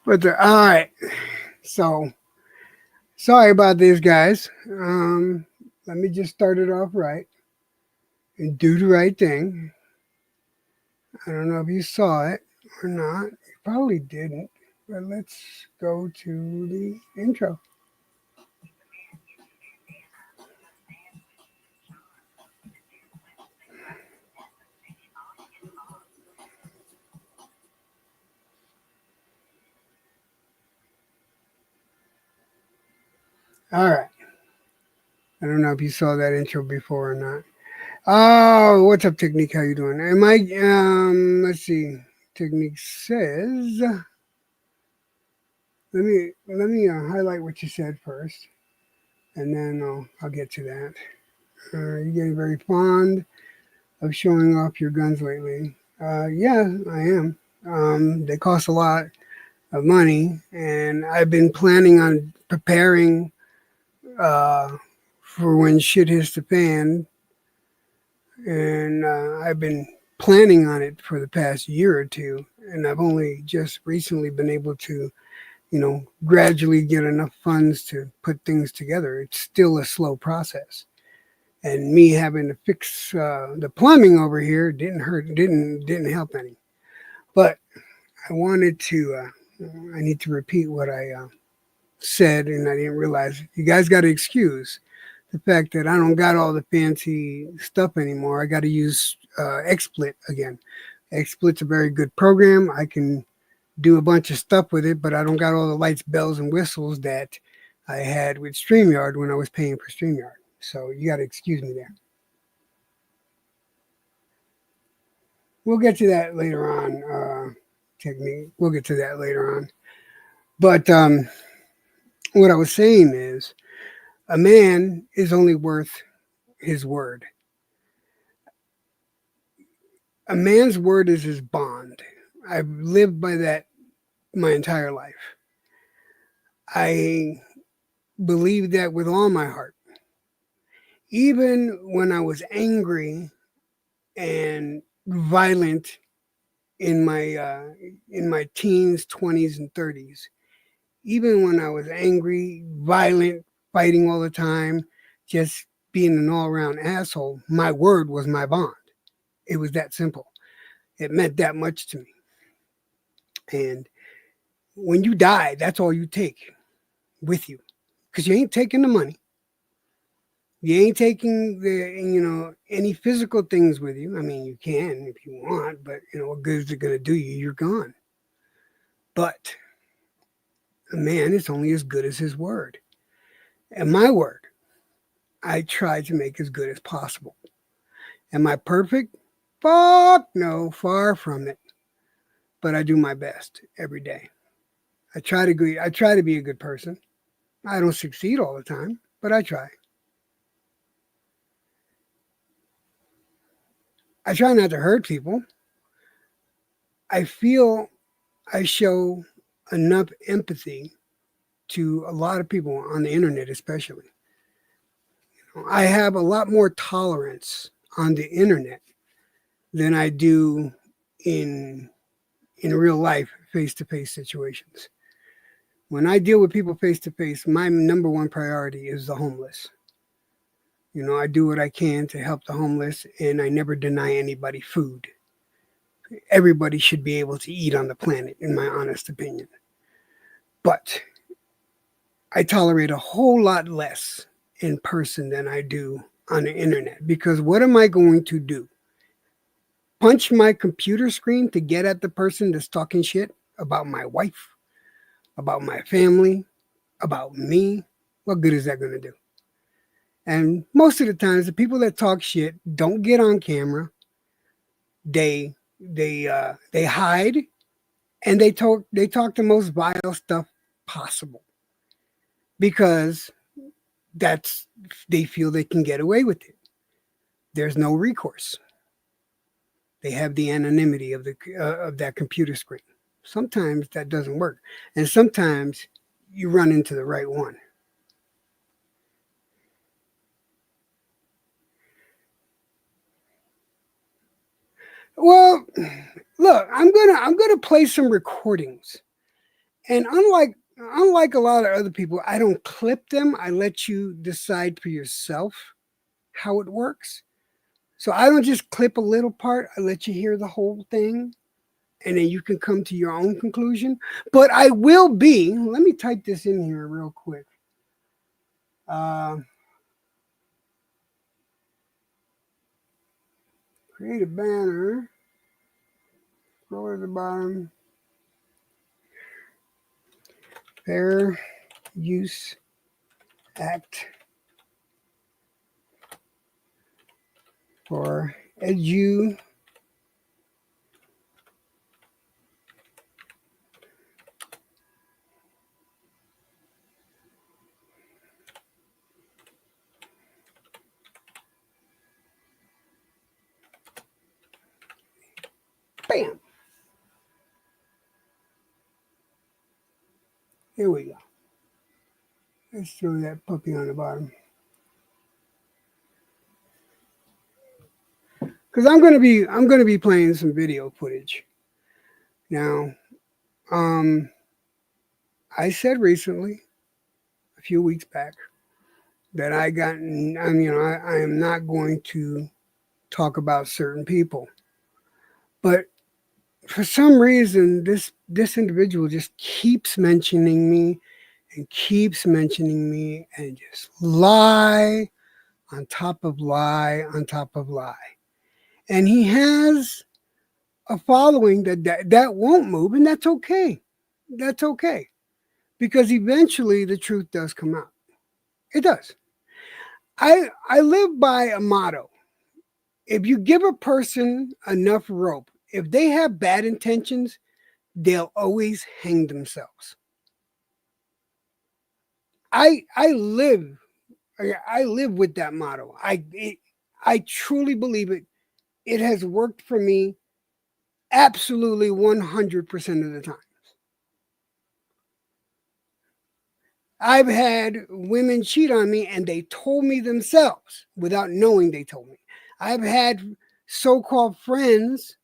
All right. So sorry about this, guys. Let me just start it off right and do the right thing. I don't know if you saw it or not. You probably didn't. But let's go to the intro. All right. I don't know if you saw that intro before or not. Oh, what's up, Technique? How you doing? Am I? Let's see. Technique says. Let me highlight what you said first, and then I'll get to that. You're getting very fond of showing off your guns lately. Yeah, I am. They cost a lot of money, and I've been planning on preparing uh, for when shit hits the fan, and I've been planning on it for the past year or two, and I've only just recently been able to, gradually get enough funds to put things together. It's still a slow process, and me having to fix the plumbing over here didn't help any. But I wanted to. I need to repeat what I said, and I didn't realize. You guys got to excuse the fact that I don't got all the fancy stuff anymore. I got to use XSplit again. XSplit's a very good program. I can do a bunch of stuff with it, but I don't got all the lights, bells, and whistles that I had with StreamYard when I was paying for StreamYard. So you got to excuse me there. We'll get to that later on. Technique. We'll get to that later on. But what I was saying is, a man is only worth his word. A man's word is his bond. I've lived by that my entire life. I believe that with all my heart. Even when I was angry and violent in my teens, 20s, and 30s, even when I was angry, violent, fighting all the time, just being an all around asshole, my word was my bond. It was that simple. It meant that much to me. And when you die, that's all you take with you because you ain't taking the money. You ain't taking any physical things with you. I mean, you can if you want, but what good is it going to do you? You're gone. But a man is only as good as his word. And my word, I try to make as good as possible. Am I perfect? Fuck no, far from it. But I do my best every day. I try to be a good person. I don't succeed all the time, but I try. I try not to hurt people. I feel I show enough empathy to a lot of people on the internet, especially. I have a lot more tolerance on the internet than I do in in real life, face to face situations. When I deal with people face to face, my number one priority is the homeless. I do what I can to help the homeless, and I never deny anybody food. Everybody should be able to eat on the planet, in my honest opinion. But I tolerate a whole lot less in person than I do on the internet because what am I going to do? Punch my computer screen to get at the person that's talking shit about my wife, about my family, about me? What good is that going to do? And most of the times, the people that talk shit don't get on camera. They hide and they talk the most vile stuff possible because that's they feel they can get away with it. There's no recourse. They have the anonymity of that computer screen. Sometimes that doesn't work, and sometimes you run into the right one. Well, look, I'm gonna play some recordings, And unlike a lot of other people, I don't clip them. I let you decide for yourself how it works. So I don't just clip a little part. I let you hear the whole thing, and then you can come to your own conclusion. But I will be. Let me type this in here real quick. Uh, Create a banner. Scroll to the bottom. Fair Use Act for edu. Bam. Here we go. Let's throw that puppy on the bottom. Because I'm gonna be playing some video footage. Now, I said recently, a few weeks back, that I am not going to talk about certain people. But for some reason, this individual just keeps mentioning me and keeps mentioning me and just lie on top of lie on top of lie. And he has a following that won't move, and that's okay. That's okay. Because eventually the truth does come out. It does. I live by a motto. If you give a person enough rope, if they have bad intentions, they'll always hang themselves. I live I live with that motto. I truly believe it. It has worked for me absolutely 100% of the time. I've had women cheat on me and they told me themselves without knowing they told me. I've had so-called friends,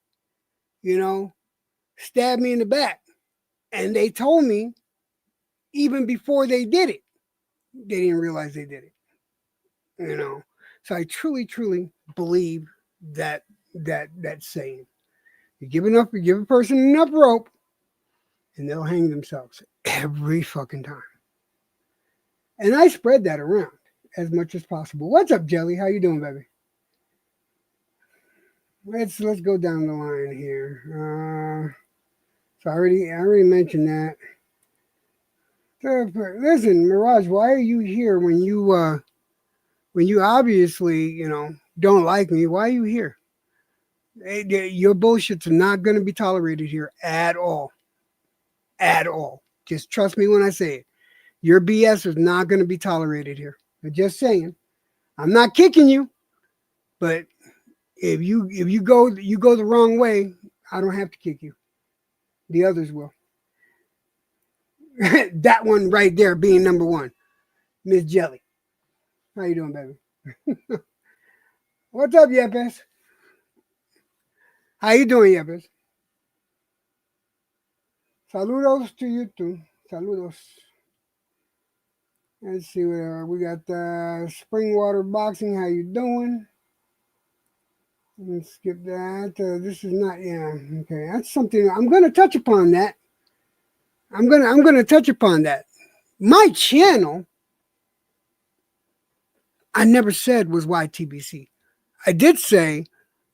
stab me in the back and they told me even before they did it. They didn't realize they did it. So I truly believe that saying. You give a person enough rope and they'll hang themselves every fucking time. And I spread that around as much as possible. What's up, Jelly? How you doing, baby? Let's go down the line here. So I already mentioned that. Listen, Mirage, why are you here when you obviously don't like me? Why are you here? Your bullshit's not going to be tolerated here at all. At all. Just trust me when I say it. Your BS is not going to be tolerated here. I'm just saying. I'm not kicking you, but if you go the wrong way, I don't have to kick you. The others will. That one right there being number one, Miss Jelly. How you doing, baby? What's up, Yepes? How you doing, Yepes? Saludos to you too. Saludos. Let's see what we got. Springwater Boxing. How you doing? Let's skip that. This is not. Yeah. Okay. That's something I'm going to touch upon. That I'm gonna touch upon that. My channel, I never said was YTBC. I did say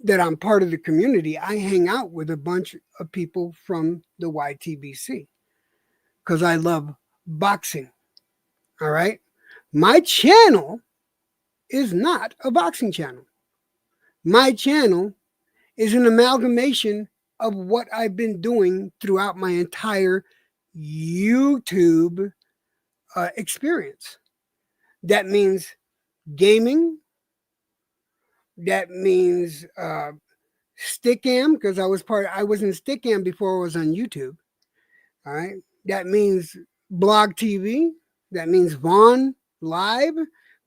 that I'm part of the community. I hang out with a bunch of people from the YTBC because I love boxing. All right. My channel is not a boxing channel. My channel is an amalgamation of what I've been doing throughout my entire YouTube experience. That means gaming. That means Stickam, because I was in Stickam before I was on YouTube. All right. That means Blog TV. That means Vaughn Live.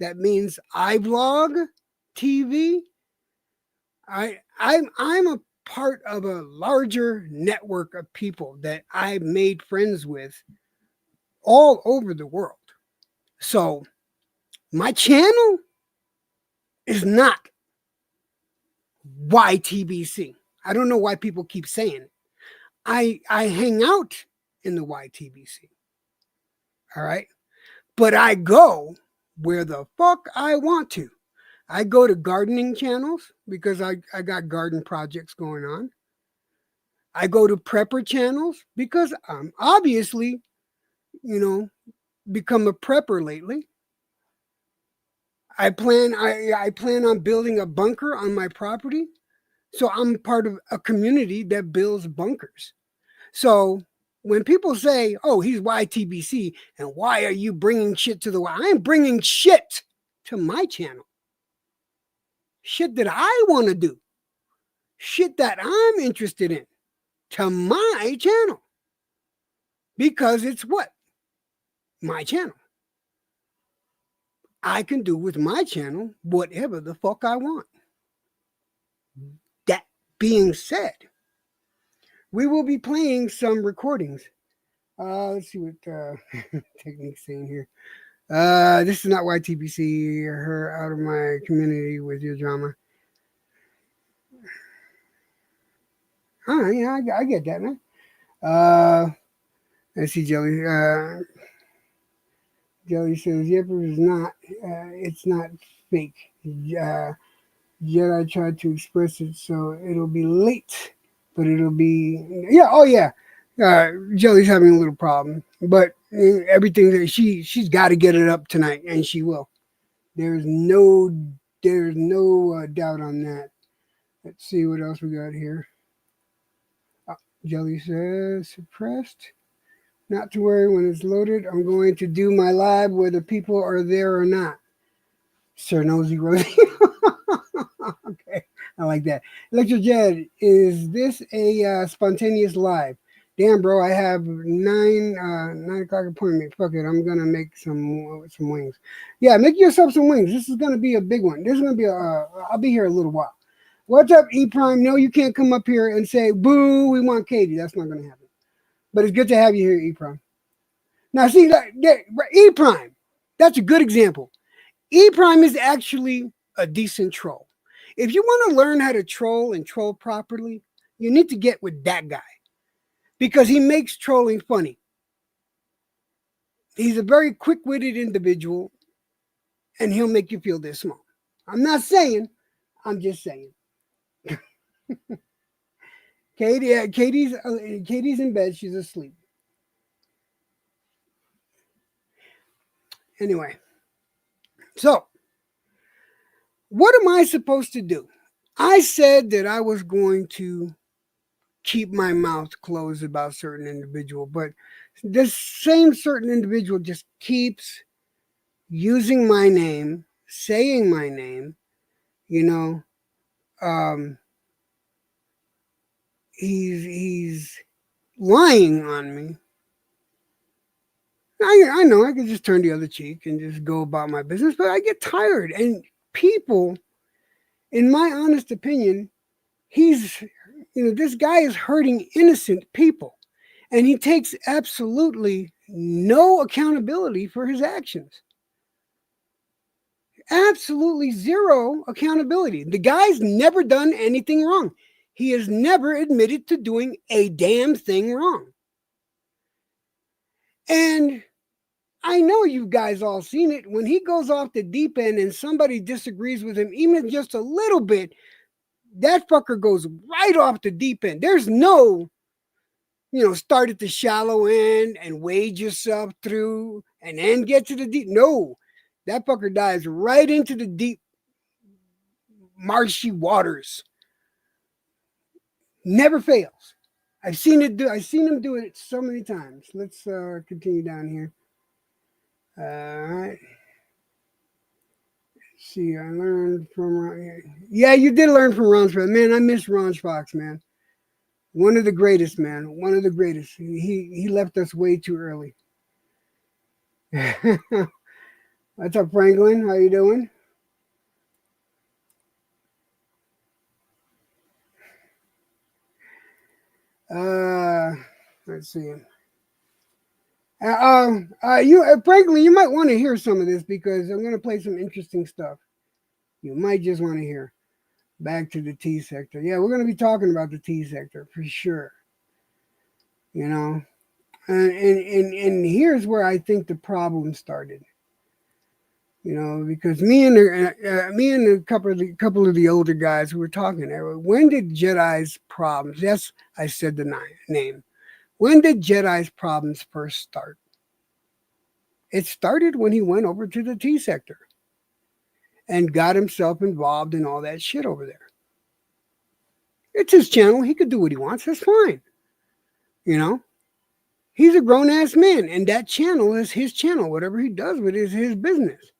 That means iVlog TV. I'm a part of a larger network of people that I made friends with all over the world. So my channel is not YTBC. I don't know why people keep saying it. I hang out in the YTBC. All right. But I go where the fuck I want to. I go to gardening channels because I got garden projects going on. I go to prepper channels because I'm obviously, you know, become a prepper lately. I plan on building a bunker on my property. So I'm part of a community that builds bunkers. So when people say, "Oh, he's YTBC," and why are you bringing shit to the Y? I'm bringing shit to my channel. Shit that I want to do. Shit that I'm interested in to my channel. Because it's what? My channel. I can do with my channel whatever the fuck I want. That being said, we will be playing some recordings. Let's see what technique's saying here. This is not YTBC. Her out of my community with your drama. Yeah, I get that, man. Let's see, Jelly. Jelly says, Yipper is not, it's not fake. Yet I tried to express it so it'll be late, but it'll be, yeah, oh yeah. Jelly's having a little problem, but everything that she's got to get it up tonight, and she will. There's no doubt on that. Let's see what else we got here. Jelly says suppressed. Not to worry when it's loaded. I'm going to do my live whether people are there or not. Sir Nosy Rosie. Okay, I like that. Electro Jed, is this a spontaneous live? Damn, bro, I have 9 o'clock appointment. Fuck it, I'm gonna make some wings. Yeah, make yourself some wings. This is gonna be a big one. This is gonna be I'll be here a little while. What's up, E Prime? No, you can't come up here and say, "Boo, we want Katie." That's not gonna happen. But it's good to have you here, E Prime. Now, see, E Prime, that's a good example. E Prime is actually a decent troll. If you want to learn how to troll and troll properly, you need to get with that guy because he makes trolling funny. He's a very quick-witted individual, and he'll make you feel this small. I'm not saying, I'm just saying. Katie's in bed. She's asleep. Anyway, so what am I supposed to do? I said that I was going to keep my mouth closed about certain individual, but this same certain individual just keeps using my name, saying my name, you know. He's lying on me. I know I could just turn the other cheek and just go about my business, but I get tired. And people, in my honest opinion, this guy is hurting innocent people. And he takes absolutely no accountability for his actions. Absolutely zero accountability. The guy's never done anything wrong. He has never admitted to doing a damn thing wrong. And I know you guys all seen it. When he goes off the deep end and somebody disagrees with him, even just a little bit, that fucker goes right off the deep end. There's no, start at the shallow end and wade yourself through and then get to the deep. No, that fucker dives right into the deep, marshy waters. Never fails. I've seen him do it so many times. Let's continue down here. All right. See, I learned from. Yeah, you did learn from Ron Fox. Man, I miss Ron Fox, man. One of the greatest, man. One of the greatest. He left us way too early. What's up, Franklin? How you doing? Uh, let's see. Frankly, you might want to hear some of this because I'm going to play some interesting stuff. You might just want to hear. Back to the T sector. Yeah, we're going to be talking about the T sector for sure. You know, and here's where I think the problem started. You know, because me and a couple of the older guys who were talking there. When did Jedi's problems? Yes, I said the name. When did Jedi's problems first start? It started when he went over to the T sector and got himself involved in all that shit over there. It's his channel. He could do what he wants. That's fine. You know, he's a grown ass man, and that channel is his channel. Whatever he does with it is his business.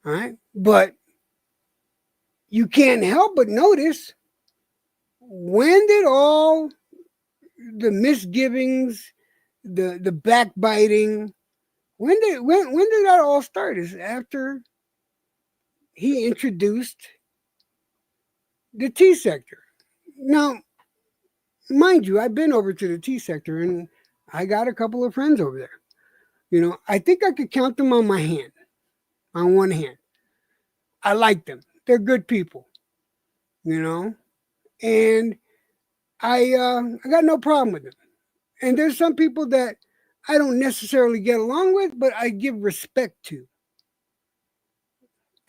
All right. But you can't help but notice, when did all the misgivings, the backbiting, when did that all start? Is after he introduced the T sector. Now, mind you, I've been over to the T sector and I got a couple of friends over there. You know, I think I could count them on one hand. I like them. They're good people, you know, and I got no problem with them. And there's some people that I don't necessarily get along with, but I give respect to.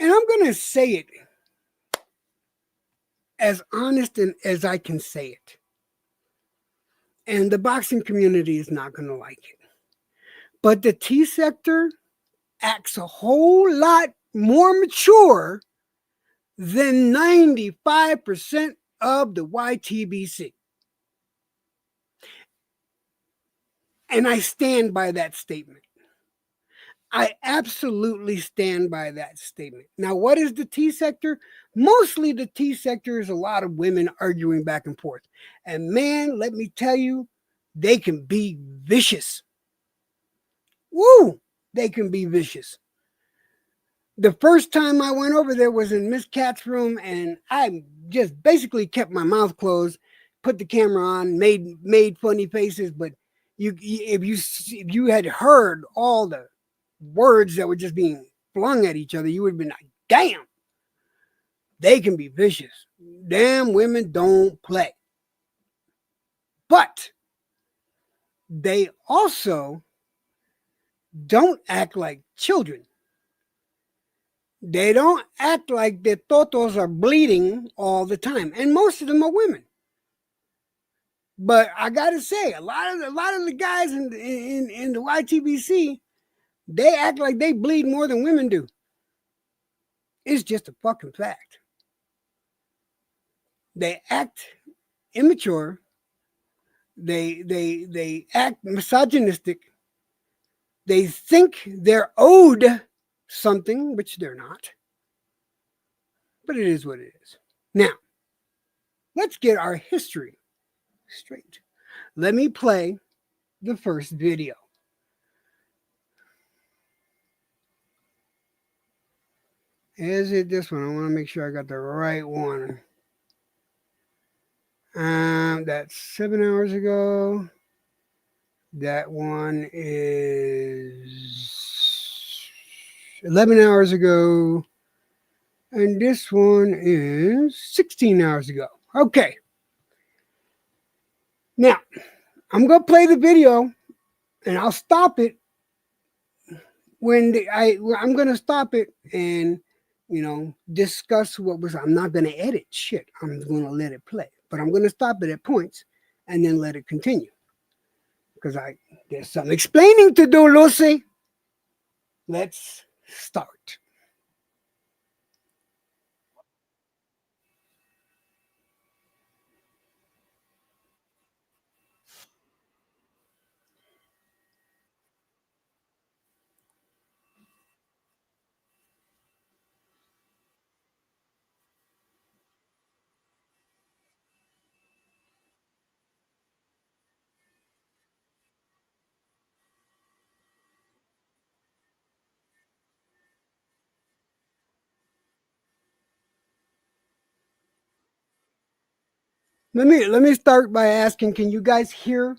And I'm gonna say it as honest and as I can say it. And the boxing community is not gonna like it. But the T sector acts a whole lot more mature than 95% of the YTBC. And I stand by that statement. I absolutely stand by that statement. Now, what is the T sector? Mostly the T sector is a lot of women arguing back and forth. And man, let me tell you, they can be vicious. Woo! They can be vicious. The first time I went over there was in Miss Cat's room, and I just basically kept my mouth closed, put the camera on, made funny faces. But if you had heard all the words that were just being flung at each other, you would have been like, "Damn, they can be vicious. Damn, women don't play." But they also don't act like children. They don't act like their totos are bleeding all the time, and most of them are women. But I gotta say, a lot of the guys in the YTBC, they act like they bleed more than women do. It's just a fucking fact. They act immature. They act misogynistic. They think they're owed something, which they're not. But it is what it is. Now, let's get our history straight. Let me play the first video. Is it this one? I want to make sure I got the right one. That's 7 hours ago. That one is 11 hours ago. And this one is 16 hours ago. Okay. Now, I'm going to play the video and I'll stop it I'm going to stop it and, discuss what was. I'm not going to edit shit. I'm going to let it play. But I'm going to stop it at points and then let it continue. Because there's some explaining to do, Lucy. Let's start. Let me start by asking, can you guys hear?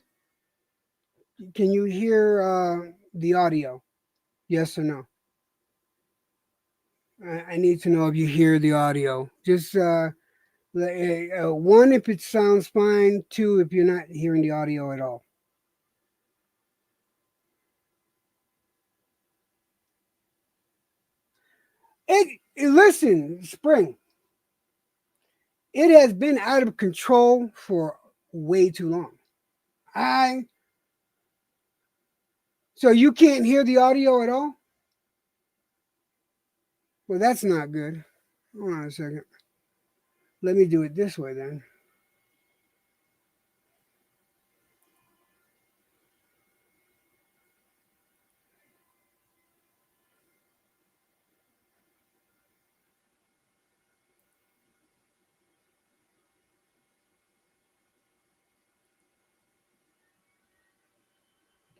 Can you hear the audio? Yes or no? I need to know if you hear the audio. Just one, if it sounds fine. Two, if you're not hearing the audio at all. Listen, Spring. It has been out of control for way too long. I So you can't hear the audio at all? Well, that's not good. Hold on a second. Let me do it this way then.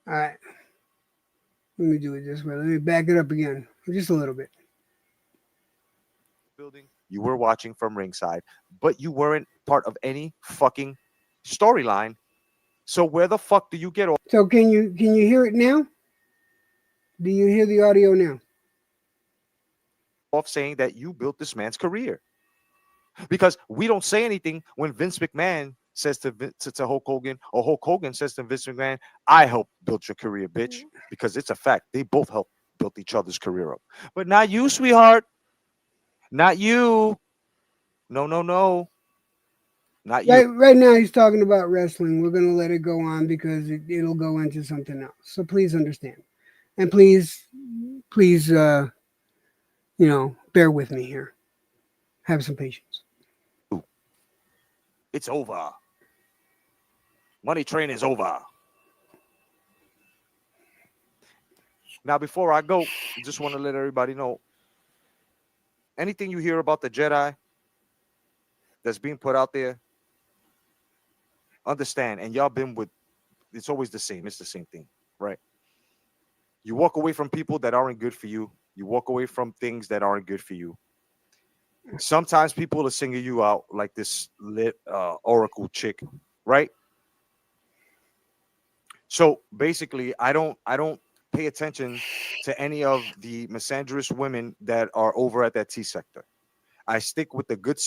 All right. Let me do it this way. Let me back it up again. Just a little bit. Building, you were watching from ringside, but you weren't part of any fucking storyline. So where the fuck do you get So can you hear it now? Do you hear the audio now? off saying that you built this man's career? Because we don't say anything when Vince McMahon says to Hulk Hogan, or Hulk Hogan says to Vince McMahon, I helped build your career, bitch. Because it's a fact. They both helped build each other's career up. But not you, sweetheart. Not you. No, no, no. Not you. Right now he's talking about wrestling. We're gonna let it go on because it'll go into something else. So please understand, and please, bear with me here. Have some patience. It's over. Money Train is over. Now, before I go, I just want to let everybody know anything you hear about the Jedi that's being put out there, understand. And y'all been with, it's always the same. It's the same thing, right? You walk away from people that aren't good for you. You walk away from things that aren't good for you. Sometimes people are singing you out like this lit oracle chick, right? So basically, I don't pay attention to any of the misandrous women that are over at that T sector. I stick with the good.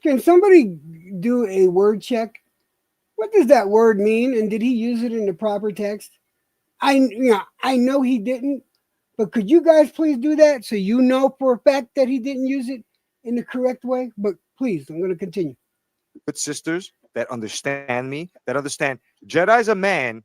Can somebody do a word check? What does that word mean? And did he use it in the proper text? I know he didn't, but could you guys please do that so you know for a fact that he didn't use it in the correct way? But please, I'm going to continue. Good sisters that understand me, that understand Jedi's a man.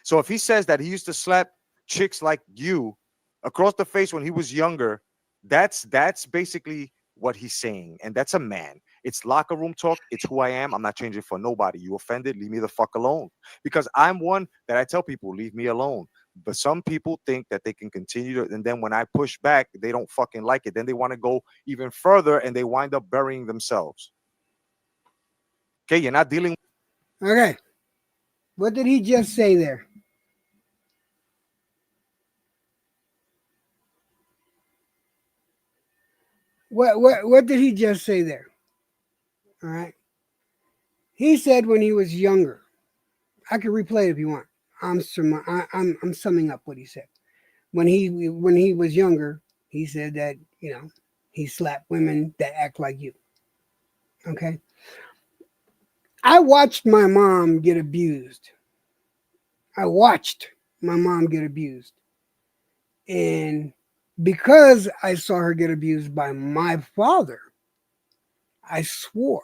So if he says that he used to slap chicks like you across the face when he was younger, that's basically what he's saying. And that's a man. It's locker room talk. It's who I am. I'm not changing for nobody. You offended, leave me the fuck alone. Because I'm one that I tell people, leave me alone. But some people think that they can continue to, and then when I push back, they don't fucking like it. Then they want to go even further and they wind up burying themselves. Okay, you're not dealing. Okay. What did he just say there? What did he just say there? All right. He said when he was younger. I can replay it if you want. I'm summing up what he said. When he was younger, he said that he slapped women that act like you. Okay. I watched my mom get abused. I watched my mom get abused. And because I saw her get abused by my father, I swore,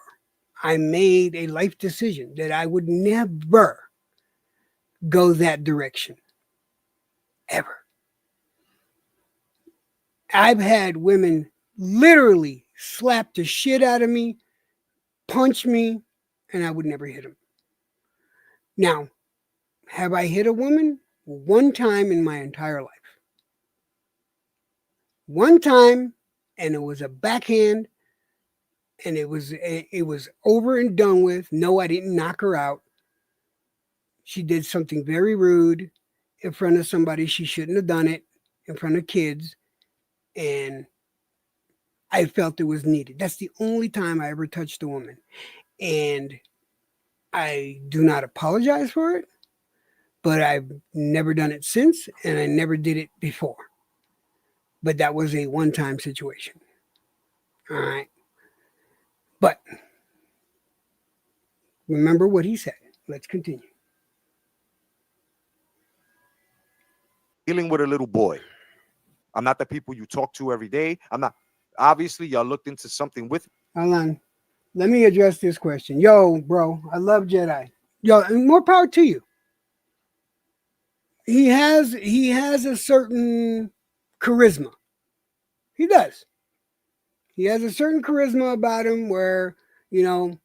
I made a life decision that I would never go that direction ever. I've had women literally slap the shit out of me, punch me, and I would never hit them. Now, have I hit a woman? One time in my entire life. One time, and it was a backhand, and it was over and done with. No, I didn't knock her out. She did something very rude in front of somebody she shouldn't have done it, in front of kids, and I felt it was needed. That's the only time I ever touched a woman. And I do not apologize for it, but I've never done it since, and I never did it before. But that was a one time situation. All right. But remember what he said. Let's continue. Dealing with a little boy. I'm not the people you talk to every day. I'm not. Obviously, y'all looked into something with Hold on. Let me address this question. Yo, bro, I love Jedi. Yo, and more power to you. He has a certain charisma. He does. He has a certain charisma about him where, you know,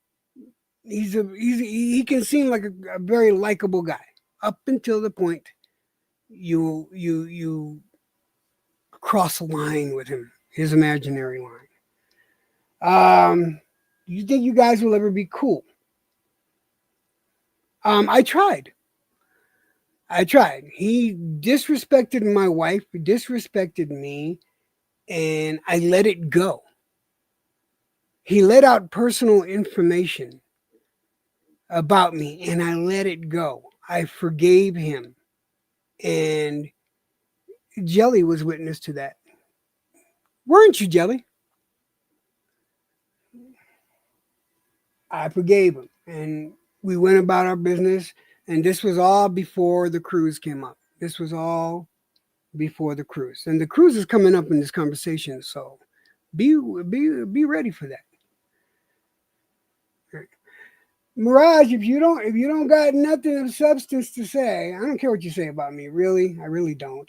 he can seem like a very likable guy up until the point you cross a line with him, his imaginary line. You think you guys will ever be cool? I tried. I tried. He disrespected my wife, disrespected me, and I let it go. He let out personal information about me, and I let it go. I forgave him, and Jelly was witness to that. Weren't you, Jelly? I forgave him, and we went about our business. And this was all before the cruise came up. This was all before the cruise, and the cruise is coming up in this conversation. So be ready for that. Mirage, if you don't got nothing of substance to say, I don't care what you say about me. Really, I really don't.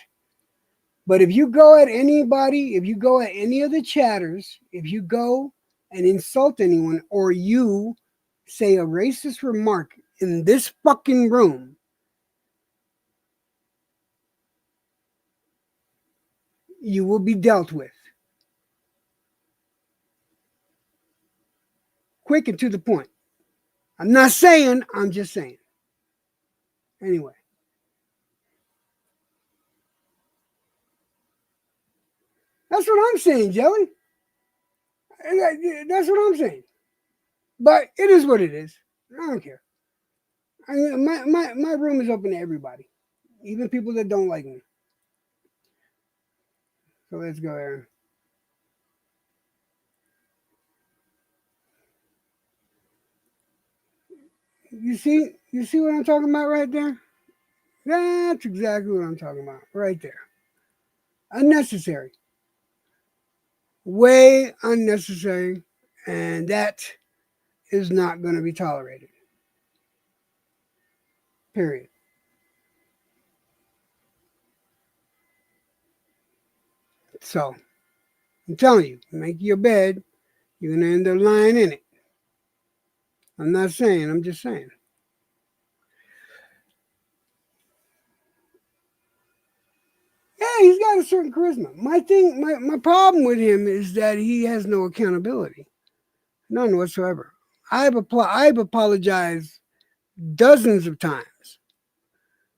But if you go at anybody, if you go at any of the chatters, if you go and insult anyone, or you say a racist remark in this fucking room, you will be dealt with. Quick and to the point. I'm not saying, I'm just saying. Anyway, that's what I'm saying, Jelly. That's what I'm saying. But it is what it is. I don't care. I mean, my room is open to everybody, even people that don't like me. So let's go there. You see what I'm talking about right there? That's exactly what I'm talking about right there. Unnecessary, way unnecessary, and that is not going to be tolerated. Period. So I'm telling you, make your bed. You're gonna end up lying in it. I'm not saying. I'm just saying. Yeah, he's got a certain charisma. My problem with him is that he has no accountability, none whatsoever. I've apologized dozens of times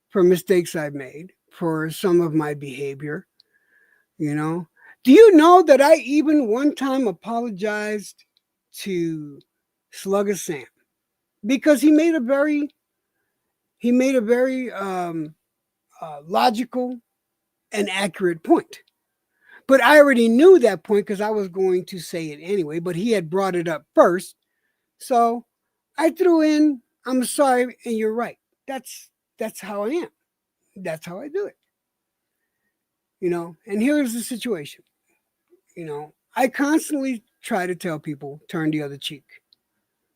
for mistakes I've made, for some of my behavior. You know, do you know that I even one time apologized to Slugger Sam because he made a very logical and accurate point. But I already knew that point because I was going to say it anyway, but he had brought it up first. So I threw in, I'm sorry, and you're right. That's how I am. That's how I do it. And here's the situation. I constantly try to tell people turn the other cheek.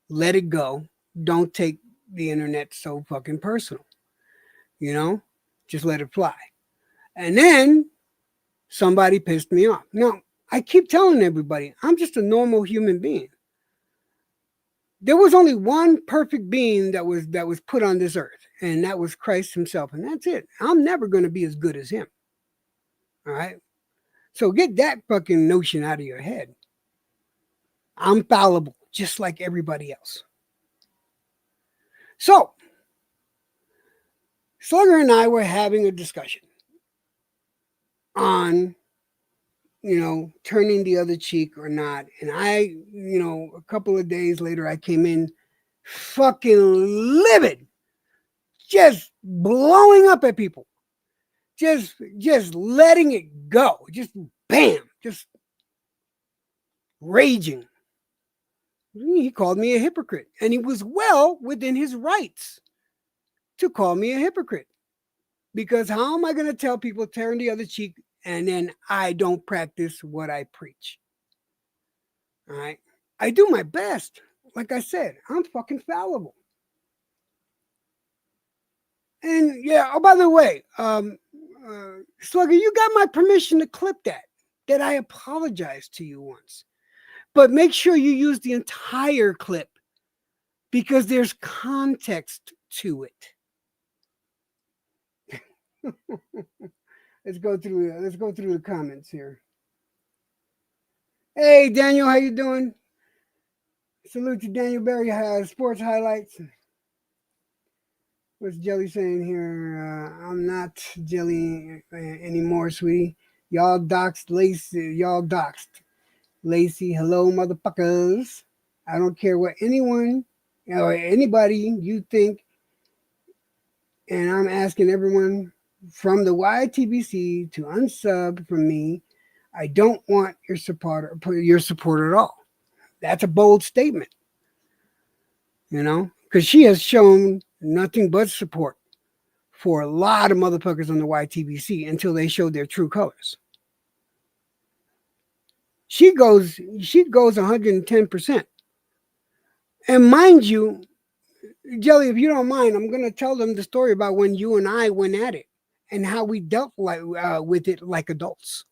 Let it go. Don't take the internet so fucking personal. You know? Just let it fly. And then somebody pissed me off. Now, I keep telling everybody, I'm just a normal human being. There was only one perfect being that was put on this earth, and that was Christ himself, and that's it. I'm never going to be as good as him. All right? So get that fucking notion out of your head. I'm fallible, just like everybody else. So, Slugger and I were having a discussion on turning the other cheek or not. And a couple of days later, I came in fucking livid, just blowing up at people, just letting it go, just bam, just raging. He called me a hypocrite, and he was well within his rights to call me a hypocrite. Because how am I going to tell people turn the other cheek and then I don't practice what I preach? All right. I do my best. Like I said, I'm fucking fallible. And yeah, oh, by the way, Slugger, you got my permission to clip that I apologized to you once. But make sure you use the entire clip because there's context to it. Let's go through the comments here. Hey Daniel, how you doing? Salute to Daniel Berry has sports highlights. What's Jelly saying here? I'm not Jelly anymore, sweetie. Y'all doxed Lacey. Y'all doxed Lacey. Hello, motherfuckers. I don't care what anyone or anybody you think, and I'm asking everyone from the YTBC to unsub from me. I don't want your support at all. That's a bold statement, because she has shown nothing but support for a lot of motherfuckers on the YTBC until they showed their true colors. She goes 110%. And mind you, Jelly, if you don't mind, I'm gonna tell them the story about when you and I went at it and how we dealt with it like adults.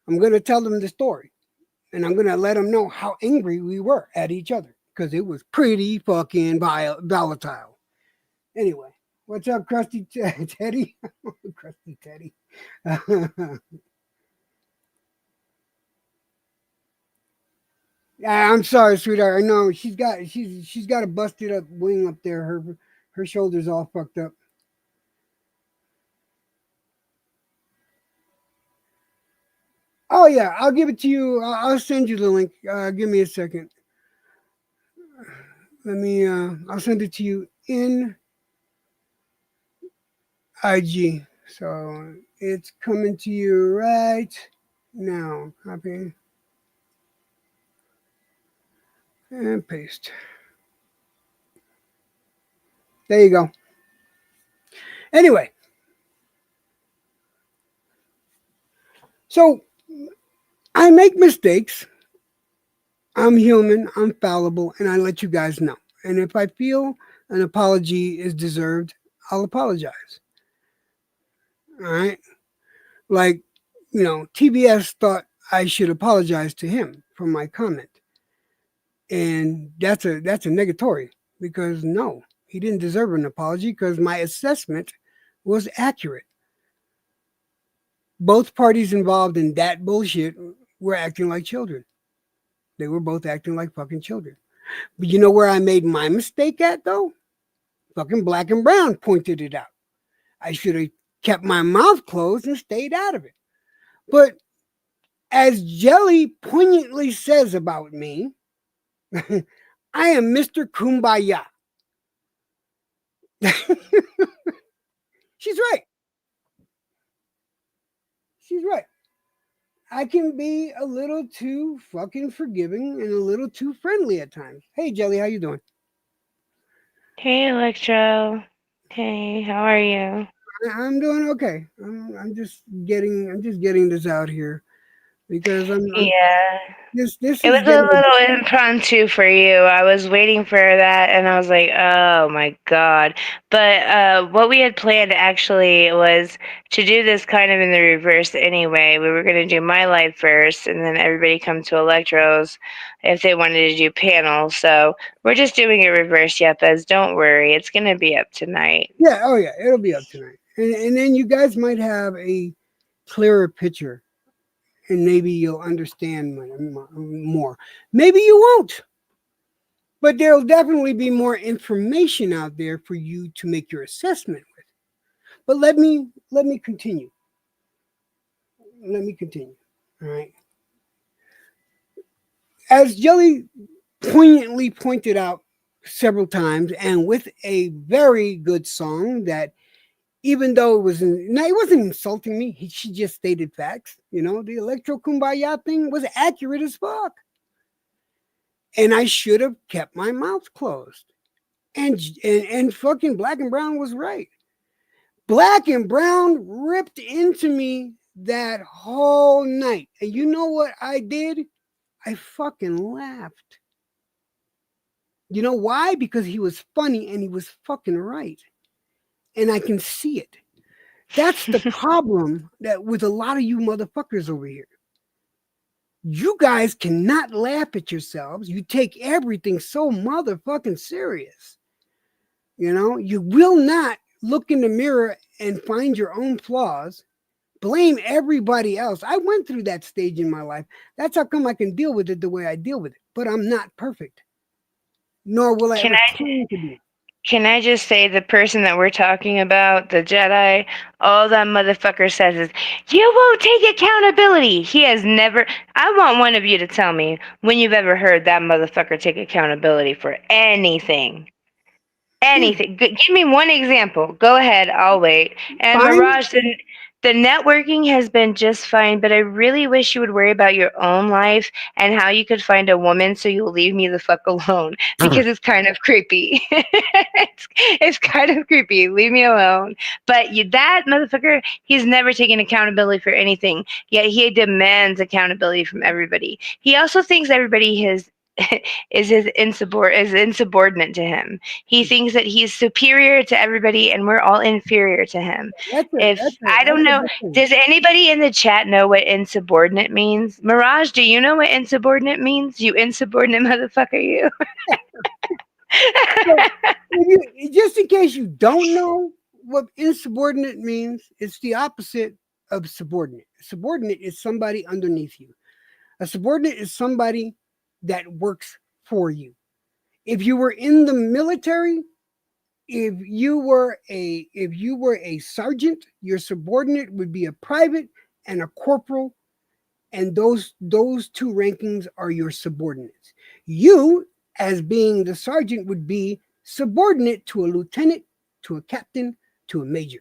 I'm gonna tell them the story, and I'm gonna let them know how angry we were at each other because it was pretty fucking volatile. Anyway, what's up, Krusty Teddy? Krusty Teddy. I'm sorry, sweetheart. I know she's got a busted up wing up there. Her shoulders all fucked up. Oh yeah, I'll give it to you. I'll send you the link. Give me a second. Let me. I'll send it to you in IG. So it's coming to you right now. Copy and paste. There you go. Anyway, so I make mistakes. I'm human, I'm fallible, and I let you guys know. And if I feel an apology is deserved, I'll apologize. All right. Like, TBS thought I should apologize to him for my comment. And that's a negatory because no, he didn't deserve an apology because my assessment was accurate. Both parties involved in that bullshit were acting like children. They were both acting like fucking children. But you know where I made my mistake at though? Fucking Black and Brown pointed it out. I should have kept my mouth closed and stayed out of it. But as Jelly poignantly says about me, I am Mr. Kumbaya. She's right. She's right. I can be a little too fucking forgiving and a little too friendly at times. Hey Jelly, how you doing? Hey, Electro. Hey, how are you? I'm doing okay. I'm just getting this out here because I'm Yeah. this It is was a getting little impromptu for you. I was waiting for that and I was like, oh my God. But what we had planned actually was to do this kind of in the reverse anyway. We were going to do my life first and then everybody come to Electro's if they wanted to do panels. So we're just doing it reverse, Yepes. Don't worry. It's going to be up tonight. yeah, oh yeah, it'll be up tonight. And then you guys might have a clearer picture and maybe you'll understand more. Maybe you won't. But there'll definitely be more information out there for you to make your assessment with. But let me continue. let me continue. All right. As Jelly poignantly pointed out several times, and with a very good song that, even though it was now he wasn't insulting me, she just stated facts. You know, the Electro Kumbaya thing was accurate as fuck, and I should have kept my mouth closed. And fucking Black and Brown was right. Black and Brown ripped into me that whole night, and you know what I did? I fucking laughed. You know why? Because he was funny and he was fucking right. And I can see it. That's the problem that with a lot of you motherfuckers over here. You guys cannot laugh at yourselves. You take everything so motherfucking serious. You know, you will not look in the mirror and find your own flaws. Blame everybody else. I went through that stage in my life. That's how come I can deal with it the way I deal with it. But I'm not perfect, nor will I Can ever I claim to be. can I just say the person that we're talking about, the Jedi, all that motherfucker says is, "You won't take accountability." He has never. I want one of you to tell me when you've ever heard that motherfucker take accountability for anything. Yeah, Anything. Give me one example. Go ahead. I'll wait. And fine. Mirage, the networking has been just fine, but I really wish you would worry about your own life and how you could find a woman so you'll leave me the fuck alone because it's kind of creepy. It's kind of creepy. Leave me alone. But that motherfucker, he's never taken accountability for anything. Yet he demands accountability from everybody. He also thinks everybody has is insubordinate to him. He thinks that he's superior to everybody and we're all inferior to him. If I don't That's a know, good thing. does anybody in the chat know what insubordinate means? Mirage, do you know what insubordinate means? You insubordinate motherfucker, you. So, just in case you don't know what insubordinate means, it's the opposite of subordinate. Subordinate is somebody underneath you. A subordinate is somebody that works for you. If you were in the military, if you were a sergeant, your subordinate would be a private and a corporal, and those two rankings are your subordinates. You, as being the sergeant, would be subordinate to a lieutenant, to a captain, to a major.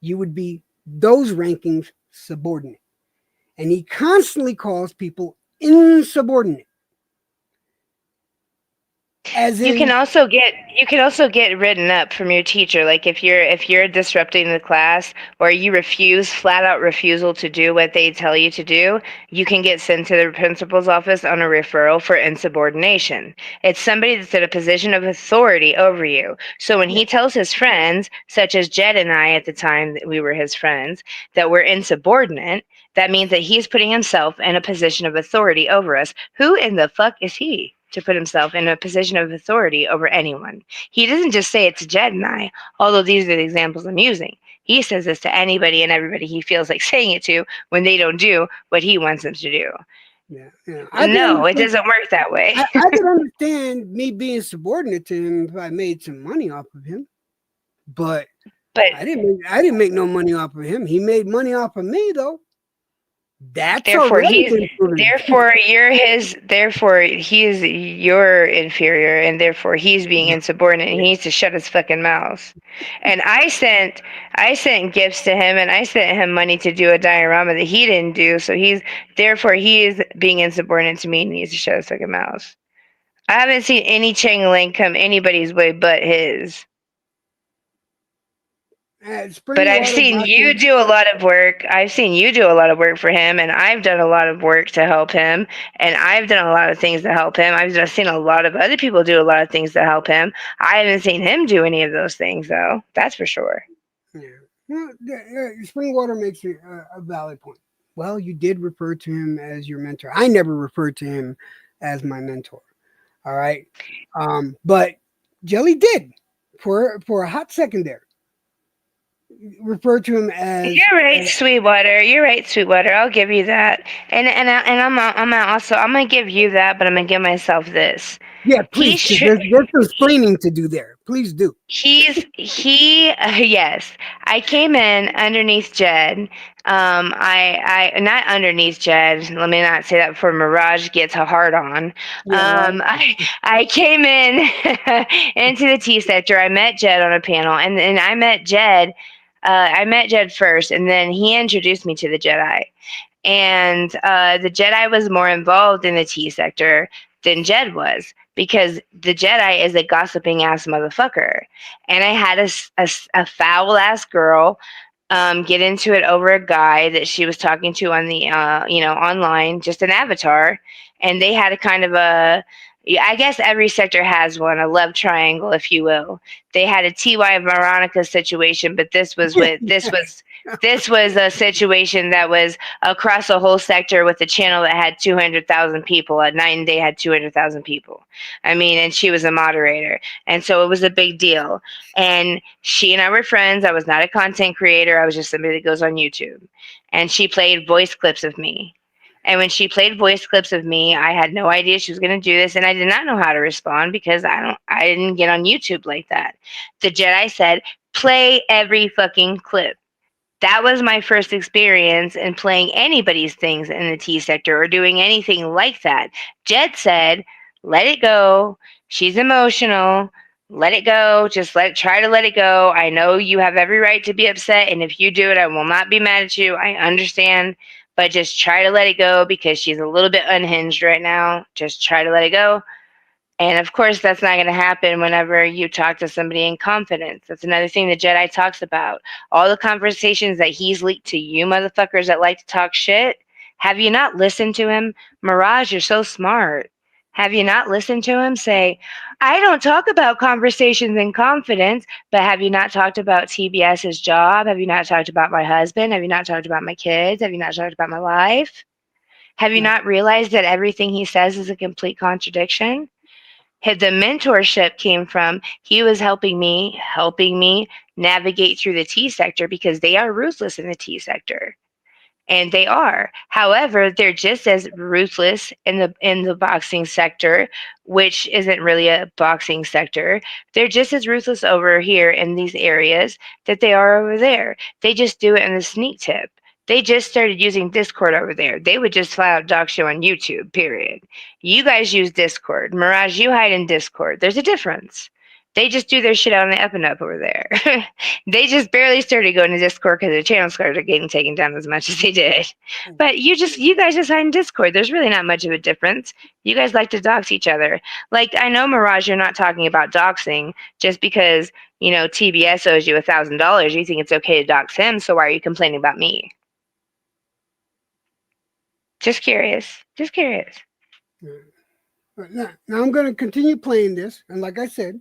You would be those rankings subordinate. And he constantly calls people insubordinate, as You can in, also get written up from your teacher. Like if you're disrupting the class or you refuse flat out refusal to do what they tell you to do, you can get sent to the principal's office on a referral for insubordination. It's somebody that's in a position of authority over you. So when yeah, he tells his friends, such as Jed and I at the time that we were his friends, that we're insubordinate, that means that he's putting himself in a position of authority over us. Who in the fuck is he to put himself in a position of authority over anyone? He doesn't just say it to Jed and I, although these are the examples I'm using. He says this to anybody and everybody he feels like saying it to when they don't do what he wants them to do. yeah, yeah. I could No, it understand. doesn't work that way. I could understand me being subordinate to him if I made some money off of him, but But I didn't make no money off of him. He made money off of me though. That's therefore already he's been proven. therefore he is your inferior and therefore he's being insubordinate and he needs to shut his fucking mouth. And I sent gifts to him and I sent him money to do a diorama that he didn't do, so he is being insubordinate to me and he needs to shut his fucking mouth. I haven't seen any Chang Ling come anybody's way but his. But Spring I've water seen you boxing. do a lot of work. I've seen you do a lot of work for him, and I've done a lot of work to help him, and I've done a lot of things to help him. I've just seen a lot of other people do a lot of things to help him. I haven't seen him do any of those things, though. That's for sure. Yeah. Well, spring water makes a valid point. Well, you did refer to him as your mentor. I never referred to him as my mentor. All right. But Jelly did for a hot second there. Refer to him You're right, Sweetwater. You're right, Sweetwater. I'll give you that. And I'm also gonna give you that, but I'm gonna give myself this. yeah, He's please, because there's some explaining to do there. Please do. Yes. I came in underneath Jed. I not underneath Jed. Let me not say that before Mirage gets a hard on. Yeah, right. I came in into the T sector. I met Jed on a panel, and I met Jed. I met Jed first, and then he introduced me to the Jedi. And the Jedi was more involved in the T sector than Jed was because the Jedi is a gossiping ass motherfucker. And I had a foul ass girl get into it over a guy that she was talking to on the online, just an avatar, and they had a kind of a, I guess every sector has one, a love triangle, if you will. They had a Ty Veronica situation, but this was a situation that was across a whole sector with a channel that had 200,000 people. At night and day had 200,000 people. I mean, and she was a moderator, and so it was a big deal. And she and I were friends. I was not a content creator. I was just somebody that goes on YouTube. And she played voice clips of me. And when she played voice clips of me, I had no idea she was going to do this, and I did not know how to respond because I didn't get on YouTube like that. The Jedi said, "Play every fucking clip." That was my first experience in playing anybody's things in the T sector or doing anything like that. Jed said, "Let it go. She's emotional. Let it go. Just try to let it go. I know you have every right to be upset, and if you do it, I will not be mad at you. I understand, but just try to let it go because she's a little bit unhinged right now. Just try to let it go." And of course, that's not going to happen whenever you talk to somebody in confidence. That's another thing the Jedi talks about. All the conversations that he's leaked to you motherfuckers that like to talk shit. Have you not listened to him? Mirage, you're so smart. Have you not listened to him say, "I don't talk about conversations in confidence," but have you not talked about TBS's job? Have you not talked about my husband? Have you not talked about my kids? Have you not talked about my life? Have you Right. not realized that everything he says is a complete contradiction? The mentorship came from he was helping me navigate through the T sector because they are ruthless in the T sector, and they are. However, they're just as ruthless in the boxing sector, which isn't really a boxing sector. They're just as ruthless over here in these areas that they are over there. They just do it in the sneak tip. They just started using Discord over there. They would just flat out dox you on YouTube, period. You guys use Discord. Mirage, you hide in Discord. There's a difference. They just do their shit out on the up and up over there. They just barely started going to Discord because the channel started getting taken down as much as they did. But you guys just hide in Discord. There's really not much of a difference. You guys like to dox each other. Like, I know, Mirage, you're not talking about doxing just because, TBS owes you $1,000. You think it's okay to dox him, so why are you complaining about me? Just curious. Just curious. But now I'm going to continue playing this, and like I said,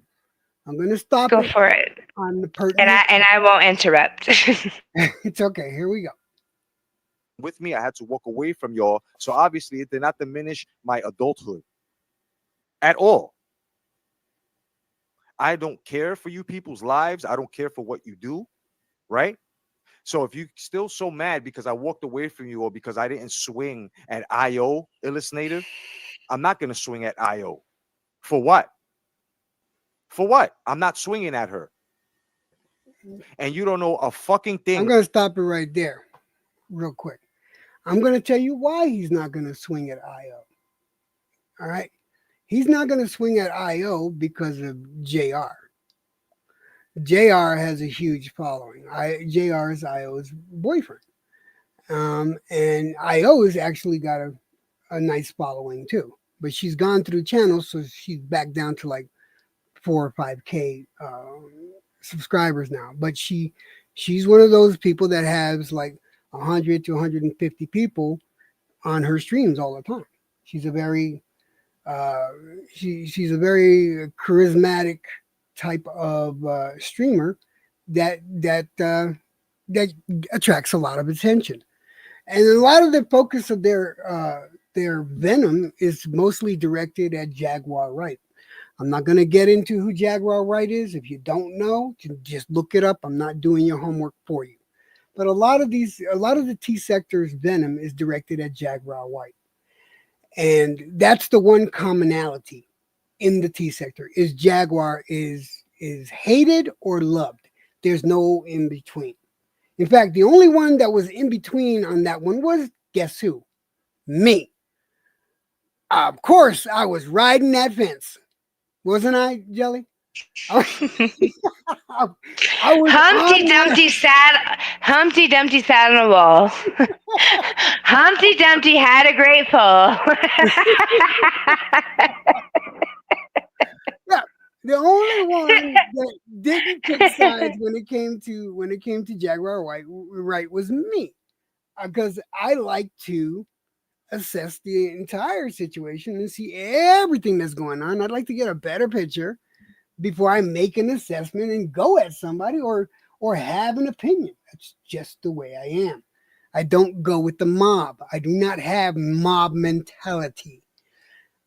I'm going to stop Go it for it. on the And pertinent. I won't interrupt. It's okay. Here we go. With me, I had to walk away from y'all. So obviously, it did not diminish my adulthood at all. I don't care for you people's lives. I don't care for what you do, right? So if you still so mad because I walked away from you or because I didn't swing at IO illustrative, I'm not going to swing at IO. For what? For what? I'm not swinging at her. And you don't know a fucking I'm thing. going to stop it right there, real quick. I'm going to tell you why he's not going to swing at IO. All right. He's not going to swing at IO because of JR. JR has a huge following. JR is IO's boyfriend. And IO has actually got a nice following too. But she's gone through channels, so she's back down to like 4 or 5K subscribers now. But she's one of those people that has like 100 to 150 people on her streams all the time. She's a very uh, she's a very charismatic type of streamer that attracts a lot of attention, and a lot of the focus of their venom is mostly directed at Jaguar Wright. I'm not going to get into who Jaguar Wright is. If you don't know, just look it up. I'm not doing your homework for you. But a lot of the T sector's venom is directed at Jaguar White. And that's the one commonality in the T sector is Jaguar is is hated or loved. There's no in between. In fact, the only one that was in between on that one was, guess who? Me. Of course, I was riding that fence, wasn't I, Jelly? I, I was Humpty on that. Dumpty sat. Humpty Dumpty sat on a wall. Humpty Dumpty had a great fall. Yeah, the only one that didn't pick sides when it came to Jaguar White right was me, because I like to assess the entire situation and see everything that's going on. I'd like to get a better picture before I make an assessment and go at somebody or have an opinion. That's just the way I am. I don't go with the mob. I do not have mob mentality.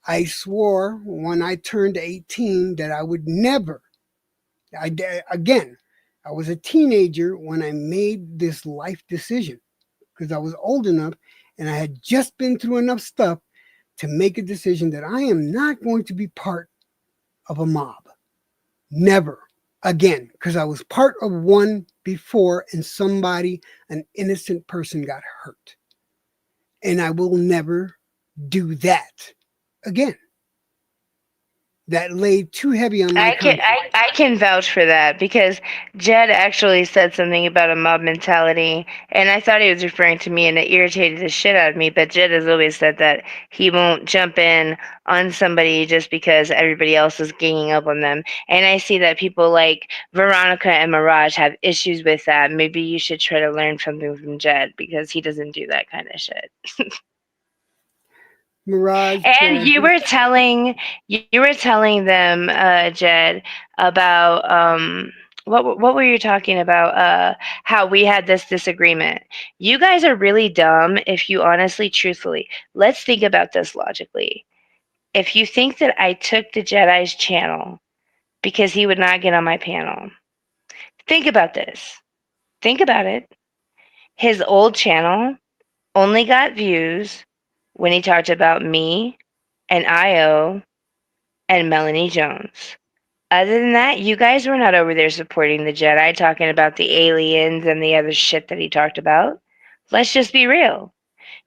I swore when I turned 18 that I would never. Again, I was a teenager when I made this life decision because I was old enough and I had just been through enough stuff to make a decision that I am not going to be part of a mob. Never again, because I was part of one before and somebody, an innocent person, got hurt. And I will never do that again. That laid too heavy on my I can conscience. I can vouch for that because Jed actually said something about a mob mentality, and I thought he was referring to me, and it irritated the shit out of me. But Jed has always said that he won't jump in on somebody just because everybody else is ganging up on them. And I see that people like Veronica and Mirage have issues with that. Maybe you should try to learn something from Jed because he doesn't do that kind of shit. Mirage, And you were telling them, Jed, about what were you talking about? How we had this disagreement. You guys are really dumb if you honestly, truthfully, let's think about this logically. If you think that I took the Jedi's channel because he would not get on my panel, think about this. Think about it. His old channel only got views when he talked about me and IO and Melanie Jones. Other than that, you guys were not over there supporting the Jedi, talking about the aliens and the other shit that he talked about. Let's just be real.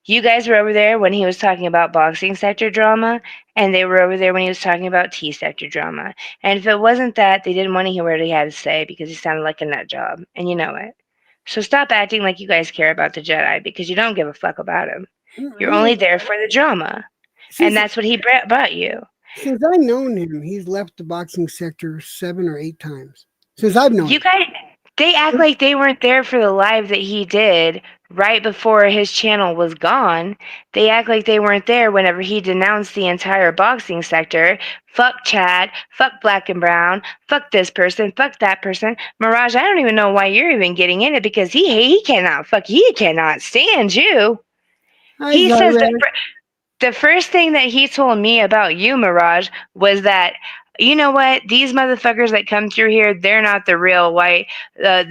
You guys were over there when he was talking about boxing sector drama, and they were over there when he was talking about T sector drama. And if it wasn't that, they didn't want to hear what he had to say because he sounded like a nut job, and you know it. So stop acting like you guys care about the Jedi because you don't give a fuck about him. You're only there for the drama, and since that's what he brought you. since I've known him, he's left the boxing sector 7 or 8 times. Since I've known You him. guys, they act like they weren't there for the live that he did right before his channel was gone. They act like they weren't there whenever he denounced the entire boxing sector. Fuck Chad, fuck Black and Brown, fuck this person, fuck that person. Mirage, I don't even know why you're even getting in it because he cannot stand you. Hi, He says Zarek. the first thing that he told me about you, Mirage, was that you know what? These motherfuckers that come through here, they're not the real white. They're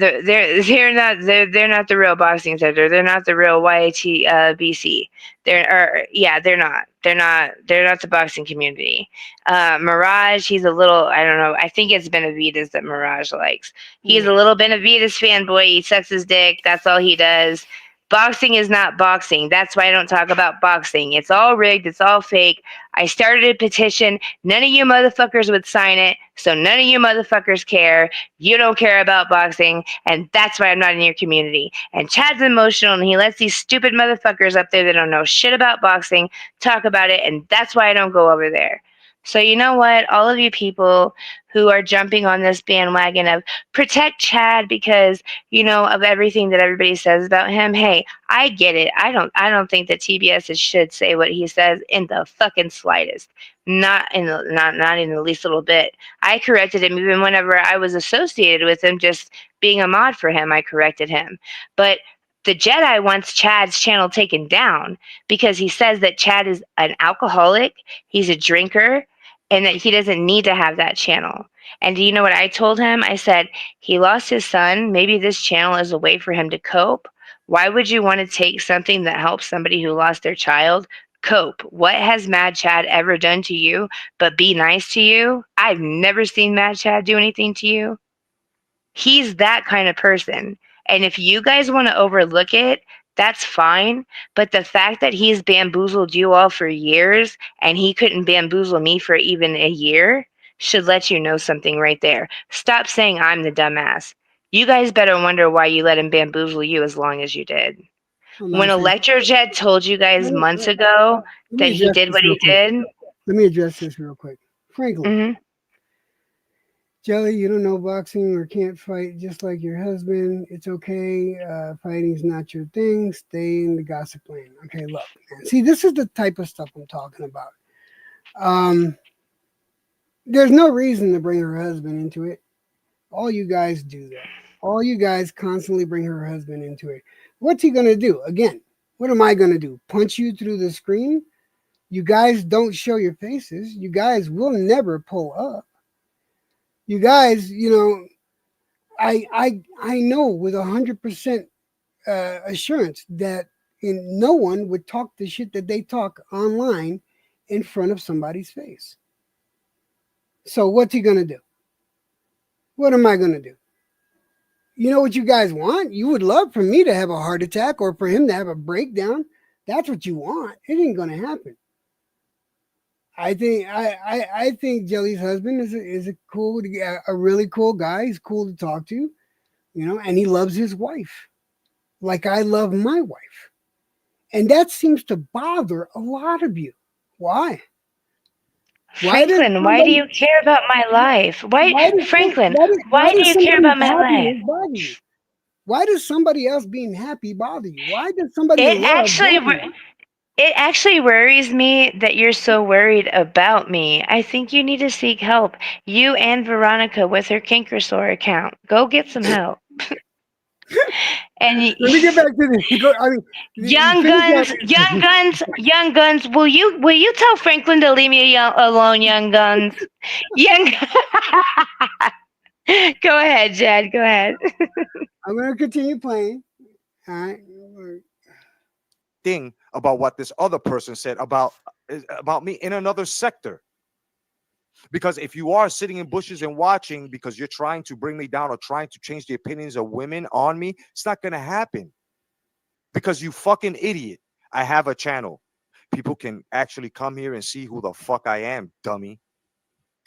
not the real boxing center. They're not the real YAT BC. They're not. They're not the boxing community. Mirage, he's a little. I don't know. I think it's Benavides that Mirage likes. He's a Yeah. little Benavides fanboy. He sucks his dick. That's all he does. Boxing is not boxing. That's why I don't talk about boxing. It's all rigged. It's all fake. I started a petition. None of you motherfuckers would sign it. So none of you motherfuckers care. You don't care about boxing. And that's why I'm not in your community. And Chad's emotional and he lets these stupid motherfuckers up there that don't know shit about boxing talk about it. And that's why I don't go over there. So you know what? All of you people who are jumping on this bandwagon of protect Chad because of everything that everybody says about him. Hey, I get it. I don't think that TBS should say what he says in the fucking slightest. Not in the least little bit. I corrected him even whenever I was associated with him, just being a mod for him, I corrected him. But the Jedi wants Chad's channel taken down because he says that Chad is an alcoholic, he's a drinker, and that he doesn't need to have that channel. And do you know what I told him? I said, he lost his son. Maybe this channel is a way for him to cope. Why would you want to take something that helps somebody who lost their child cope. What has Mad Chad ever done to you but be nice to you? I've never seen Mad Chad do anything to you. He's that kind of person. And if you guys want to overlook it, that's fine. But the fact that he's bamboozled you all for years and he couldn't bamboozle me for even a year should let you know something right there. Stop saying I'm the dumbass. You guys better wonder why you let him bamboozle you as long as you did. Hold When on, Tracy. Electrojet told you guys Let me, months let, ago let me that he address did this what real he quick. did, Let me address this real quick. Franklin, hmm Jelly, you don't know boxing or can't fight just like your husband. It's okay. Fighting's not your thing. Stay in the gossip lane. Okay, look, man. See, this is the type of stuff I'm talking about. Um, there's no reason to bring her husband into it. All you guys do that. All you guys constantly bring her husband into it. What's he gonna do? Again, what am I gonna do? Punch you through the screen? You guys don't show your faces. You guys will never pull up. You guys, I know with 100% assurance that no one would talk the shit that they talk online in front of somebody's face. So what's he gonna do? What am I gonna do? You know what you guys want? You would love for me to have a heart attack or for him to have a breakdown. That's what you want. It ain't gonna happen. I think Jelly's husband is a cool, a really cool guy. He's cool to talk to, and he loves his wife like I love my wife, and that seems to bother a lot of you. Why? Why does Franklin, why do somebody? you care about my life? Why, Franklin, Why why do does you care somebody's about my life? happiness bother you? Why does somebody else being happy bother you? Why does somebody It in love actually, bother you? it actually worries me that you're so worried about me. I think you need to seek help. You and Veronica with her Kinkersore account. Go get some help. And Let me get back to this. I mean, young finish guns, young that. guns, young guns. Will you tell Franklin to leave me alone, young guns? Young. Go ahead, Jed. Go ahead. I'm going to continue playing. All right. Thing about what this other person said about me in another sector. Because if you are sitting in bushes and watching because you're trying to bring me down or trying to change the opinions of women on me, it's not going to happen. Because you fucking idiot. I have a channel. People can actually come here and see who the fuck I am, dummy.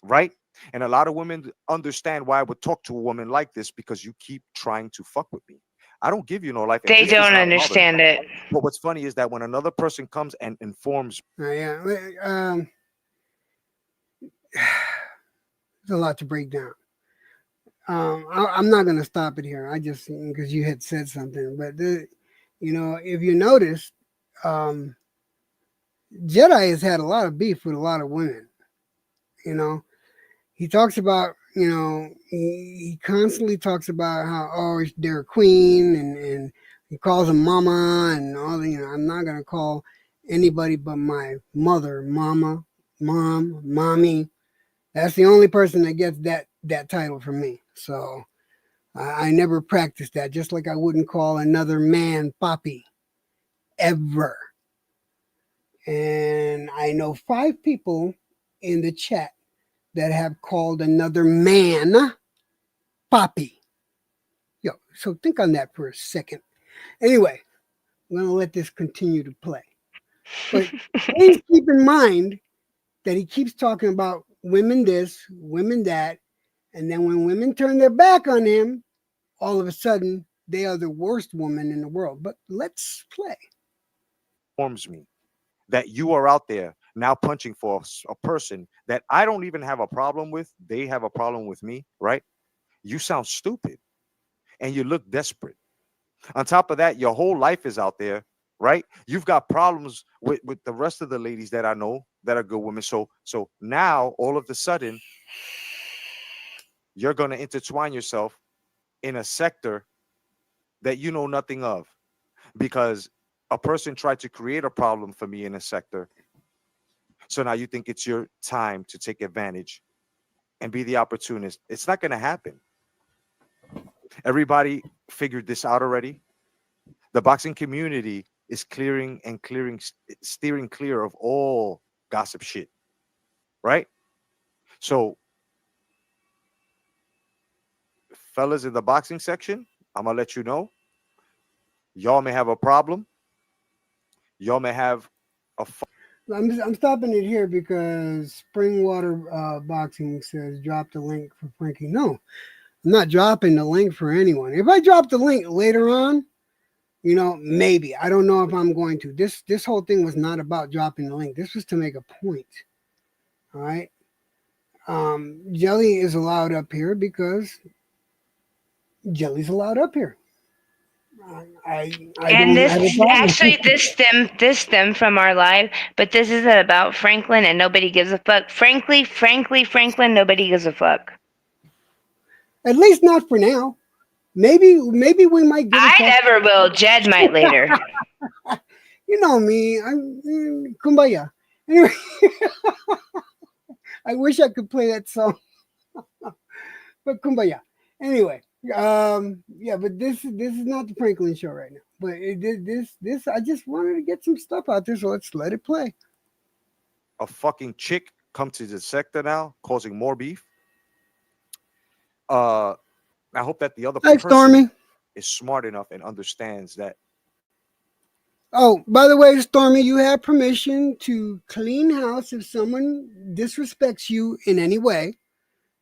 Right? And a lot of women understand why I would talk to a woman like this because you keep trying to fuck with me. I don't give you no life, and They this does don't not bother me. understand it. But what's funny is that when another person comes and informs, Yeah. There's a lot to break down. I'm not going to stop it here. I just, because you had said something. But, if you notice, um, Jedi has had a lot of beef with a lot of women. You know, he talks about, he constantly talks about how, oh, they're a queen, and he calls them mama and all the, I'm not going to call anybody but my mother mama, mom, mommy. That's the only person that gets that title from me. So I never practiced that, just like I wouldn't call another man Poppy ever. And I know 5 people in the chat that have called another man Poppy. Yo, so think on that for a second. Anyway, I'm going to let this continue to play. But please keep in mind that he keeps talking about women this, women that, and then when women turn their back on him, all of a sudden they are the worst woman in the world. But let's play. informs me that you are out there now punching for a person that I don't even have a problem with, they have a problem with me, right? You sound stupid and you look desperate. On top of that, your whole life is out there, right? You've got problems with the rest of the ladies that I know that are good women. So now all of a sudden you're going to intertwine yourself in a sector that you know nothing of because a person tried to create a problem for me in a sector. So now you think it's your time to take advantage and be the opportunist. It's not going to happen. Everybody figured this out already. The boxing community is steering clear of all gossip shit, right? So, fellas in the boxing section, I'm gonna let you know, y'all may have a problem. Y'all may have a I'm stopping it here because Springwater Boxing says drop the link for Frankie. No, I'm not dropping the link for anyone. If I drop the link later on, maybe. I don't know if I'm going to. This whole thing was not about dropping the link. This was to make a point. All right. Jelly is allowed up here because Jelly's allowed up here. I And don't this have a problem. actually this stemmed from our live, but this isn't about Franklin and nobody gives a fuck. Frankly, Franklin, nobody gives a fuck. At least not for now. Maybe we might give a I fuck. never will. Jed might later. You know me. I'm kumbaya. Anyway, I wish I could play that song, but kumbaya. Anyway, yeah, but this is not the Franklin show right now. But this I just wanted to get some stuff out there, so let's let it play. fucking chick come to the sector now, causing more beef. Uh, I hope that the other Hi, person Stormy. is smart enough and understands that. Oh, by the way, Stormy, you have permission to clean house if someone disrespects you in any way.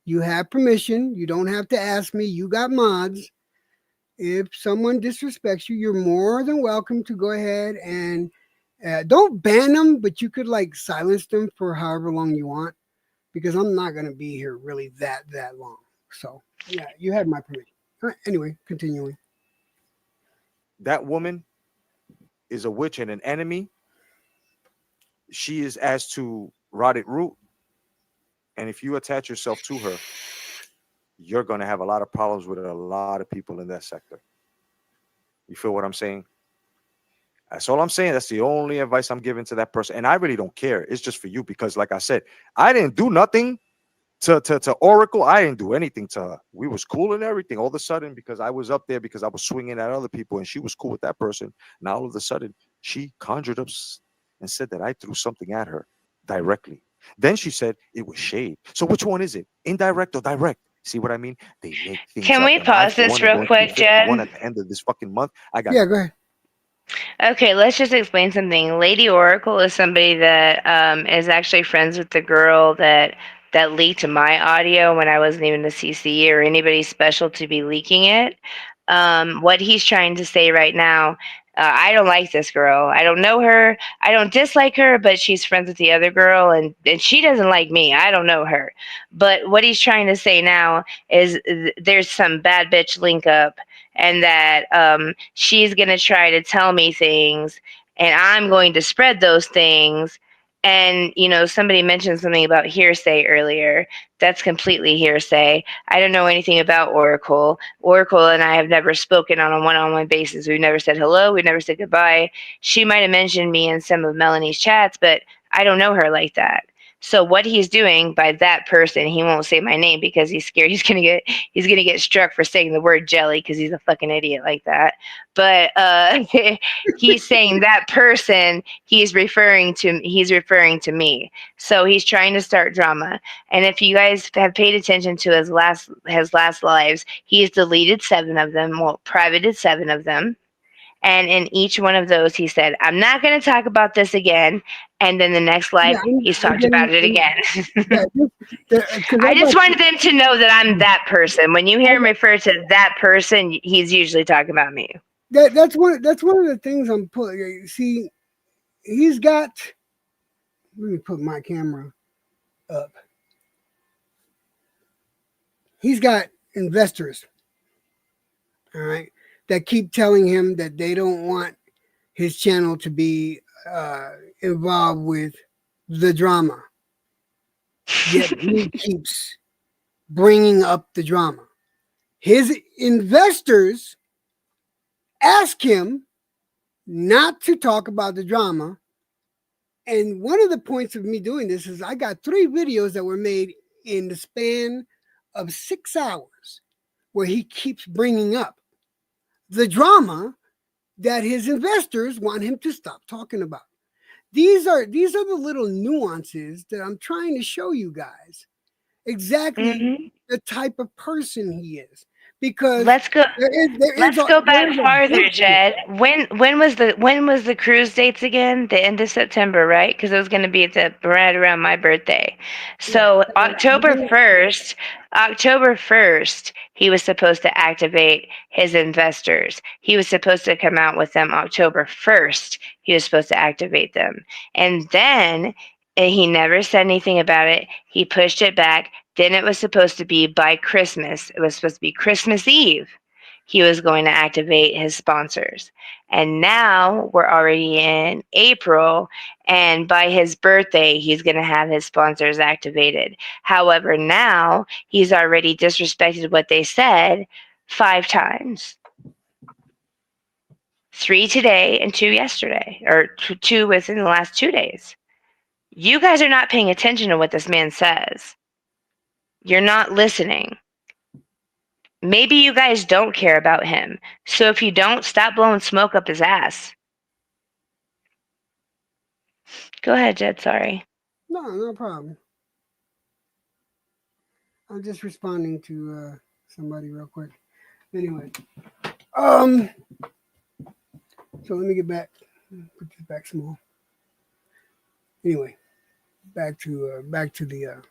You have permission. You don't have to ask me. You got mods. If someone disrespects you, you're more than welcome to go ahead and don't ban them, but you could like silence them for however long you want because I'm not going to be here really that long. So, yeah, you had my permission. All right, anyway, continuing. That woman is a witch and an enemy. She is as to rotted root. And if you attach yourself to her, you're going to have a lot of problems with a lot of people in that sector. You feel what I'm saying? That's all I'm saying. That's the only advice I'm giving to that person. And I really don't care. It's just for you because, like I said, I didn't do nothing to Oracle. I didn't do anything to her. We was cool and everything. All of a sudden, because I was up there, because I was swinging at other people, and she was cool with that person. Now all of a sudden, she conjured up and said that I threw something at her directly. Then she said it was shade. So which one is it? Indirect or direct? See what I mean? They make things Can up. we And I, pause for this one, am real going to be quick, 51 Jed? at the end of this fucking month. I got Yeah, go ahead. Okay, let's just explain something. Lady Oracle is somebody that is actually friends with the girl that leaked my audio when I wasn't even the CC or anybody special to be leaking it. What he's trying to say right now, I don't like this girl. I don't know her. I don't dislike her, but she's friends with the other girl, and she doesn't like me. I don't know her. But what he's trying to say now is there's some bad bitch link up, and that she's going to try to tell me things, and I'm going to spread those things. And, somebody mentioned something about hearsay earlier. That's completely hearsay. I don't know anything about Oracle. Oracle and I have never spoken on a one-on-one basis. We've never said hello. We've never said goodbye. She might have mentioned me in some of Melanie's chats, but I don't know her like that. So what he's doing by that person, he won't say my name because he's scared he's gonna get struck for saying the word jelly because he's a fucking idiot like that. But he's saying that person he's referring to me. So he's trying to start drama. And if you guys have paid attention to his last lives, he's deleted 7 of them, well, privated 7 of them. And in each one of those, he said, "I'm not going to talk about this again." And then the next live, Yeah, he's I'm talked getting. about it again. Yeah, because I I just got wanted them to know that I'm that person. When you hear him refer to that person, he's usually talking about me. that's one of the things I'm putting. See, he's got. Let me put my camera up. He's got investors, all right, that keep telling him that they don't want his channel to be uh, involved with the drama. Yet he keeps bringing up the drama. His investors ask him not to talk about the drama. And one of the points of me doing this is I got 3 videos that were made in the span of 6 hours where he keeps bringing up the drama that his investors want him to stop talking about. These are the little nuances that I'm trying to show you guys exactly Hmm. the type of person he is, because Let's go. Let's go there back is a farther, bunch here. Jed. When was the cruise dates again? The end of September, right? Because it was going to be at the right around my birthday. Yeah, So October beginning- 1st, October 1st, he was supposed to activate his investors. He was supposed to come out with them October 1st. He was supposed to activate them, and then he never said anything about it. He pushed it back. Then it was supposed to be by Christmas. It was supposed to be Christmas Eve. He was going to activate his sponsors. And now we're already in April, and by his birthday, he's going to have his sponsors activated. However, now he's already disrespected what they said 5 times, 3 today and 2 yesterday, or two within the last 2 days. You guys are not paying attention to what this man says. You're not listening. Maybe you guys don't care about him. So if you don't, stop blowing smoke up his ass. Go ahead, Jed. Sorry. no, no problem. I'm just responding to somebody real quick. Anyway, um, so let me get back. Put this back small. Anyway, back to the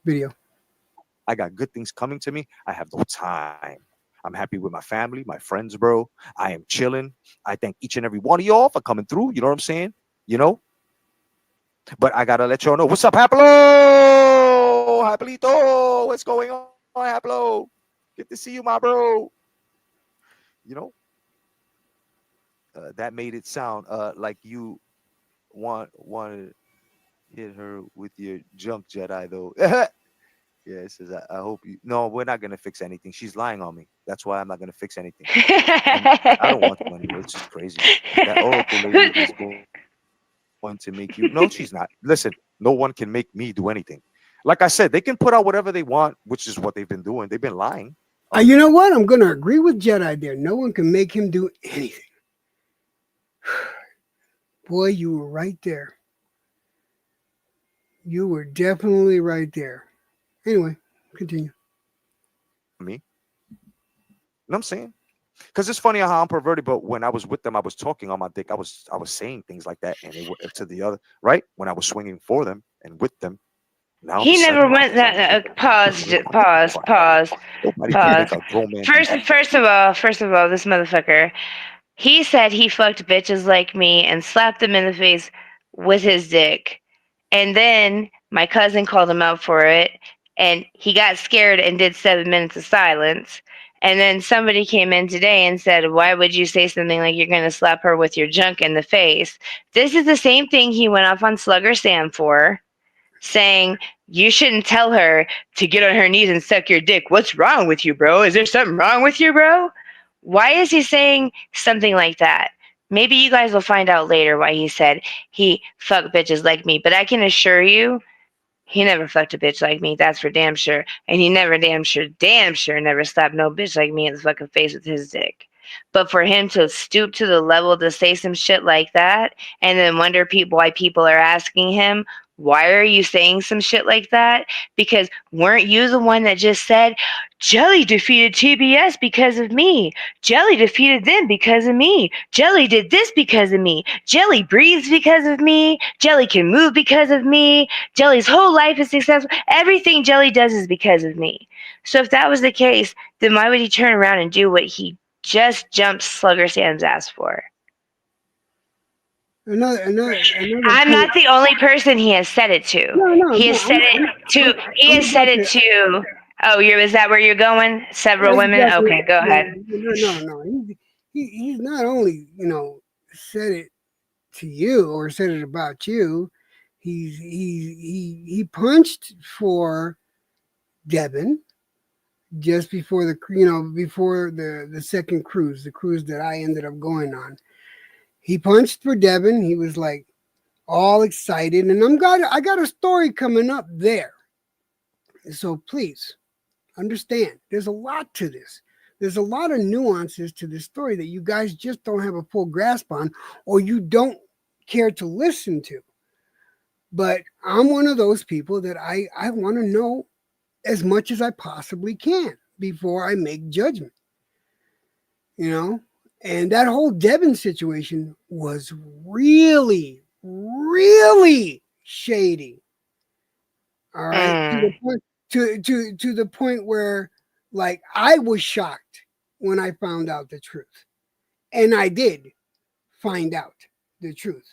video. I got good things coming to me. I have no time. I'm happy with my family, my friends, bro. I am chilling. I thank each and every one of y'all for coming through. You know what I'm saying? You know? But I gotta let y'all know. What's up, Haplo? Haplito, what's going on, Haplo? Good to see you, my bro. You know, that made it sound like you wanted to hit her with your junk Jedi, though. Yeah, it says, I hope you. No, we're not gonna fix anything. She's lying on me. That's why I'm not gonna fix anything. And I don't want to anyway. It's just crazy. That Oracle lady is going to make you. No, she's not. Listen, no one can make me do anything. Like I said, they can put out whatever they want, which is what they've been doing. They've been lying on me. You know what? I'm gonna agree with Jedi there. No one can make him do anything. Boy, you were right there. You were definitely right there. Anyway, continue. Me, you know what I'm saying? Because it's funny how I'm perverted, but when I was with them, I was talking on my dick. I was saying things like that, and they were to the other right when I was swinging for them and with them. Now all of He a never sudden, went that. Pause. Pause. Pause. nobody can Pause. make a grown man do First of all, this motherfucker. He said he fucked bitches like me and slapped them in the face with his dick. And then my cousin called him out for it, and he got scared and did 7 minutes of silence. And then somebody came in today and said, "Why would you say something like you're going to slap her with your junk in the face?" This is the same thing he went off on Slugger Sam for, saying, "You shouldn't tell her to get on her knees and suck your dick. What's wrong with you, bro? Is there something wrong with you, bro?" Why is he saying something like that? Maybe you guys will find out later why he said he fuck bitches like me. But I can assure you, he never fucked a bitch like me. That's for damn sure. And he never damn sure never slapped no bitch like me in the fucking face with his dick. But for him to stoop to the level to say some shit like that and then wonder why people are asking him, "Why are you saying some shit like that?" Because weren't you the one that just said, "Jelly defeated TBS because of me. Jelly defeated them because of me. Jelly did this because of me. Jelly breathes because of me. Jelly can move because of me. Jelly's whole life is successful. Everything Jelly does is because of me." So if that was the case, then why would he turn around and do what he just jumped Slugger Sam's ass for? Another I'm point. not the only person he has said it to. No, no, He no. has said it to. He I'm has said about it to. to. Oh, is that where you're going? Several That's women. exactly. Okay, go No, ahead. no, no. He's not only said it to you or said it about you. He punched for Devin just before before the second cruise, the cruise that I ended up going on. He punched for Devin. He was like all excited, and I got a story coming up there. So please understand, there's a lot to this. There's a lot of nuances to this story that you guys just don't have a full grasp on, or you don't care to listen to. But I'm one of those people that I want to know as much as I possibly can before I make judgment, you know? And that whole Devin situation was really, really shady. All right. To the Mm. point to the point where like I was shocked when I found out the truth. And I did find out the truth.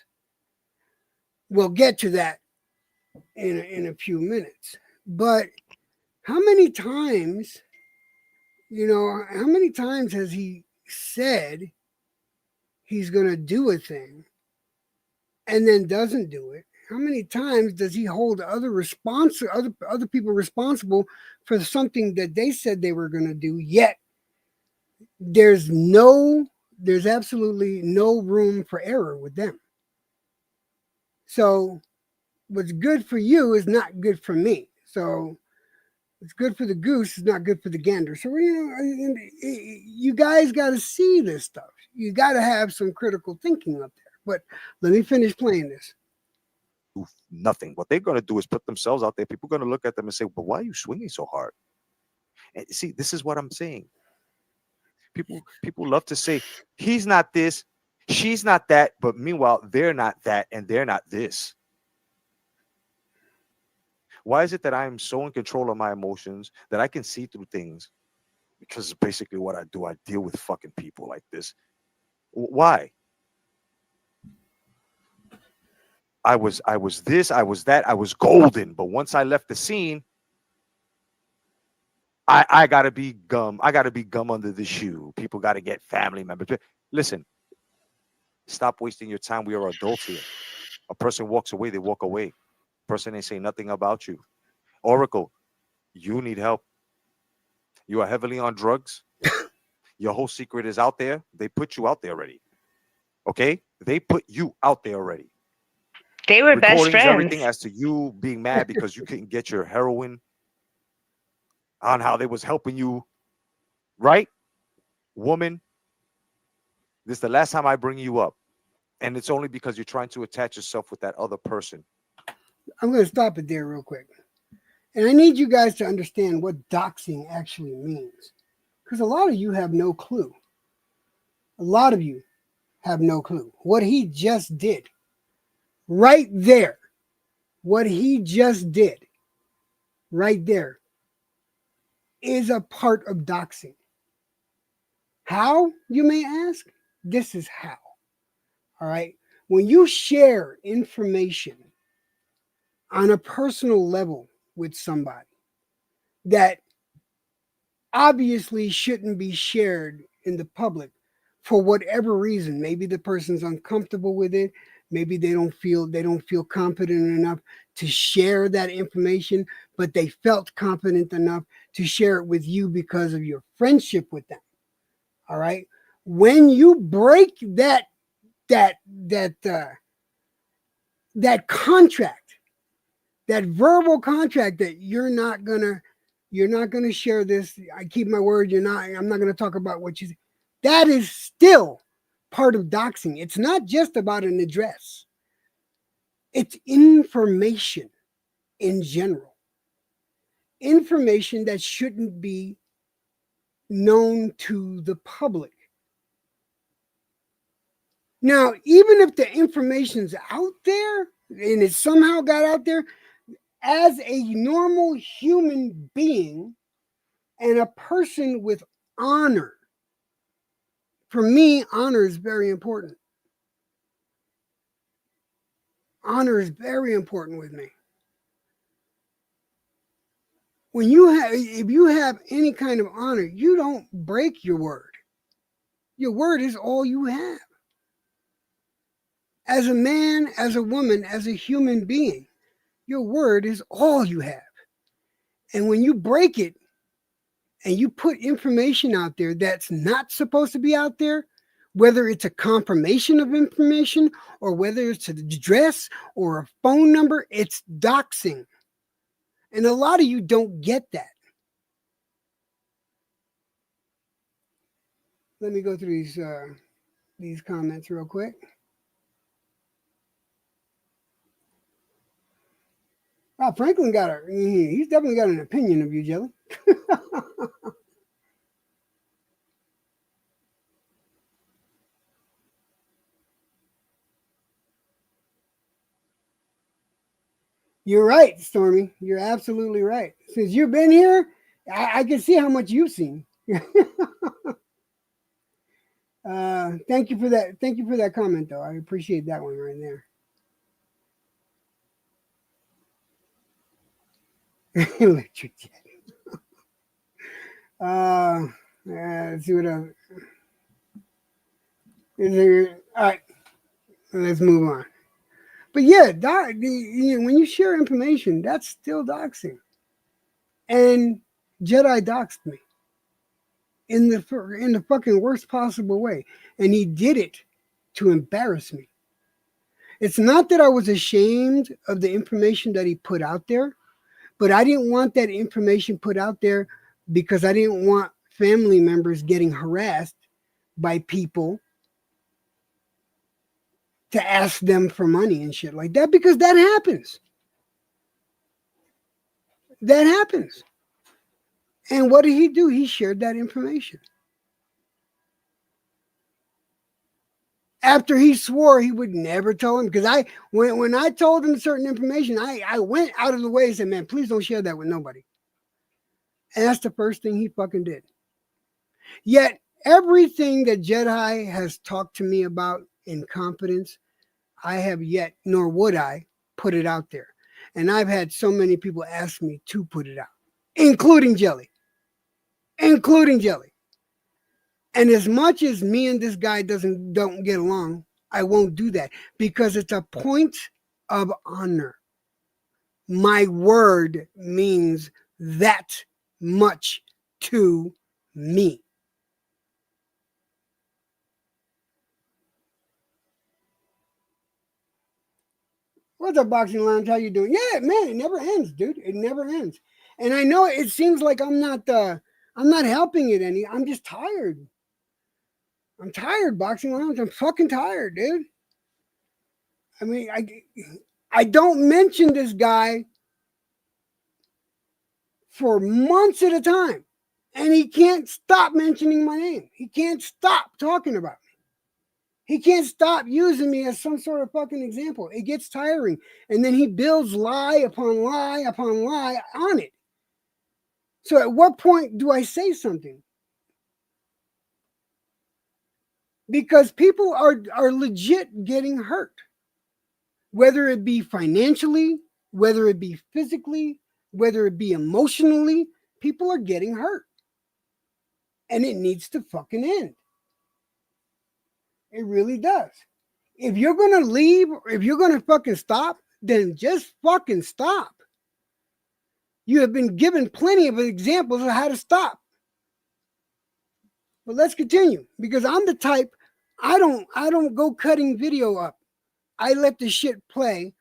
We'll get to that in a few minutes. But how many times, how many times has he said he's going to do a thing and then doesn't do it? How many times does he hold other people responsible for something that they said they were going to do, yet there's no there's absolutely no room for error with them. So what's good for you is not good for me. So what's good for the goose is not good for the gander. So you guys got to see this stuff. You got to have some critical thinking up there. But let me finish playing this. Nothing. What they're going to do is put themselves out there. People are going to look at them and say, "But why are you swinging so hard?" And see, this is what I'm saying. People love to say, "He's not this, she's not that," but meanwhile, they're not that, and they're not this. Why is it that I'm so in control of my emotions that I can see through things? Because basically what I do, I deal with fucking people like this. Why? I was this, I was that, I was golden. But once I left the scene, I gotta be gum. I gotta be gum under the shoe. People gotta get family members. Listen, stop wasting your time. We are adults here. A person walks away, they walk away. Person ain't say nothing about you. Oracle, you need help. You are heavily on drugs. Your whole secret is out there. They put you out there already. Okay? They put you out there already. They were best Recordings, everything friends. as to you being mad because you couldn't get your heroin, on how they was helping you, right? Woman, this is the last time I bring you up. And it's only because you're trying to attach yourself with that other person. I'm going to stop it there real quick. And I need you guys to understand what doxing actually means. Because a lot of you have no clue. A lot of you have no clue. What he just did, right there, what he just did, right there, is a part of doxing. How, you may ask? This is how. All right. When you share information on a personal level with somebody that obviously shouldn't be shared in the public for whatever reason, maybe the person's uncomfortable with it, maybe they don't feel confident enough to share that information, but they felt confident enough to share it with you because of your friendship with them. All right. When you break that that that contract, that verbal contract that you're not gonna share this. I keep my word. I'm not gonna talk about what you. That is still part of doxing. It's not just about an address. It's information in general. Information that shouldn't be known to the public. Now, even if the information's out there and it somehow got out there, as a normal human being and a person with honor, for me, honor is very important. Honor is very important with me. If you have any kind of honor, you don't break your word. Your word is all you have. As a man, as a woman, as a human being, your word is all you have. And when you break it and you put information out there that's not supposed to be out there, whether it's a confirmation of information or whether it's an address or a phone number, it's doxing. And a lot of you don't get that. Let me go through these comments real quick. Wow, Franklin got he's definitely got an opinion of you, Jelly. You're right, Stormy. You're absolutely right. Since you've been here, I can see how much you've seen. Thank you for that. Thank you for that comment, though. I appreciate that one right there. Electric jet. Let's see what else. All right, let's move on. But yeah, when you share information, that's still doxing. And Jedi doxed me in the fucking worst possible way, and he did it to embarrass me. It's not that I was ashamed of the information that he put out there, but I didn't want that information put out there because I didn't want family members getting harassed by people to ask them for money and shit like that, because that happens. That happens. And what did he do? He shared that information. After he swore he would never tell him, because when I told him certain information, I went out of the way and said, man, please don't share that with nobody. And that's the first thing he fucking did. Yet everything that Jedi has talked to me about in confidence, I have yet, nor would I, put it out there. And I've had so many people ask me to put it out, including Jelly. Including Jelly. And as much as me and this guy don't get along, I won't do that because it's a point of honor. My word means that much to me. What's up, Boxing Lounge? How you doing? Yeah, man, it never ends, dude. It never ends. And I know it seems like I'm not helping it any. I'm just tired. I'm tired, Boxing Lounge. I'm fucking tired, dude. I mean, I don't mention this guy for months at a time. And he can't stop mentioning my name. He can't stop talking about me. He can't stop using me as some sort of fucking example. It gets tiring. And then he builds lie upon lie upon lie on it. So at what point do I say something? Because people are legit getting hurt. Whether it be financially, whether it be physically, whether it be emotionally, people are getting hurt. And it needs to fucking end. It really does. If you're going to leave, if you're going to fucking stop, then just fucking stop. You have been given plenty of examples of how to stop. But let's continue, because I'm the type, I don't go cutting video up. I let the shit play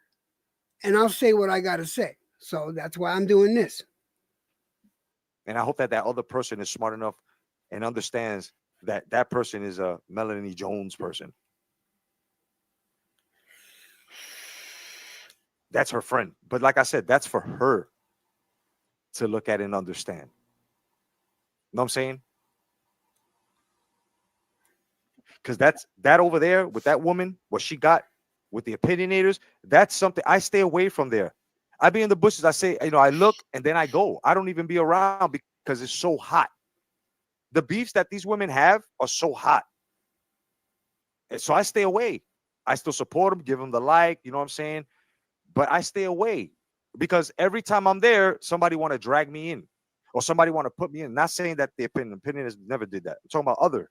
and I'll say what I got to say. So that's why I'm doing this. And I hope that other person is smart enough and understands that that person is a Melanie Jones person. That's her friend. But like I said, that's for her to look at and understand. You know what I'm saying? Because that over there with that woman, what she got with the opinionators, that's something I stay away from there. I be in the bushes. I say, I look and then I go. I don't even be around because it's so hot. The beefs that these women have are so hot. And so I stay away. I still support them, give them the like, you know what I'm saying? But I stay away because every time I'm there, somebody want to drag me in or somebody want to put me in. Not saying that the opinion has never did that. I'm talking about others.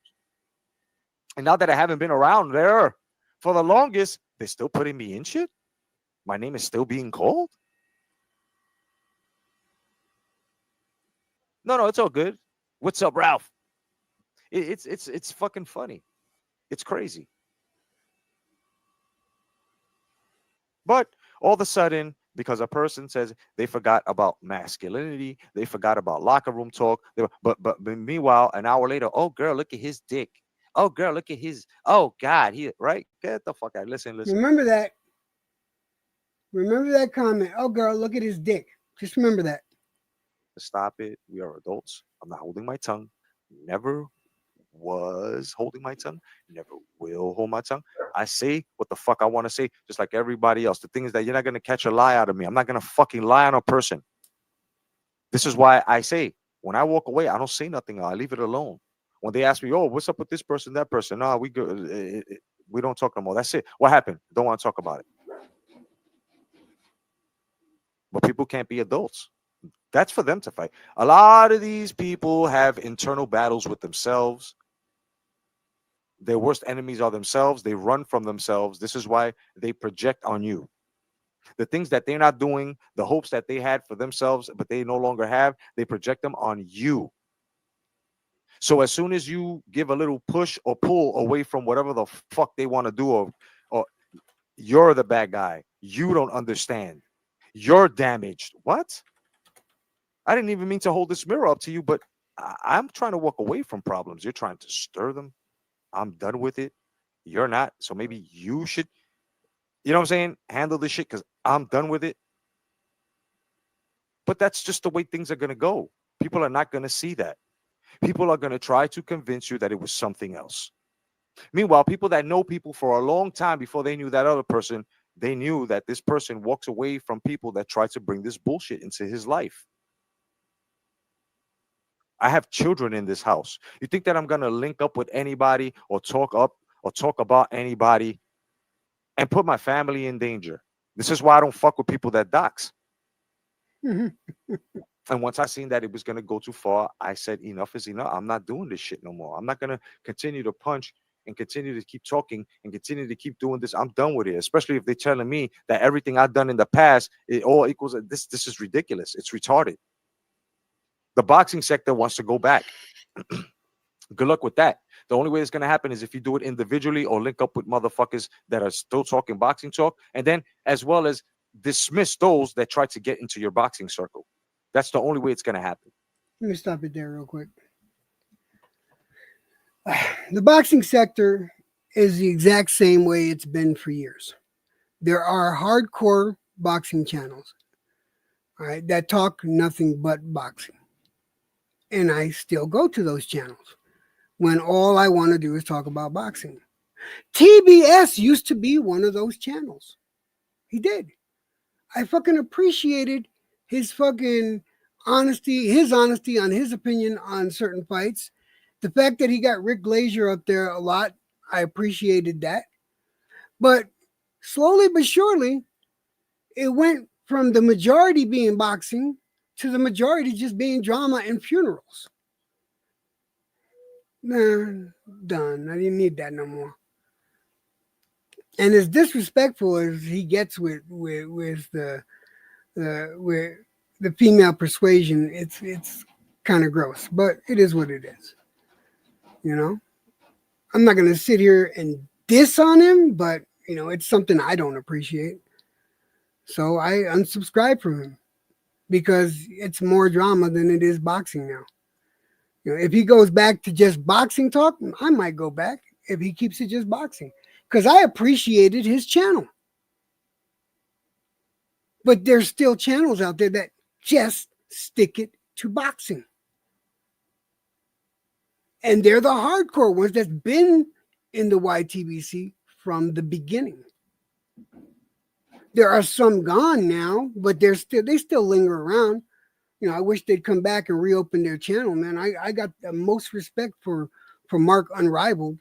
And now that I haven't been around there for the longest, they're still putting me in shit. My name is still being called. No, it's all good. What's up, Ralph? It's fucking funny. It's crazy. But all of a sudden, because a person says they forgot about masculinity, they forgot about locker room talk. But meanwhile, an hour later, oh girl, look at his dick. Oh girl, look at his. Oh God, he right. Get the fuck out. Listen, listen. Remember that. Remember that comment. Oh, girl, look at his dick. Just remember that. Stop it. We are adults. I'm not holding my tongue. Never was holding my tongue. Never will hold my tongue. I say what the fuck I want to say, just like everybody else. The thing is that you're not gonna catch a lie out of me. I'm not gonna fucking lie on a person. This is why I say when I walk away, I don't say nothing. I leave it alone. When they ask me, "Oh, what's up with this person, that person?" No, we go. We don't talk no more. That's it. What happened? Don't want to talk about it. But people can't be adults. That's for them to fight. A lot of these people have internal battles with themselves. Their worst enemies are themselves. They run from themselves. This is why they project on you. The things that they're not doing, the hopes that they had for themselves, but they no longer have, they project them on you. So as soon as you give a little push or pull away from whatever the fuck they want to do, or you're the bad guy, you don't understand. You're damaged. What? I didn't even mean to hold this mirror up to you, but I'm trying to walk away from problems. You're trying to stir them. I'm done with it. You're not. So maybe you should, you know what I'm saying? Handle this shit because I'm done with it. But that's just the way things are going to go. People are not going to see that. People are going to try to convince you that it was something else. Meanwhile, people that know people for a long time before they knew that other person, they knew that this person walks away from people that try to bring this bullshit into his life. I have children in this house. You think that I'm going to link up with anybody or talk about anybody and put my family in danger? This is why I don't fuck with people that dox. Mhm. And once I seen that it was gonna go too far, I said enough is enough. I'm not doing this shit no more. I'm not gonna continue to punch and continue to keep talking and continue to keep doing this. I'm done with it. Especially if they're telling me that everything I've done in the past, it all equals this. This is ridiculous. It's retarded. The boxing sector wants to go back. Good luck with that. The only way it's gonna happen is if you do it individually or link up with motherfuckers that are still talking boxing talk, and then as well as dismiss those that try to get into your boxing circle. That's the only way it's gonna happen. Let me stop it there real quick. The boxing sector is the exact same way it's been for years. There are hardcore boxing channels, all right, that talk nothing but boxing. And I still go to those channels when all I want to do is talk about boxing. TBS used to be one of those channels. He did. I fucking appreciated his fucking his honesty on his opinion on certain fights. The fact that he got Rick Glazier up there a lot, I appreciated that. But slowly but surely, it went from the majority being boxing to the majority just being drama and funerals. Nah, done. I didn't need that no more. And as disrespectful as he gets with with the female persuasion, it's kind of gross, but it is what it is. You know, I'm not gonna sit here and diss on him, but it's something I don't appreciate. So I unsubscribe from him because it's more drama than it is boxing now. If he goes back to just boxing talk, I might go back. If he keeps it just boxing, because I appreciated his channel. But there's still channels out there that just stick it to boxing. And they're the hardcore ones that's been in the YTBC from the beginning. There are some gone now, but they still linger around. I wish they'd come back and reopen their channel, man. I got the most respect for Mark Unrivaled.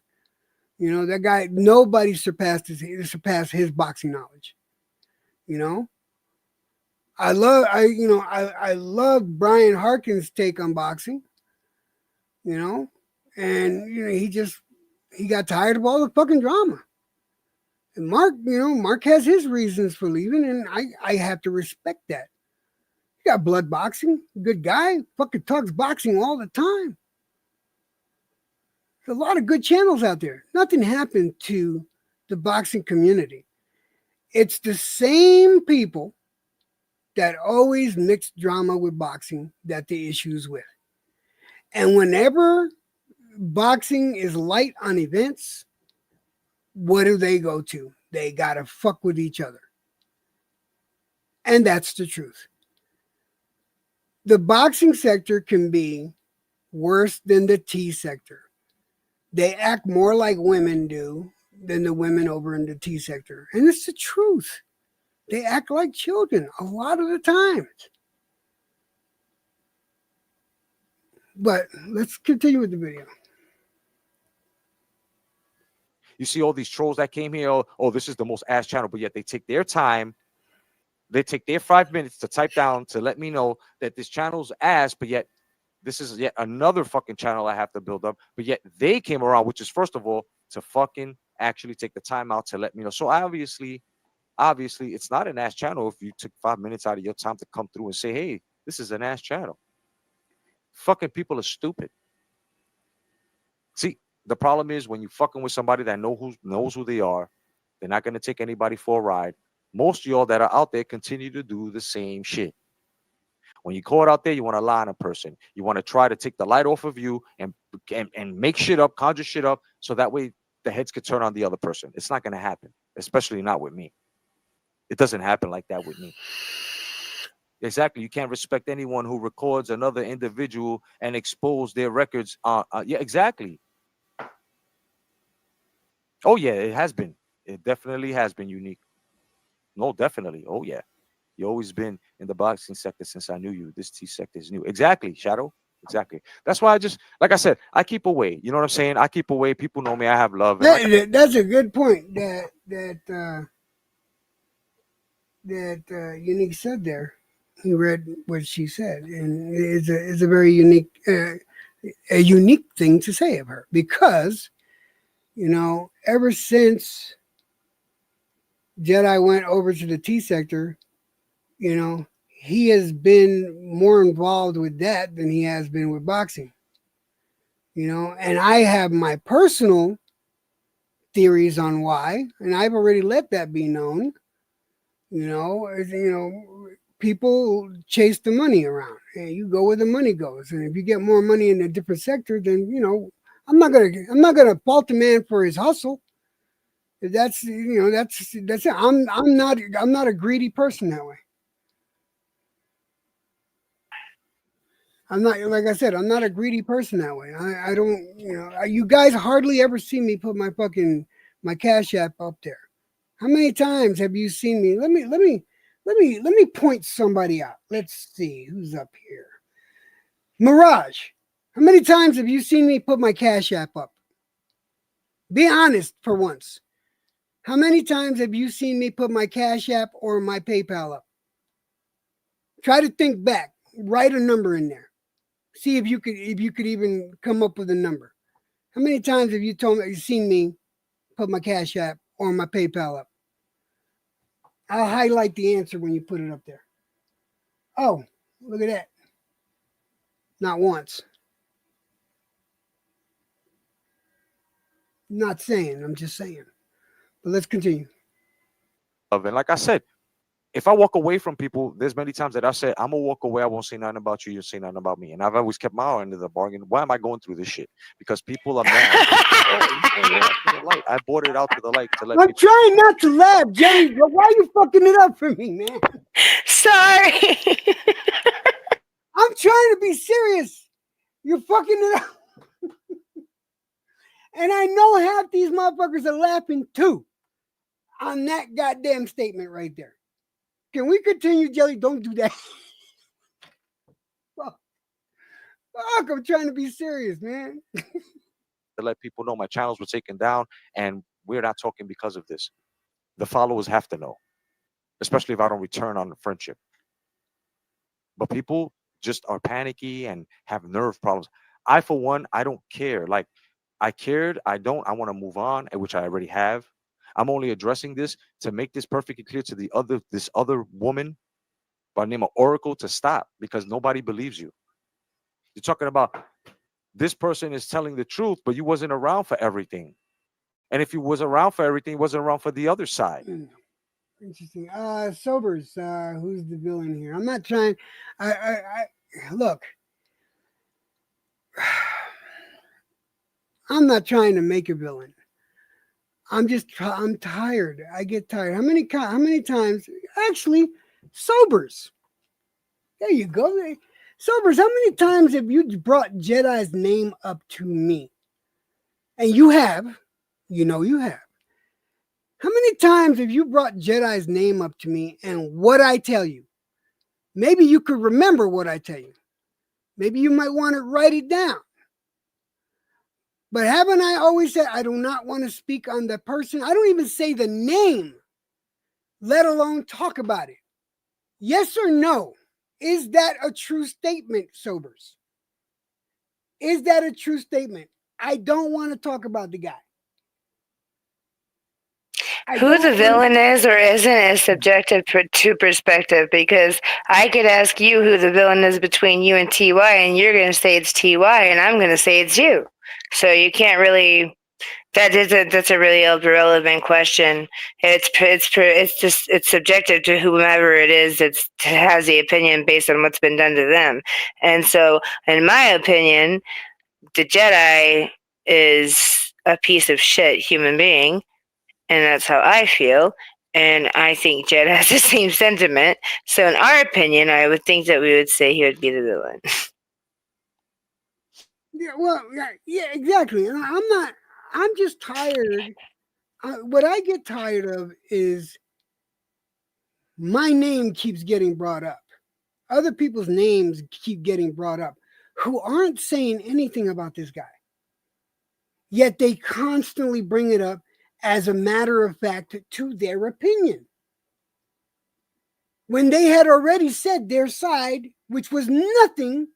That guy, nobody surpassed his boxing knowledge. You know, I love Brian Harkin's take on boxing. You know, and he got tired of all the fucking drama. And Mark has his reasons for leaving, and I have to respect that. He got blood boxing, good guy, fucking talks boxing all the time. There's a lot of good channels out there. Nothing happened to the boxing community. It's the same people that always mix drama with boxing that the issues with. And whenever boxing is light on events, what do they go to? They gotta fuck with each other. And that's the truth. The boxing sector can be worse than the T sector. They act more like women do than the women over in the T sector. And it's the truth. They act like children a lot of the times. But let's continue with the video. You see all these trolls that came here. Oh, this is the most ass channel, but yet they take their time. They take their 5 minutes to type down to let me know that this channel's ass, but yet this is yet another fucking channel I have to build up. But yet they came around, which is first of all to fucking actually take the time out to let me know. So obviously, it's not an ass channel if you took 5 minutes out of your time to come through and say, hey, this is an ass channel. Fucking people are stupid. See, the problem is when you fucking with somebody that knows who they are, they're not going to take anybody for a ride. Most of y'all that are out there continue to do the same shit. When you caught out there, you want to lie on a person. You want to try to take the light off of you and make shit up, conjure shit up, so that way the heads could turn on the other person. It's not going to happen, especially not with me. It doesn't happen like that with me. Exactly. You can't respect anyone who records another individual and expose their records. Yeah, exactly. Oh, yeah, it has been. It definitely has been unique. No, definitely. Oh, yeah. You always been in the boxing sector since I knew you. This T sector is new. Exactly, Shadow. Exactly. That's why I just, like I said, I keep away. You know what I'm saying? I keep away. People know me. I have love. That's a good point that Unique said there. He read what she said, and it's a very unique thing to say of her, because ever since Jedi went over to the T sector, he has been more involved with that than he has been with boxing. And I have my personal theories on why, and I've already let that be known. People chase the money around, and you go where the money goes. And if you get more money in a different sector, then I'm not gonna fault the man for his hustle. That's that's it. I'm not a greedy person that way. I'm not, like I said, I'm not a greedy person that way. I don't, you guys hardly ever see me put my Cash App up there. How many times have you seen me? Let me point somebody out. Let's see who's up here. Mirage. How many times have you seen me put my Cash App up? Be honest for once. How many times have you seen me put my Cash App or my PayPal up? Try to think back. Write a number in there. See if you could even come up with a number. How many times have you seen me put my Cash App or my PayPal up? I'll highlight the answer when you put it up there. Oh, look at that. Not once. Not saying, I'm just saying. But let's continue. And like I said, if I walk away from people, there's many times that I said, I'm gonna walk away. I won't say nothing about you. You'll say nothing about me. And I've always kept my end of the bargain. Why am I going through this shit? Because people are mad. I bought it out to the light to let. I'm trying not to laugh, Jerry. But why are you fucking it up for me, man? Sorry. I'm trying to be serious. You're fucking it up. And I know half these motherfuckers are laughing too on that goddamn statement right there. Can we continue, Jelly? Don't do that. Fuck, I'm trying to be serious, man. To let people know my channels were taken down, and we're not talking because of this. The followers have to know, especially if I don't return on the friendship. But people just are panicky and have nerve problems. I, for one, I don't care. Like, I cared. I don't. I want to move on, which I already have. I'm only addressing this to make this perfectly clear to this other woman by the name of Oracle to stop, because nobody believes you. You're talking about this person is telling the truth, but you wasn't around for everything. And if you was around for everything, you wasn't around for the other side. Interesting. Sobers. Who's the villain here? I'm not trying. I look. I'm not trying to make a villain. I'm tired. I get tired. How many times? Actually, sobers. There you go. Sobers. How many times have you brought Jedi's name up to me? And you have. You know you have. How many times have you brought Jedi's name up to me and what I tell you? Maybe you could remember what I tell you. Maybe you might want to write it down. But haven't I always said I do not want to speak on the person? I don't even say the name, let alone talk about it. Yes or no? Is that a true statement, Sobers? Is that a true statement? I don't want to talk about the guy. Who the villain is or isn't is subjective to perspective, because I could ask you who the villain is between you and TY, and you're going to say it's TY, and I'm going to say it's you. So you can't really. That's a really irrelevant question. It's subjective to whomever it is that has the opinion based on what's been done to them. And so, in my opinion, the Jedi is a piece of shit human being, and that's how I feel. And I think Jed has the same sentiment. So, in our opinion, I would think that we would say he would be the villain. Yeah, well, yeah, exactly. And I'm not. I'm just tired. What I get tired of is my name keeps getting brought up. Other people's names keep getting brought up who aren't saying anything about this guy. Yet they constantly bring it up as a matter of fact to their opinion. When they had already said their side, which was nothing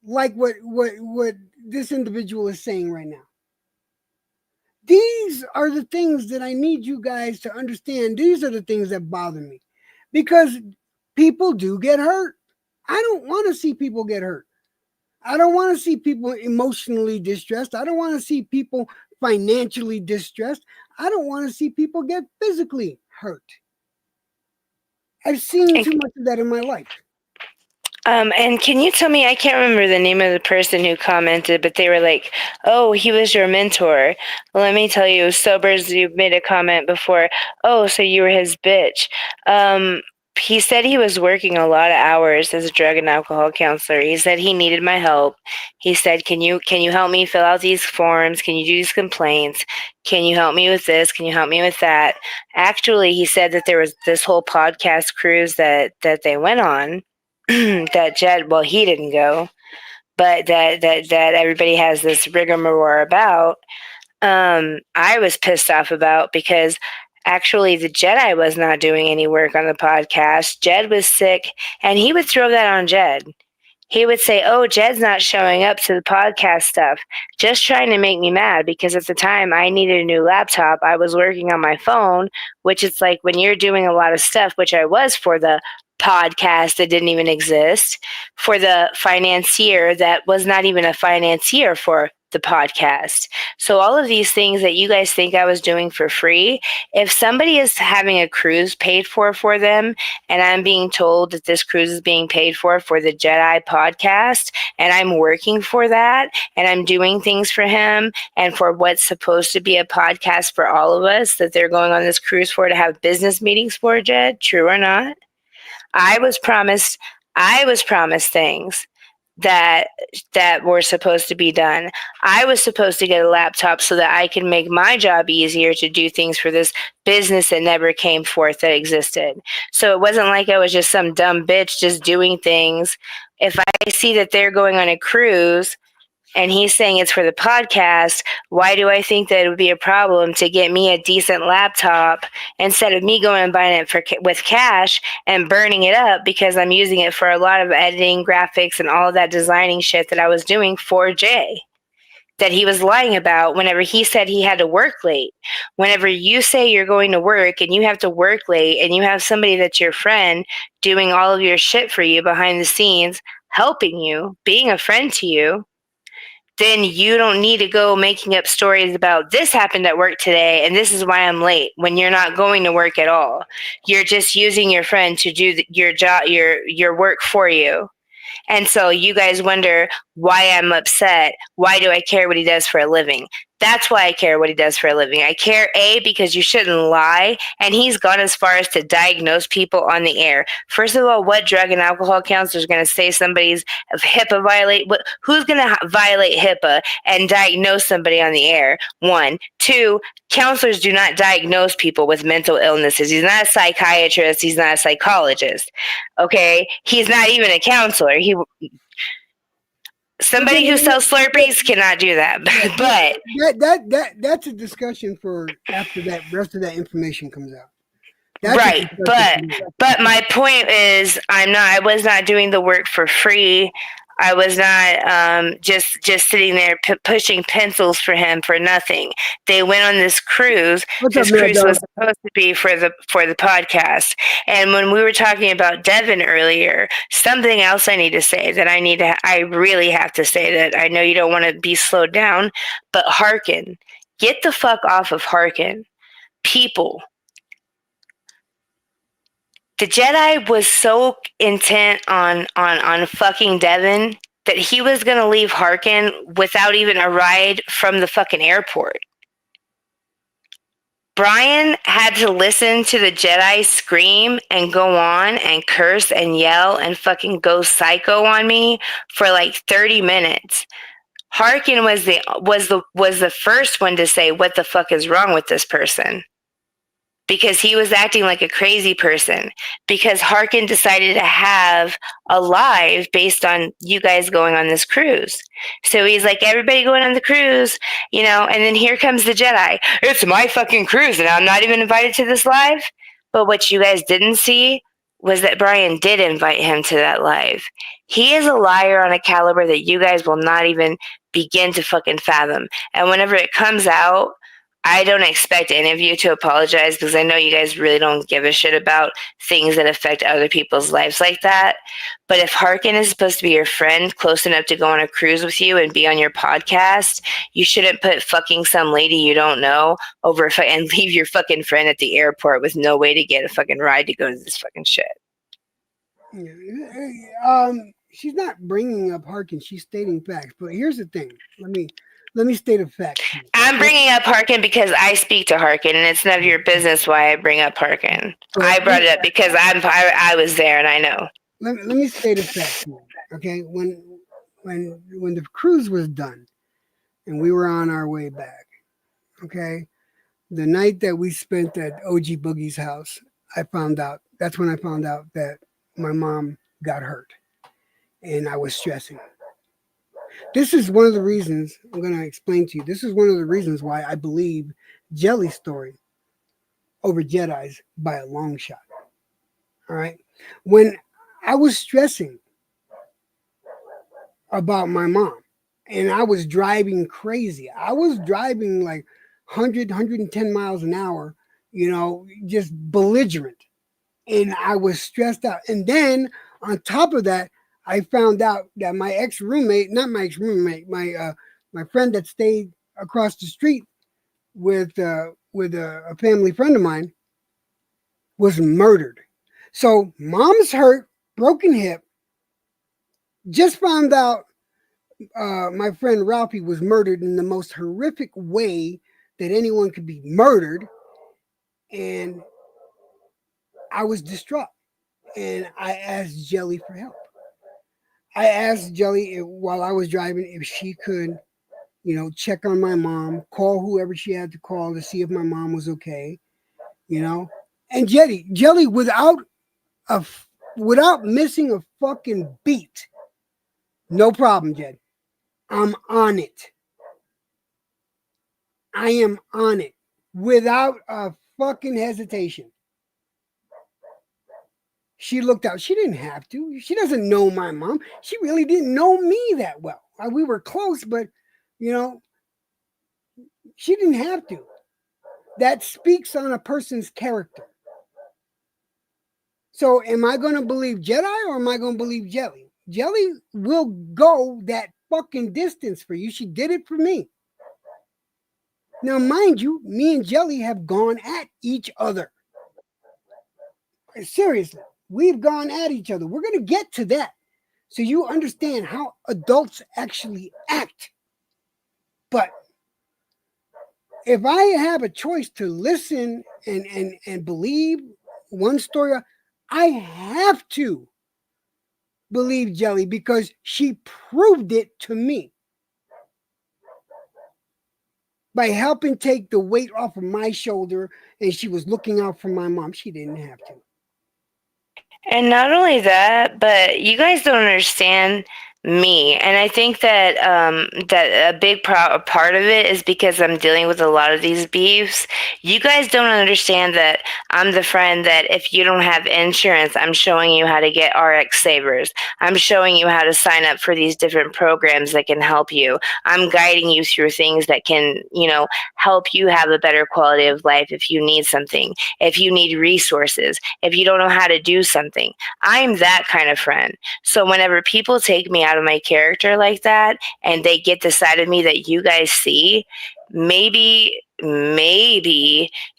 like what this individual is saying right now. These are the things that I need you guys to understand. These are the things that bother me because people do get hurt. I don't want to see people get hurt. I don't want to see people emotionally distressed. I don't want to see people financially distressed. I don't want to see people get physically hurt. I've seen too much of that in my life. And can you tell me, I can't remember the name of the person who commented, but they were like, oh, he was your mentor. Well, let me tell you, Sobers, you've made a comment before. Oh, so you were his bitch. He said he was working a lot of hours as a drug and alcohol counselor. He said he needed my help. He said, can you help me fill out these forms? Can you do these complaints? Can you help me with this? Can you help me with that? Actually, he said that there was this whole podcast cruise that they went on. That Jed, well, he didn't go, but that everybody has this rigmarole about. I was pissed off about because actually the Jedi was not doing any work on the podcast. Jed was sick, and he would throw that on Jed. He would say, oh, Jed's not showing up to the podcast stuff, just trying to make me mad because at the time I needed a new laptop. I was working on my phone, which is like when you're doing a lot of stuff, which I was for the podcast that didn't even exist, for the financier that was not even a financier for the podcast. So all of these things that you guys think I was doing for free, if somebody is having a cruise paid for them, and I'm being told that this cruise is being paid for the Jedi podcast, and I'm working for that, and I'm doing things for him, and for what's supposed to be a podcast for all of us that they're going on this cruise for to have business meetings for, Jed, true or not? I was promised things that were supposed to be done. I was supposed to get a laptop so that I could make my job easier to do things for this business that never came forth that existed. So it wasn't like I was just some dumb bitch just doing things. If I see that they're going on a cruise and he's saying it's for the podcast, why do I think that it would be a problem to get me a decent laptop instead of me going and buying it with cash and burning it up because I'm using it for a lot of editing, graphics, and all of that designing shit that I was doing for Jay? That he was lying about whenever he said he had to work late. Whenever you say you're going to work and you have to work late and you have somebody that's your friend doing all of your shit for you behind the scenes, helping you, being a friend to you, then you don't need to go making up stories about this happened at work today and this is why I'm late when you're not going to work at all. You're just using your friend to do your job, your work for you. And so you guys wonder why I'm upset. Why do I care what he does for a living? That's why I care what he does for a living. I care, A, because you shouldn't lie. And he's gone as far as to diagnose people on the air. First of all, what drug and alcohol counselor is going to say somebody's HIPAA violate? Who's going to violate HIPAA and diagnose somebody on the air? One. Two, counselors do not diagnose people with mental illnesses. He's not a psychiatrist. He's not a psychologist. Okay? He's not even a counselor. Somebody who sells Slurpees cannot do that. But that's a discussion for after that rest of that information comes out. That's right, but my point is, I was not doing the work for free. I was not just sitting there pushing pencils for him for nothing. They went on this cruise. This cruise was supposed to be for the podcast. And when we were talking about Devin earlier, something else I need to say that I really have to say that I know you don't want to be slowed down, but Harkin, get the fuck off of Harkin. People. The Jedi was so intent on fucking Devin that he was going to leave Harkin without even a ride from the fucking airport. Brian had to listen to the Jedi scream and go on and curse and yell and fucking go psycho on me for like 30 minutes. Harkin was the first one to say, what the fuck is wrong with this person? Because he was acting like a crazy person. Because Harkin decided to have a live based on you guys going on this cruise. So he's like, everybody going on the cruise, and then here comes the Jedi. It's my fucking cruise and I'm not even invited to this live. But what you guys didn't see was that Brian did invite him to that live. He is a liar on a caliber that you guys will not even begin to fucking fathom. And whenever it comes out, I don't expect any of you to apologize because I know you guys really don't give a shit about things that affect other people's lives like that. But if Harkin is supposed to be your friend close enough to go on a cruise with you and be on your podcast, you shouldn't put fucking some lady you don't know over and leave your fucking friend at the airport with no way to get a fucking ride to go to this fucking shit. She's not bringing up Harkin. She's stating facts. But here's the thing. Let me state a fact. I'm bringing up Harkin because I speak to Harkin, and it's none of your business why I bring up Harkin. I brought it up because I was there and I know. Let me state a fact. Okay, when the cruise was done, and we were on our way back. Okay, the night that we spent at OG Boogie's house, that's when I found out that my mom got hurt, and I was stressing. This is one of the reasons I'm going to explain to you. This is one of the reasons why I believe Jelly's story over Jedi's by a long shot. All right. When I was stressing about my mom and I was driving crazy, I was driving like 110 miles an hour, just belligerent. And I was stressed out. And then on top of that, I found out that my my friend that stayed across the street with a family friend of mine was murdered. So mom's hurt, broken hip. Just found out my friend Ralphie was murdered in the most horrific way that anyone could be murdered, and I was distraught. And I asked Jelly for help. I asked Jelly while I was driving if she could, check on my mom, call whoever she had to call to see if my mom was okay, And Jelly, without missing a fucking beat, no problem, Jed. I'm on it. I am on it without a fucking hesitation. She looked out. She didn't have to. She doesn't know my mom. She really didn't know me that well. We were close, but, she didn't have to. That speaks on a person's character. So am I going to believe Jedi or am I going to believe Jelly? Jelly will go that fucking distance for you. She did it for me. Now, mind you, me and Jelly have gone at each other. Seriously, we've gone at each other. We're going to get to that so you understand how adults actually act. But if I have a choice to listen and believe one story, I have to believe Jelly because she proved it to me by helping take the weight off of my shoulder, and she was looking out for my mom. She didn't have to. And not only that, but you guys don't understand me. And I think that that a big part of it is because I'm dealing with a lot of these beefs. You guys don't understand that I'm the friend that if you don't have insurance, I'm showing you how to get RX Savers. I'm showing you how to sign up for these different programs that can help you. I'm guiding you through things that can, help you have a better quality of life if you need something, if you need resources, if you don't know how to do something. I'm that kind of friend. So whenever people take me out of my character like that and they get the side of me that you guys see, maybe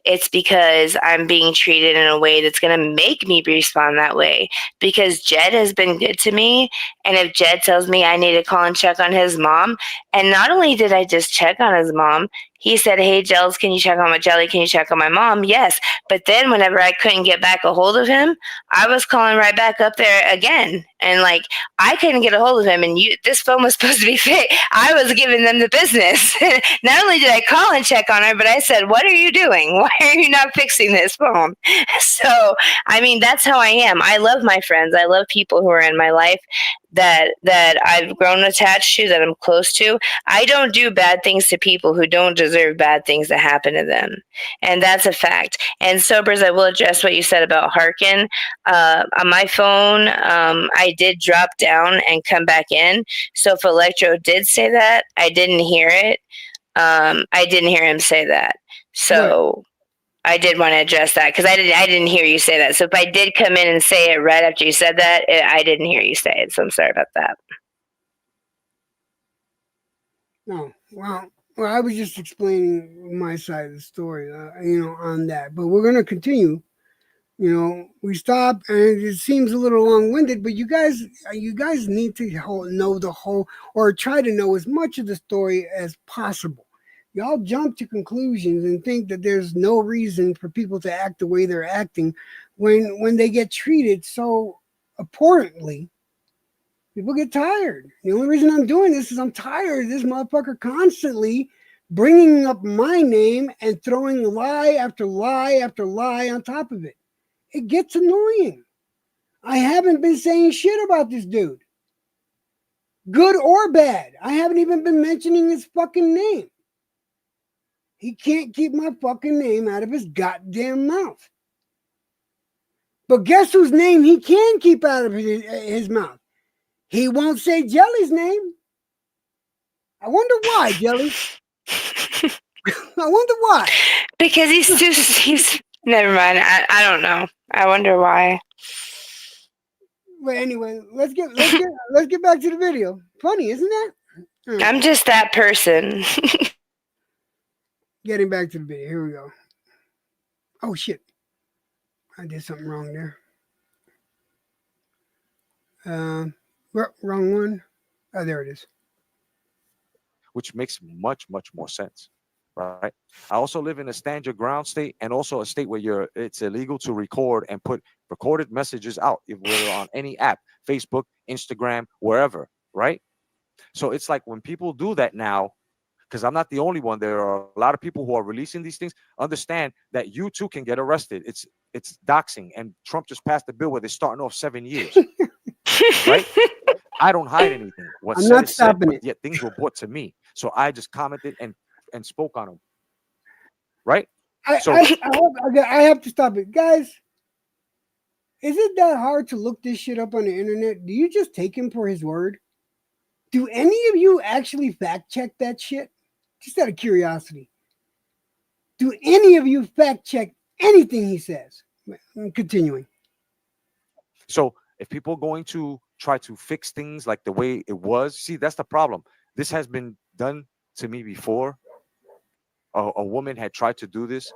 it's because I'm being treated in a way that's going to make me respond that way, because Jed has been good to me. And if Jed tells me I need to call and check on his mom, and not only did I just check on his mom, he said, "Hey, Jelly, can you check on my mom?" Yes. But then whenever I couldn't get back a hold of him, I was calling right back up there again. And I couldn't get a hold of him, and this phone was supposed to be fixed. I was giving them the business. Not only did I call and check on her, but I said, "What are you doing? Why are you not fixing this phone?" So, that's how I am. I love my friends. I love people who are in my life that I've grown attached to, that I'm close to. I don't do bad things to people who don't deserve bad things to happen to them. And that's a fact. And Sobers, I will address what you said about Harkin. On my phone, I did drop down and come back in. So if Electro did say that, I didn't hear it. I didn't hear him say that. So I did want to address that because I didn't hear you say that. So if I did come in and say it right after you said that, I didn't hear you say it. So I'm sorry about that. No, well, I was just explaining my side of the story, on that. But we're going to continue. We stopped, and it seems a little long-winded, but you guys need to know the whole, or try to know as much of the story as possible. Y'all jump to conclusions and think that there's no reason for people to act the way they're acting when they get treated so abhorrently. People get tired. The only reason I'm doing this is I'm tired of this motherfucker constantly bringing up my name and throwing lie after lie after lie on top of it. It gets annoying. I haven't been saying shit about this dude, good or bad. I haven't even been mentioning his fucking name. He can't keep my fucking name out of his goddamn mouth. But guess whose name he can keep out of his mouth? He won't say Jelly's name. I wonder why, Jelly. I wonder why. Because he's never mind. I don't know. I wonder why. But anyway, let's get back to the video. Funny, isn't that? I'm just that person. Getting back to the video. Here we go. Oh shit. I did something wrong there. Wrong one. Oh, there it is. Which makes much, much more sense, right? I also live in a stand your ground state, and also a state where it's illegal to record and put recorded messages out, if we're on any app, Facebook, Instagram, wherever, right? So it's like when people do that now, because I'm not the only one, there are a lot of people who are releasing these things. Understand that you too can get arrested. It's doxing, and Trump just passed a bill where they're starting off 7 years, right? I don't hide anything. I'm not stopping it. Yet things were brought to me, so I just commented and spoke on them, right? I have to stop it, guys. Is it that hard to look this shit up on the internet? Do you just take him for his word? Do any of you actually fact check that shit? Just out of curiosity. Do any of you fact check anything he says? I'm continuing. So If people are going to try to fix things like the way it was, see, that's the problem. This has been done to me before. A woman had tried to do this,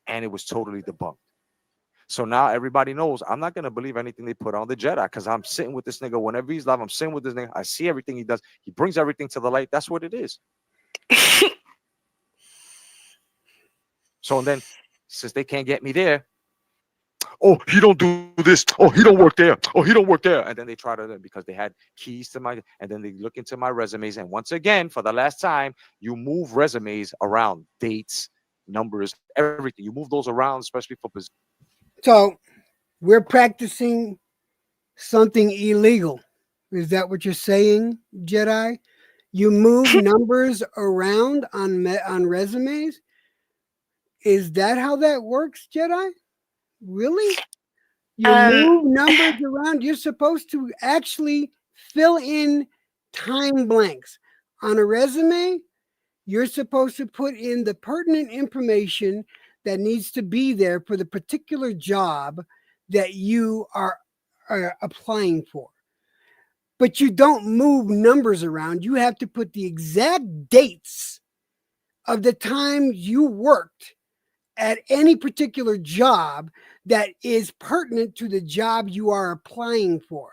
and it was totally debunked. So now everybody knows I'm not gonna believe anything they put on the Jedi because I'm sitting with this nigga whenever he's live. I'm sitting with this nigga. I see everything he does. He brings everything to the light. That's what it is. So and then since they can't get me there, oh, he don't do this. Oh, he don't work there. Oh, he don't work there. And then they try to because they had keys to my, and then they look into my resumes. And once again, for the last time, you move resumes around, dates, numbers, everything. You move those around, especially for positions. So we're practicing something illegal. Is that what you're saying, Jedi? You move numbers around on resumes? Is that how that works, Jedi? Really? You Um, move numbers around. You're supposed to actually fill in time blanks. On a resume, you're supposed to put in the pertinent information that needs to be there for the particular job that you are applying for. But you don't move numbers around. You have to put the exact dates of the time you worked at any particular job that is pertinent to the job you are applying for.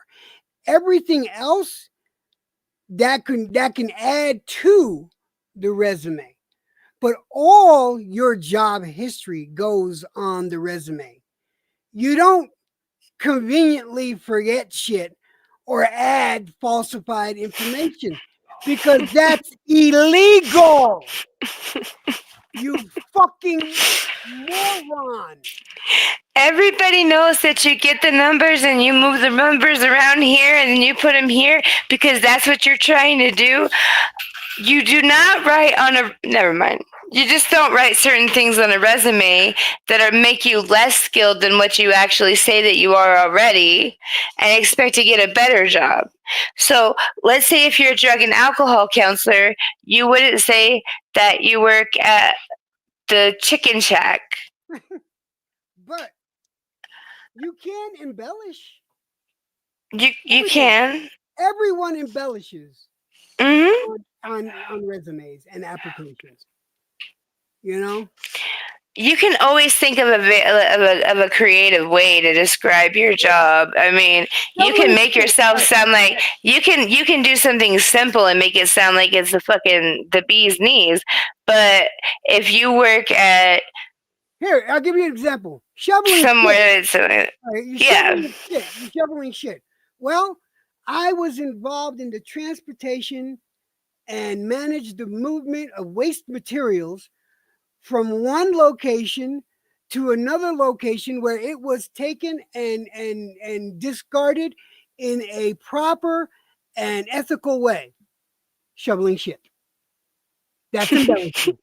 Everything else that can add to the resume. But all your job history goes on the resume. You don't conveniently forget shit or add falsified information because that's illegal. You fucking moron. Everybody knows that you get the numbers and you move the numbers around here and then you put them here because that's what you're trying to do. You do not write on a, never mind. You just don't write certain things on a resume that are make you less skilled than what you actually say that you are already and expect to get a better job. So let's say if you're a drug and alcohol counselor, you wouldn't say that you work at the chicken shack. But you can embellish. You can. Everyone embellishes Hmm. on resumes and applications. You know? You can always think of a creative way to describe your job. I mean, you can make yourself sound like you can do something simple and make it sound like it's the bee's knees. But if you work at Here, I'll give you an example. Shoveling somewhere, shit. it's, Right, you're yeah. shoveling shit. You're shoveling shit. Well, I was involved in the transportation and managed the movement of waste materials from one location to another location where it was taken and discarded in a proper and ethical way. Shoveling shit. That's embarrassing.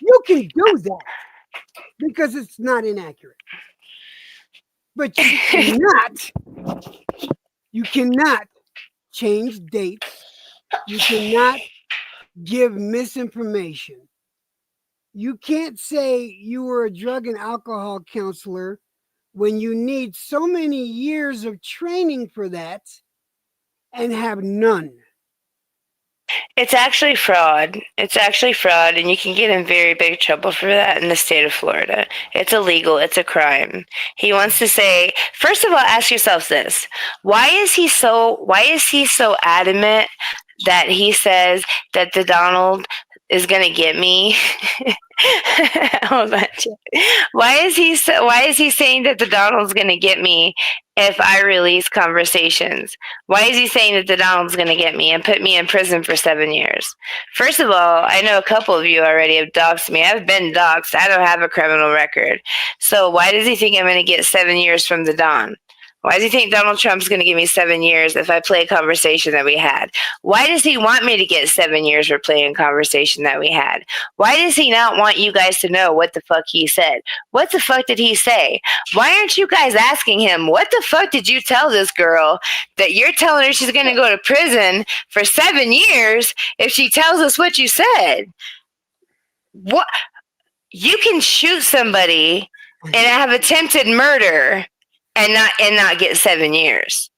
You can do that because it's not inaccurate. But you cannot change dates. You cannot give misinformation. You can't say you were a drug and alcohol counselor when you need so many years of training for that and have none. It's actually fraud. It's actually fraud, and you can get in very big trouble for that in the state of Florida. It's illegal. It's a crime. He wants to say, first of all, ask yourself this: Why is he so adamant that he says that the Donald is gonna get me? Hold on. Why is he saying that the Donald's gonna get me if I release conversations? Why is he saying that the Donald's gonna get me and put me in prison for 7 years? First of all, I know a couple of you already have doxed me. I've been doxed. I don't have a criminal record. So why does he think I'm gonna get 7 years from the Don? Why does he think Donald Trump's going to give me 7 years if I play a conversation that we had? Why does he want me to get 7 years for playing a conversation that we had? Why does he not want you guys to know what the fuck he said? What the fuck did he say? Why aren't you guys asking him, what the fuck did you tell this girl that you're telling her she's going to go to prison for 7 years if she tells us what you said? What? You can shoot somebody and have attempted murder and not get 7 years.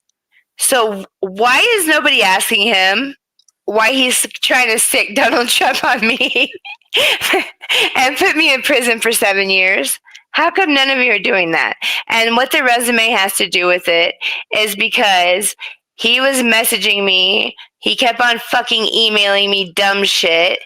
So why is nobody asking him why he's trying to stick Donald Trump on me and put me in prison for 7 years? How come none of you are doing that? And what the resume has to do with it is because he was messaging me. He kept on fucking emailing me dumb shit.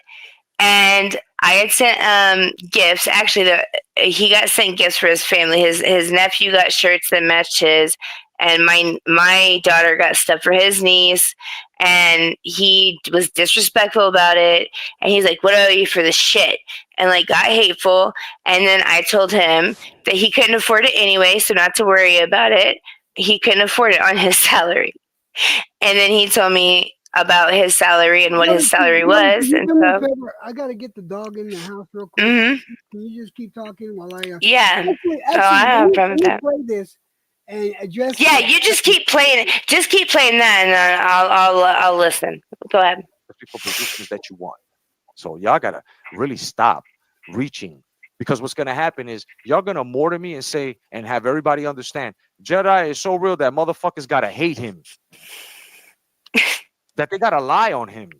And I had sent gifts. Actually, he got sent gifts for his family. His nephew got shirts that matched his, and my daughter got stuff for his niece. And he was disrespectful about it. And he's like, "What are you for this shit?" And like got hateful. And then I told him that he couldn't afford it anyway, so not to worry about it. He couldn't afford it on his salary. And then he told me about his salary and what his salary Can was, you and do me a so. favor? I gotta get the dog in the house real quick. Hmm. Can you just keep talking while I? Yeah. Actually, Oh, I have a problem with let me that. play this and address. Yeah, you just keep playing it. Just keep playing that, and then I'll listen. Go ahead. For positions that you want. So y'all gotta really stop reaching, because what's gonna happen is y'all gonna mortar me and say and have everybody understand Jedi is so real that motherfuckers gotta hate him, that they gotta lie on him,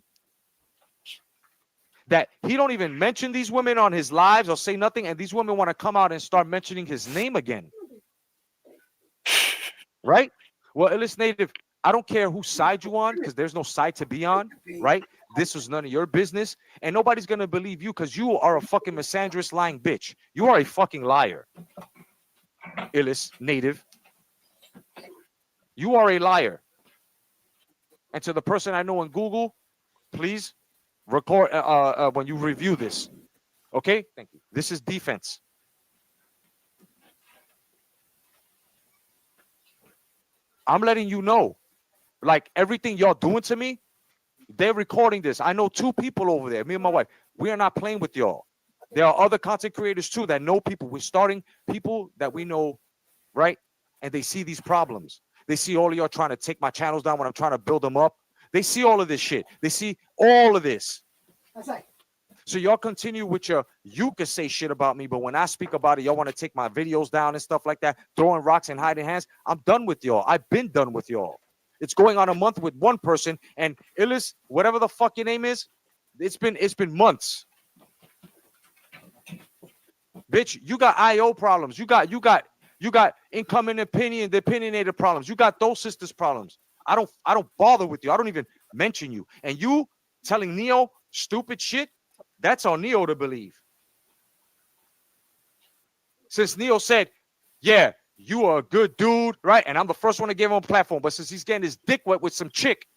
that he don't even mention these women on his lives or say nothing, and these women want to come out and start mentioning his name again, right? Well, Illis Native, I don't care whose side you on, because there's no side to be on, right? This was none of your business, and nobody's gonna believe you because you are a fucking misandrous lying bitch. You are a fucking liar, Illis Native. You are a liar. And to the person I know in Google, please record when you review this. Okay? Thank you. This is defense. I'm letting you know, like everything y'all doing to me, they're recording this. I know 2 people over there, me and my wife. We are not playing with y'all. There are other content creators too that know people. We're starting people that we know, right? And they see these problems. They see all of y'all trying to take my channels down when I'm trying to build them up. They see all of this shit. They see all of this. That's right. So y'all continue with your, you can say shit about me, but when I speak about it, y'all want to take my videos down and stuff like that, throwing rocks and hiding hands. I'm done with y'all. I've been done with y'all. It's going on a month with one person, and Illis, whatever the fuck your name is, it's been months. Bitch, you got IO problems. You got incoming opinionated problems. You got those sisters problems. I don't bother with you. I don't even mention you. And you telling Neo stupid shit, that's on Neo to believe. Since Neo said, yeah, you are a good dude, right? And I'm the first one to give him a platform. But since he's getting his dick wet with some chick,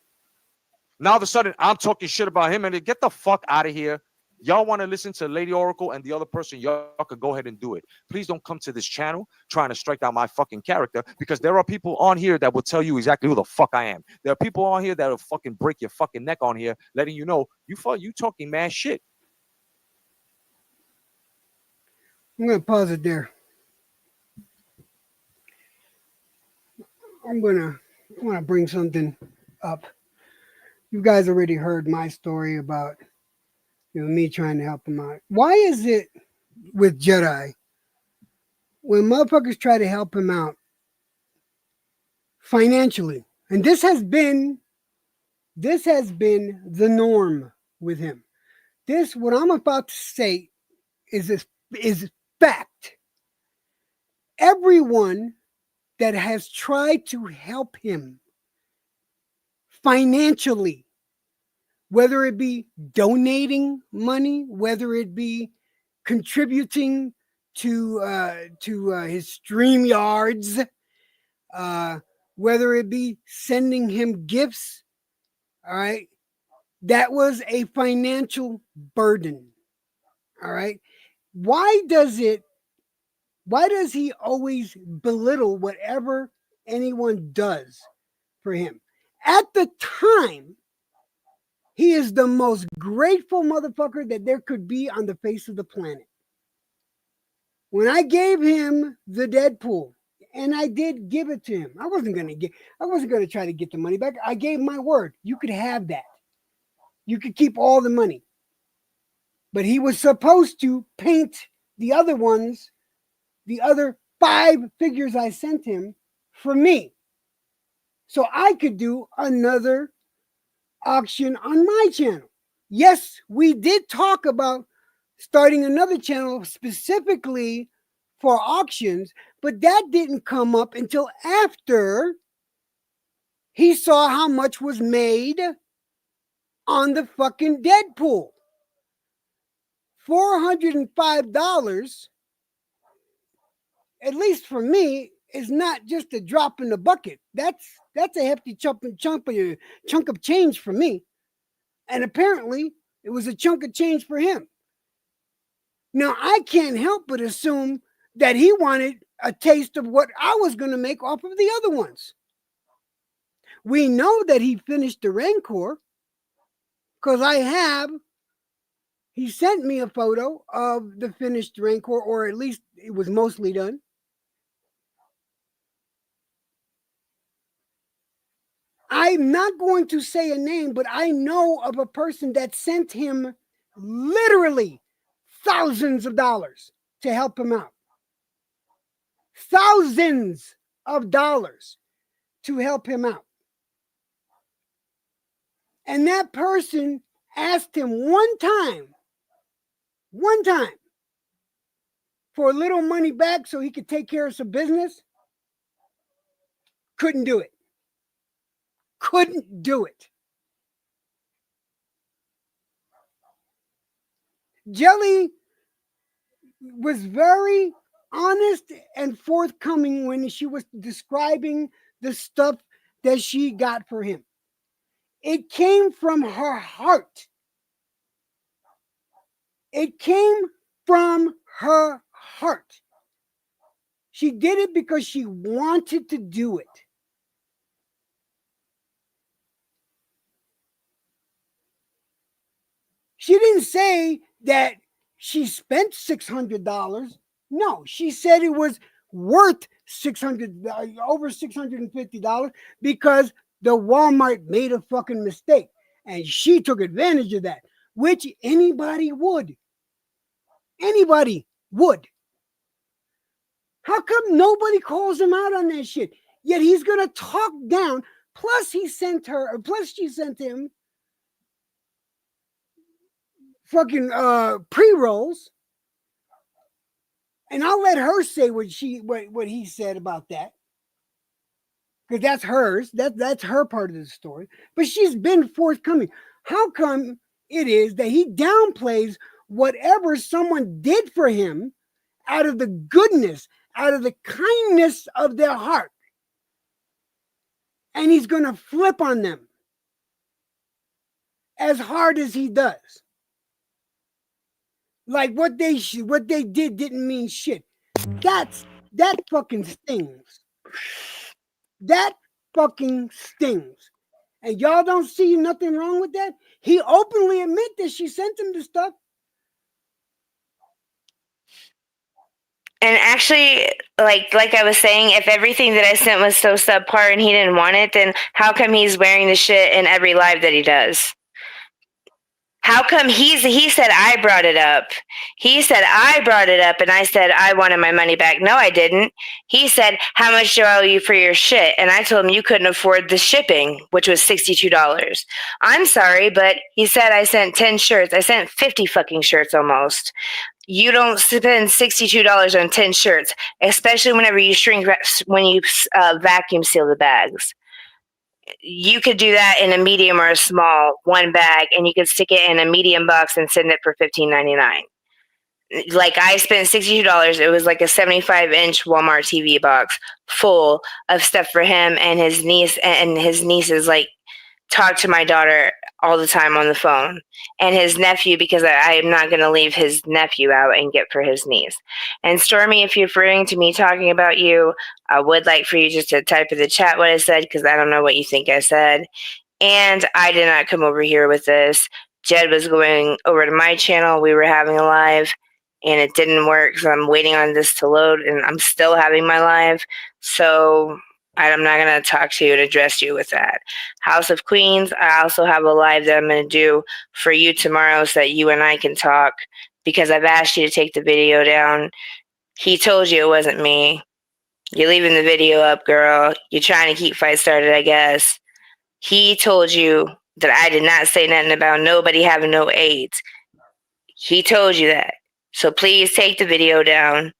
now all of a sudden I'm talking shit about him, and get the fuck out of here. Y'all want to listen to Lady Oracle and the other person, y'all could go ahead and do it. Please don't come to this channel trying to strike down my fucking character, because there are people on here that will tell you exactly who the fuck I am. There are people on here that will fucking break your fucking neck on here, letting you know you talking mad shit. I'm gonna pause it there. I want to bring something up. You guys already heard my story about me trying to help him out. Why is it with Jedi when motherfuckers try to help him out financially, and this has been the norm with him. This what I'm about to say is fact. Everyone that has tried to help him financially, whether it be donating money, whether it be contributing to his stream yards, whether it be sending him gifts, all right, that was a financial burden. All right. Why does he always belittle whatever anyone does for him? At the time, he is the most grateful motherfucker that there could be on the face of the planet. When I gave him the Deadpool, and I did give it to him, I wasn't gonna try to get the money back. I gave my word. You could have that. You could keep all the money. But he was supposed to paint the other ones, the other 5 figures I sent him, for me. So I could do another auction on my channel. Yes, we did talk about starting another channel specifically for auctions, but that didn't come up until after he saw how much was made on the fucking Deadpool. $405, at least for me, is not just a drop in the bucket. That's a hefty chunk of change for me. And apparently it was a chunk of change for him. Now I can't help but assume that he wanted a taste of what I was going to make off of the other ones. We know that he finished the Rancor because he sent me a photo of the finished Rancor, or at least it was mostly done. I'm not going to say a name, but I know of a person that sent him literally thousands of dollars to help him out. Thousands of dollars to help him out. And that person asked him one time, for a little money back so he could take care of some business. Couldn't do it. Couldn't do it. Jelly was very honest and forthcoming when she was describing the stuff that she got for him. It came from her heart. It came from her heart. She did it because she wanted to do it. She didn't say that she spent $600. No, she said it was worth over $650 because the Walmart made a fucking mistake. And she took advantage of that, which anybody would. Anybody would. How come nobody calls him out on that shit? Yet he's going to talk down. Plus she sent him fucking pre-rolls. And I'll let her say what he said about that. Because that's hers. That's her part of the story. But she's been forthcoming. How come it is that he downplays whatever someone did for him out of the goodness, out of the kindness of their heart? And he's going to flip on them as hard as he does. Like what they did didn't mean shit. That fucking stings. That fucking stings. And y'all don't see nothing wrong with that? He openly admit that she sent him the stuff. And actually, like I was saying, if everything that I sent was so subpar and he didn't want it, then how come he's wearing the shit in every live that he does? How come he said I brought it up? He said I brought it up and I said I wanted my money back. No, I didn't. He said, how much do I owe you for your shit? And I told him you couldn't afford the shipping, which was $62. I'm sorry, but he said I sent 10 shirts. I sent 50 fucking shirts almost. You don't spend $62 on 10 shirts, especially whenever you vacuum seal the bags. You could do that in a medium or a small, one bag, and you could stick it in a medium box and send it for $15.99. Like I spent $62. It was like a 75-inch Walmart TV box full of stuff for him and his niece, and his nieces like talk to my daughter all the time on the phone, and his nephew, because I am not going to leave his nephew out and get for his niece. And Stormy, if you're referring to me talking about you, I would like for you just to type in the chat what I said, because I don't know what you think I said. And I did not come over here with this. Jed was going over to my channel. We were having a live, and it didn't work, so I'm waiting on this to load, and I'm still having my live. So I'm not going to talk to you and address you with that. House of Queens, I also have a live that I'm going to do for you tomorrow so that you and I can talk, because I've asked you to take the video down. He told you it wasn't me. You're leaving the video up, girl. You're trying to keep fight started, I guess. He told you that I did not say nothing about nobody having no AIDS. He told you that. So please take the video down.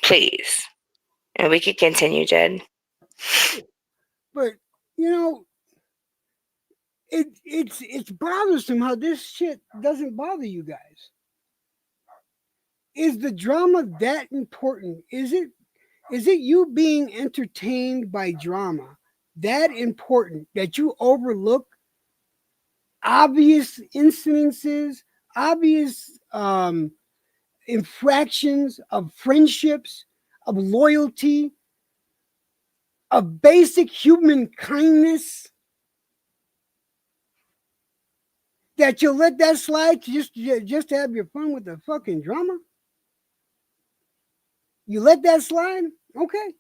Please. And we could continue, Jed. But you know, it's bothersome how this shit doesn't bother you guys. Is the drama that important? Is it you being entertained by drama that important that you overlook obvious incidences, obvious infractions of friendships, of loyalty, of basic human kindness, that you'll let that slide just to have your fun with the fucking drama? You let that slide? Okay.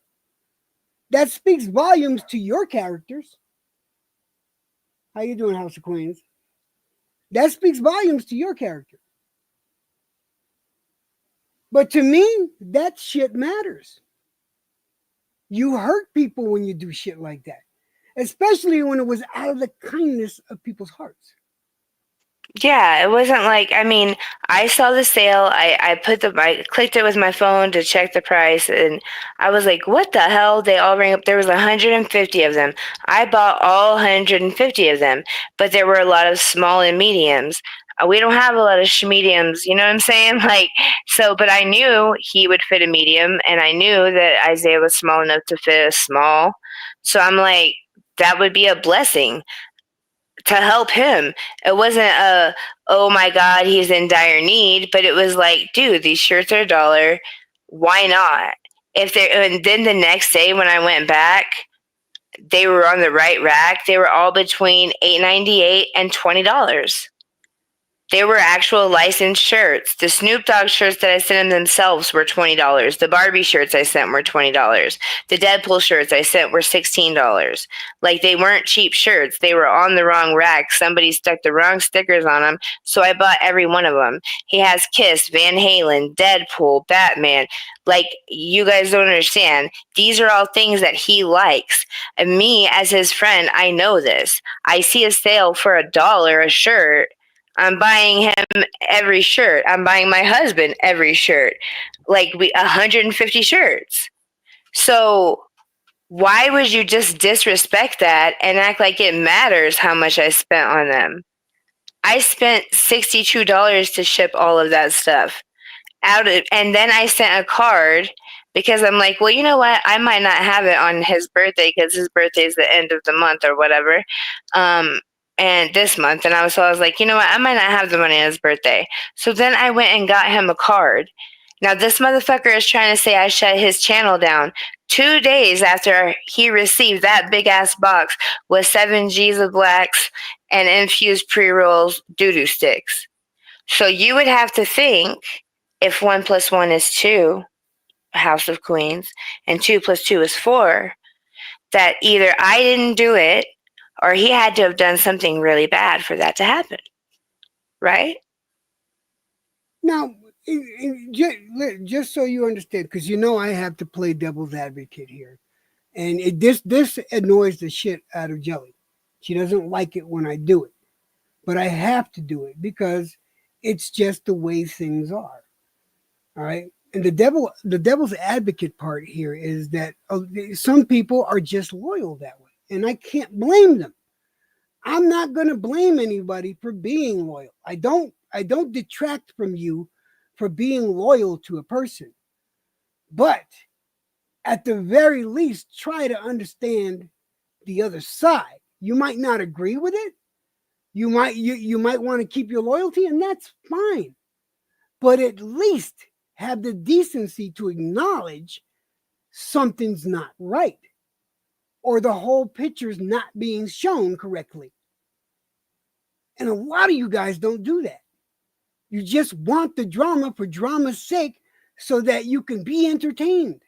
That speaks volumes to your characters. How you doing, House of Queens? That speaks volumes to your character. But to me, that shit matters. You hurt people when you do shit like that, especially when it was out of the kindness of people's hearts. Yeah, it wasn't like, I mean, I saw the sale. I clicked it with my phone to check the price, and I was like, what the hell? They all rang up. There was 150 of them. I bought all 150 of them, but there were a lot of small and mediums. We don't have a lot of mediums, you know what I'm saying? Like, so, but I knew he would fit a medium, and I knew that Isaiah was small enough to fit a small. So I'm like, that would be a blessing to help him. It wasn't a, oh my God, he's in dire need, but it was like, dude, these shirts are $1. Why not? And then the next day when I went back, they were on the right rack. They were all between $8.98 and $20. They were actual licensed shirts. The Snoop Dogg shirts that I sent them themselves were $20. The Barbie shirts I sent were $20. The Deadpool shirts I sent were $16. Like, they weren't cheap shirts. They were on the wrong rack. Somebody stuck the wrong stickers on them, so I bought every one of them. He has Kiss, Van Halen, Deadpool, Batman. Like, you guys don't understand. These are all things that he likes. And me, as his friend, I know this. I see a sale for $1 a shirt. I'm buying him every shirt. I'm buying my husband every shirt. Like, 150 shirts. So why would you just disrespect that and act like it matters how much I spent on them? I spent $62 to ship all of that stuff and then I sent a card because I'm like, well, you know what? I might not have it on his birthday because his birthday is the end of the month or whatever. And this month. And I was like, you know what? I might not have the money on his birthday. So then I went and got him a card. Now, this motherfucker is trying to say I shut his channel down. 2 days after he received that big ass box with 7 G's of blacks and infused pre-rolls doo-doo sticks. So you would have to think, if 1 + 1 is 2, House of Queens, and 2 + 2 is 4, that either I didn't do it or he had to have done something really bad for that to happen. Right? Now, just so you understand, because you know I have to play devil's advocate here, and this annoys the shit out of Jelly. She doesn't like it when I do it, but I have to do it because it's just the way things are. All right, and the devil's advocate part here is that some people are just loyal that way, and I can't blame them. I'm not going to blame anybody for being loyal. I don't detract from you for being loyal to a person. But at the very least, try to understand the other side. You might not agree with it. You might want to keep your loyalty, and that's fine. But at least have the decency to acknowledge something's not right, or the whole picture's not being shown correctly. And a lot of you guys don't do that. You just want the drama for drama's sake so that you can be entertained.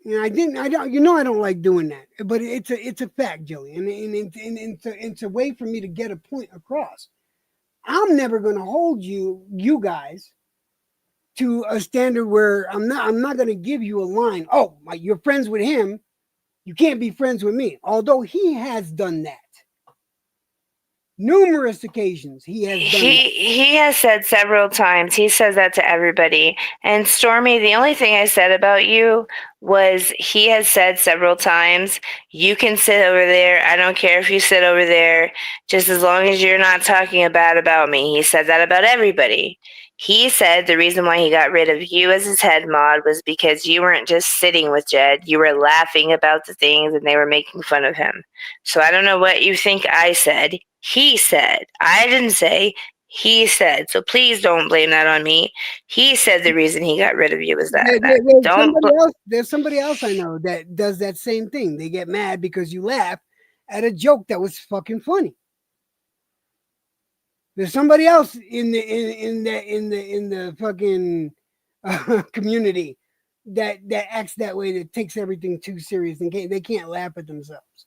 And I don't like doing that, but it's a fact, Joey, and it's a way for me to get a point across. I'm never going to hold you guys to a standard where I'm not going to give you a line. Oh, you're friends with him. You can't be friends with me. Although he has done that. Numerous occasions he has done that. He has said several times. He says that to everybody. And Stormy, the only thing I said about you was he has said several times, you can sit over there. I don't care if you sit over there, just as long as you're not talking bad about me. He said that about everybody. He said the reason why he got rid of you as his head mod was because you weren't just sitting with Jed. You were laughing about the things and they were making fun of him. So I don't know what you think I said. He said. I didn't say. He said. So please don't blame that on me. He said the reason he got rid of you was that. Don't. There's somebody else I know that does that same thing. They get mad because you laugh at a joke that was fucking funny. There's somebody else in the fucking community that acts that way, that takes everything too serious and they can't laugh at themselves.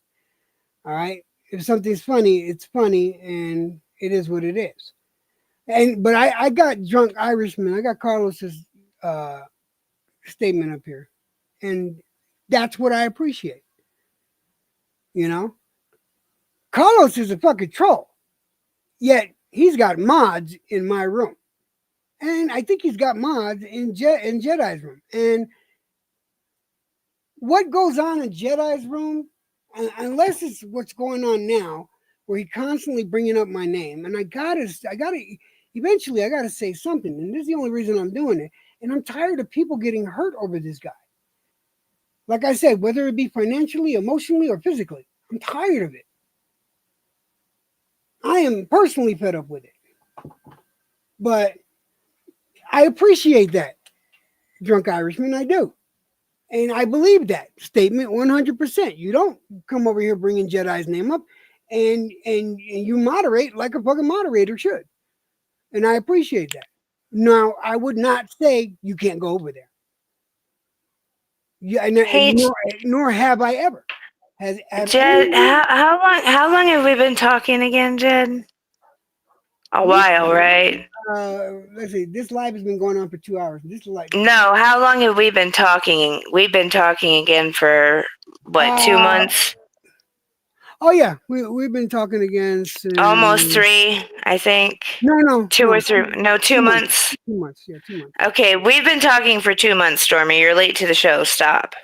All right, if something's funny, it's funny, and it is what it is. But I got Drunk Irishman. I got Carlos's statement up here, and that's what I appreciate. You know, Carlos is a fucking troll, yet he's got mods in my room, and I think he's got mods in Jedi's room. And what goes on in Jedi's room, unless it's what's going on now, where he constantly bringing up my name, and I gotta eventually I gotta say something, and this is the only reason I'm doing it. And I'm tired of people getting hurt over this guy. Like I said, whether it be financially, emotionally, or physically, I'm tired of it. I am personally fed up with it. But I appreciate that, Drunk Irishman. I do. And I believe that statement 100%. You don't come over here bringing Jedi's name up, and you moderate like a fucking moderator should. And I appreciate that. Now, I would not say you can't go over there. Yeah, nor have I ever. Jed, how long have we been talking again, Jed? A while, right? Let's see. This live has been going on for 2 hours. No, how long have we been talking? We've been talking again for what, 2 months? Oh yeah, we've been talking again since almost 3, I think. No, 2 or 3. No, 2 months. 2 months. Yeah, 2 months. Okay, we've been talking for 2 months, Stormy. You're late to the show. Stop.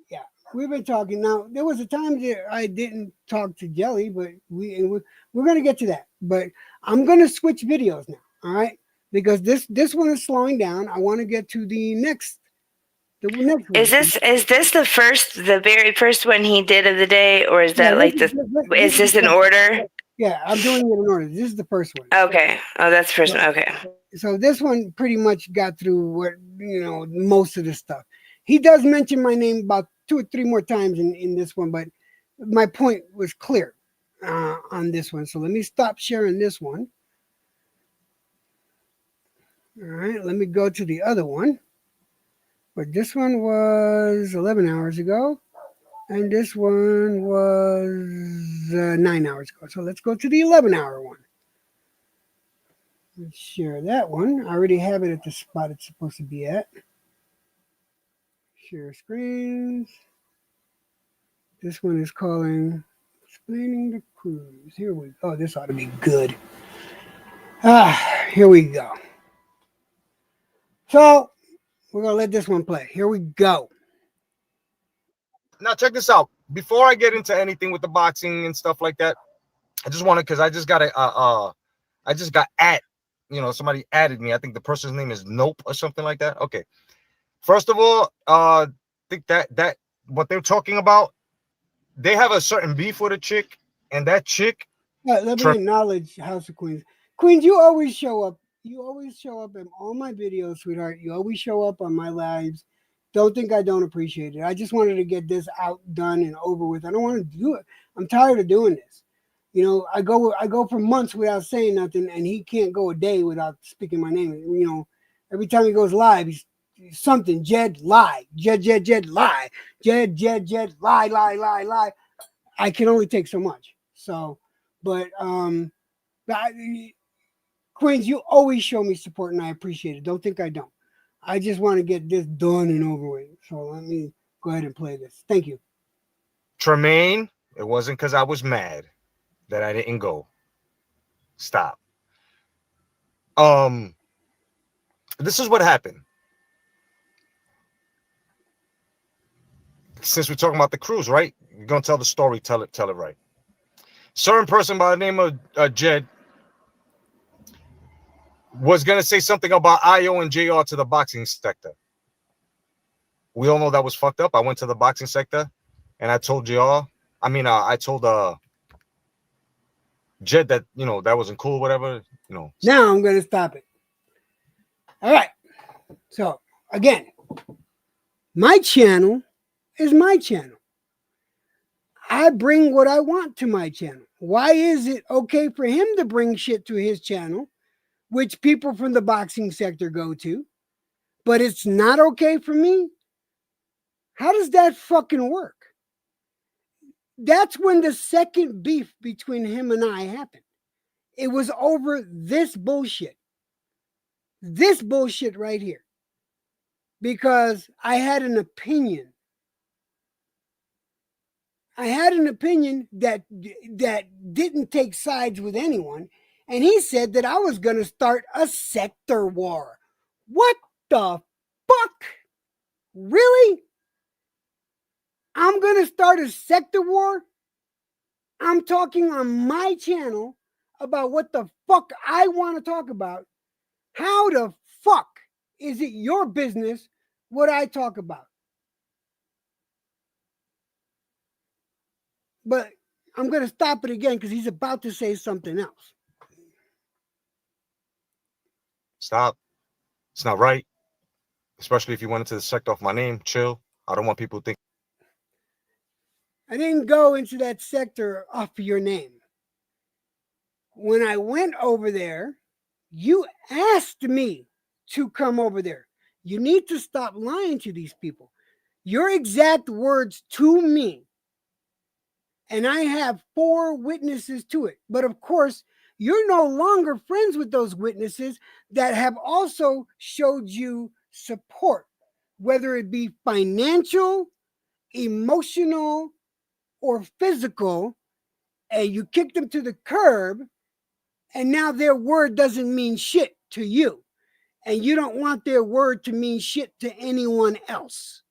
Yeah, we've been talking. Now there was a time that I didn't talk to Jelly, but we're gonna get to that. But I'm gonna switch videos now. All right, because this one is slowing down. I want to get to the next. The next one. Is this the very first one he did of the day, or is that is this in order? Yeah, I'm doing it in order. This is the first one. Okay. Oh, that's the first one. Okay. So this one pretty much got through what most of the stuff. He does mention my name about 2 or 3 more times in this one, but my point was clear on this one. So let me stop sharing this one. All right, let me go to the other one. But this one was 11 hours ago, and this one was 9 hours ago. So let's go to the 11-hour one. Let's share that one. I already have it at the spot it's supposed to be at. Share screens. This one is calling Explaining the Cruise. Here we go. Oh, this ought to be good. Here we go. So we're going to let this one play. Here we go. Now check this out. Before I get into anything with the boxing and stuff like that, I just want to, because I just got somebody added me. I think the person's name is Nope or something like that. Okay. First of all, I think that what they're talking about, they have a certain beef with a chick, and that chick. Let me acknowledge House of Queens. Queens, you always show up. You always show up in all my videos, sweetheart. You always show up on my lives. Don't think I don't appreciate it. I just wanted to get this out, done, and over with. I don't want to do it. I'm tired of doing this. I go for months without saying nothing, and he can't go a day without speaking my name. Every time he goes live, he's something. Jed, lie. Jed, lie. Jed, lie. I can only take so much. So, but Queens, you always show me support and I appreciate it. Don't think I don't. I just want to get this done and over with. So let me go ahead and play this. Thank you. Tremaine, it wasn't because I was mad that I didn't go. Stop. Um, this is what happened. Since we're talking about the cruise, right? You're gonna tell the story, tell it right. Certain person by the name of Jed was gonna say something about IO and JR to the boxing sector. We all know that was fucked up. I went to the boxing sector and I told JR, I told Jed that, that wasn't cool, whatever, Now I'm going to stop it. All right. So, again, my channel is my channel. I bring what I want to my channel. Why is it okay for him to bring shit to his channel, which people from the boxing sector go to, but it's not okay for me? How does that fucking work? That's when the second beef between him and I happened. It was over this bullshit. This bullshit right here. Because I had an opinion. I had an opinion that didn't take sides with anyone, and he said that I was going to start a sector war. What the fuck? Really? I'm going to start a sector war? I'm talking on my channel about what the fuck I want to talk about. How the fuck is it your business what I talk about? But I'm going to stop it again because he's about to say something else. stop. It's not right. Especially if you went into the sector off my name. Chill. I don't want people to think. I didn't go into that sector off of your name. When I went over there, you asked me to come over there. You need to stop lying to these people. Your exact words to me, and I have 4 witnesses to it. But of course, you're no longer friends with those witnesses that have also showed you support, whether it be financial, emotional, or physical, and you kick them to the curb, and now their word doesn't mean shit to you. And you don't want their word to mean shit to anyone else.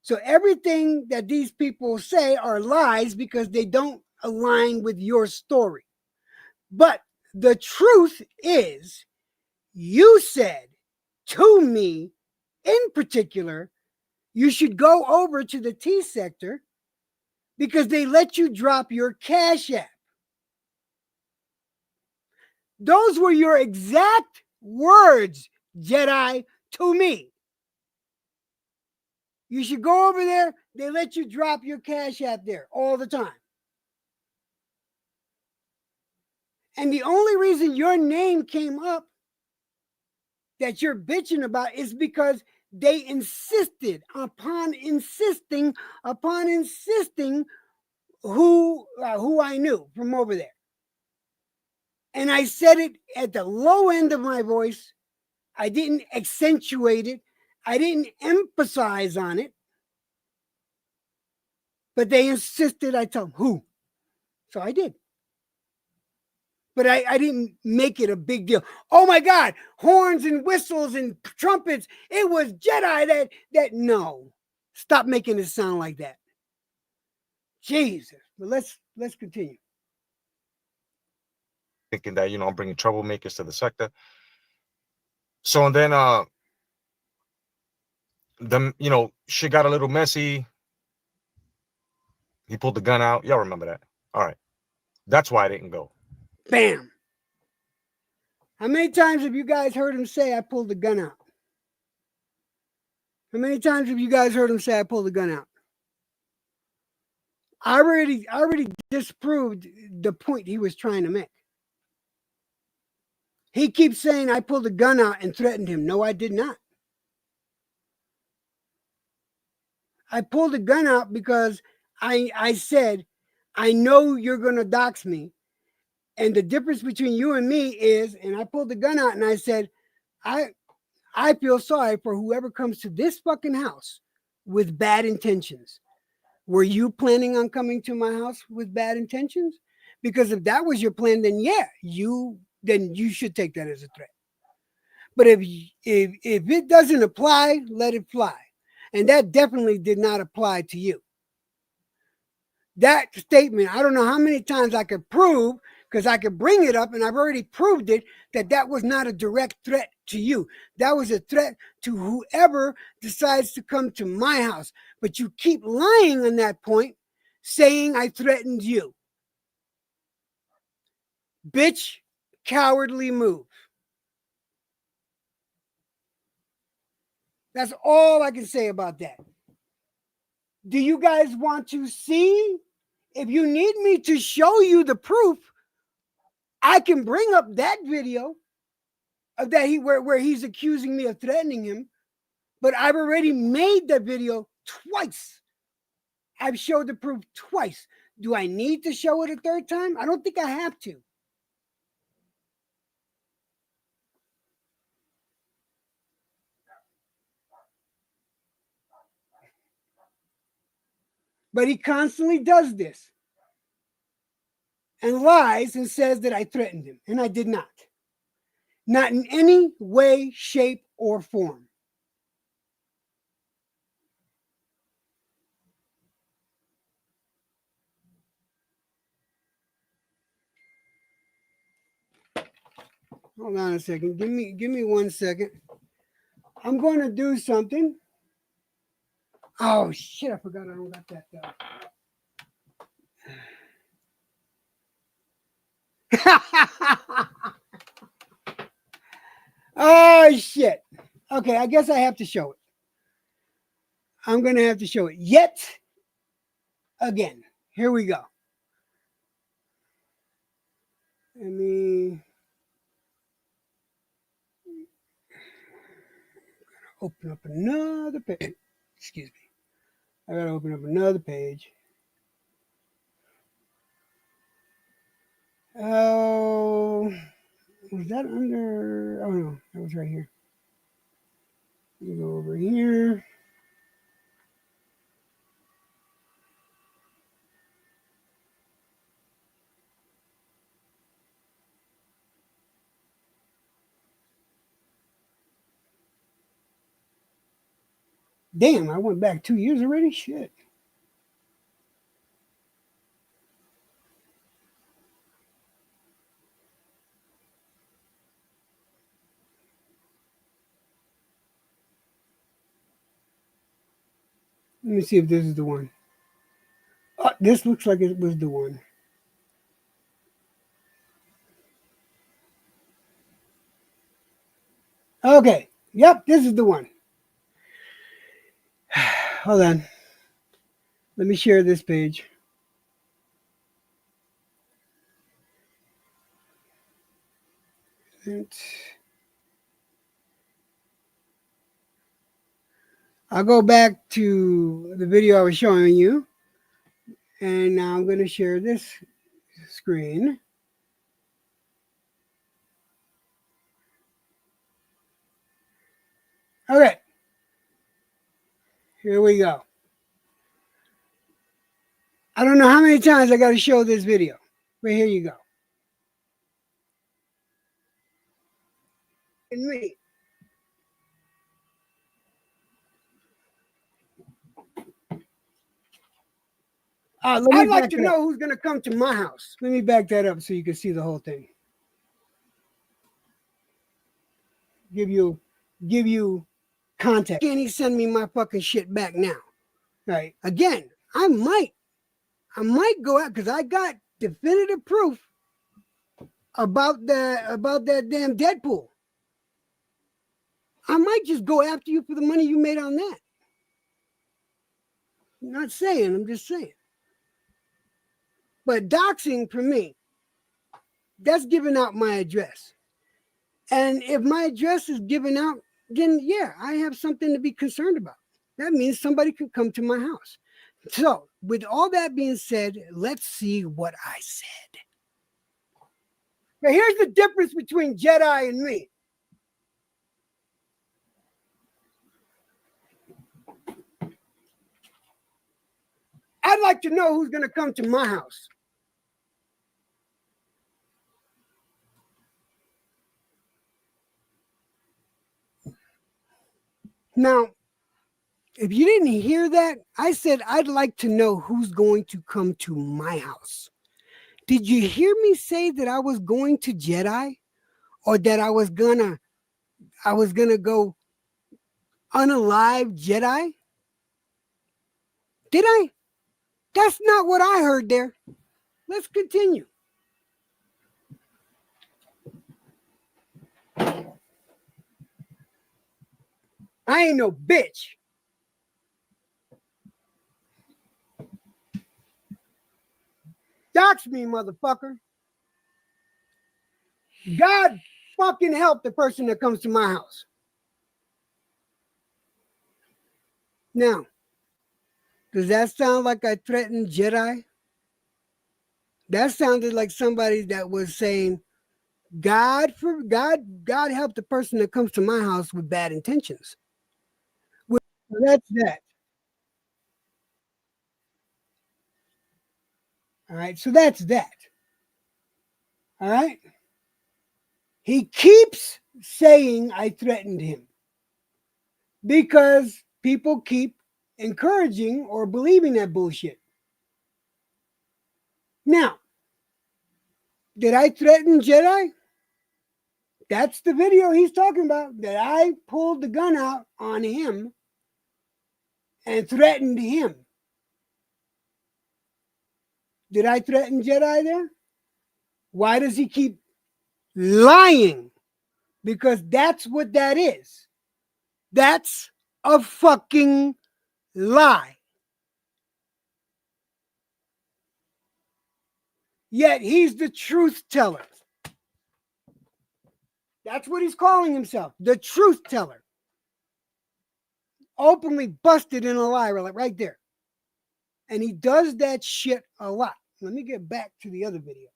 So everything that these people say are lies because they don't align with your story. But the truth is, you said to me in particular, you should go over to the T sector because they let you drop your Cash App. Those were your exact words, Jedi, to me. You should go over there. They let you drop your Cash App there all the time. And the only reason your name came up that you're bitching about is because they insisted upon insisting who I knew from over there. And I said it at the low end of my voice. I didn't accentuate it. I didn't emphasize on it. But they insisted I tell them who. So I did. But I didn't make it a big deal. Oh my God, horns and whistles and trumpets. It was Jedi that no. Stop making it sound like that. Jesus. But let's continue. Thinking that, I'm bringing troublemakers to the sector. So, and then, shit got a little messy. He pulled the gun out. Y'all remember that? All right. That's why I didn't go. Bam. How many times have you guys heard him say I pulled the gun out? How many times have you guys heard him say I pulled the gun out? I already disproved the point he was trying to make. He keeps saying I pulled the gun out and threatened him. No, I did not. I pulled the gun out because I said, I know you're going to dox me. And the difference between you and me is, and I pulled the gun out and I said, I feel sorry for whoever comes to this fucking house with bad intentions. Were you planning on coming to my house with bad intentions? Because if that was your plan, then yeah, you should take that as a threat. But if it doesn't apply, let it fly. And that definitely did not apply to you. That statement, I don't know how many times I could prove, because I could bring it up and I've already proved it, that was not a direct threat to you. That was a threat to whoever decides to come to my house. But you keep lying on that point, saying I threatened you. Bitch, cowardly move. That's all I can say about that. Do you guys want to see? If you need me to show you the proof, I can bring up that video of that where he's accusing me of threatening him. But I've already made the video twice. I've showed the proof twice. Do I need to show it a third time? I don't think I have to. But he constantly does this and lies and says that I threatened him, and I did not. Not in any way, shape, or form. Hold on a second. Give me 1 second. I'm going to do something. Oh shit! I forgot I don't got that though. Oh shit! Okay, I guess I have to show it. I'm going to have to show it yet again. Here we go. Let me open up another page. Excuse me. I gotta open up another page. Oh, was that under? Oh no, that was right here. Let me go over here. Damn, I went back 2 years already? Shit. Let me see if this is the one. Oh, this looks like it was the one. Okay. Yep, this is the one. Hold on. Let me share this page. I'll go back to the video I was showing you. And now I'm going to share this screen. Okay. Here we go. I don't know how many times I got to show this video, but here you go. And me. I'd like to know who's going to come to my house. Let me back that up so you can see the whole thing. Give you context. Can he send me my fucking shit back now? Right. Again, I might go out because I got definitive proof about that damn Deadpool. I might just go after you for the money you made on that. I'm not saying, I'm just saying. But doxing for me, that's giving out my address. And if my address is given out, then yeah, I have something to be concerned about. That means somebody can come to my house. So with all that being said, let's see what I said. Now, here's the difference between Jedi and me. I'd like to know who's going to come to my house. Now, if you didn't hear that, I said I'd like to know who's going to come to my house. Did you hear me say that I was going to Jedi, or that I was gonna go unalive Jedi? Did I? That's not what I heard there. Let's continue. I ain't no bitch. Dox me, motherfucker. God fucking help the person that comes to my house. Now, does that sound like I threatened Jedi? That sounded like somebody that was saying, God help the person that comes to my house with bad intentions. Well, that's that. All right, so that's that. All right. He keeps saying I threatened him because people keep encouraging or believing that bullshit. Now, did I threaten Jedi? That's the video he's talking about, that I pulled the gun out on him and threatened him. Did I threaten Jedi there? Why does he keep lying? Because that's what that is. That's a fucking lie. Yet he's the truth teller. That's what he's calling himself, the truth teller. Openly busted in a lie right there. And he does that shit a lot. Let me get back to the other video.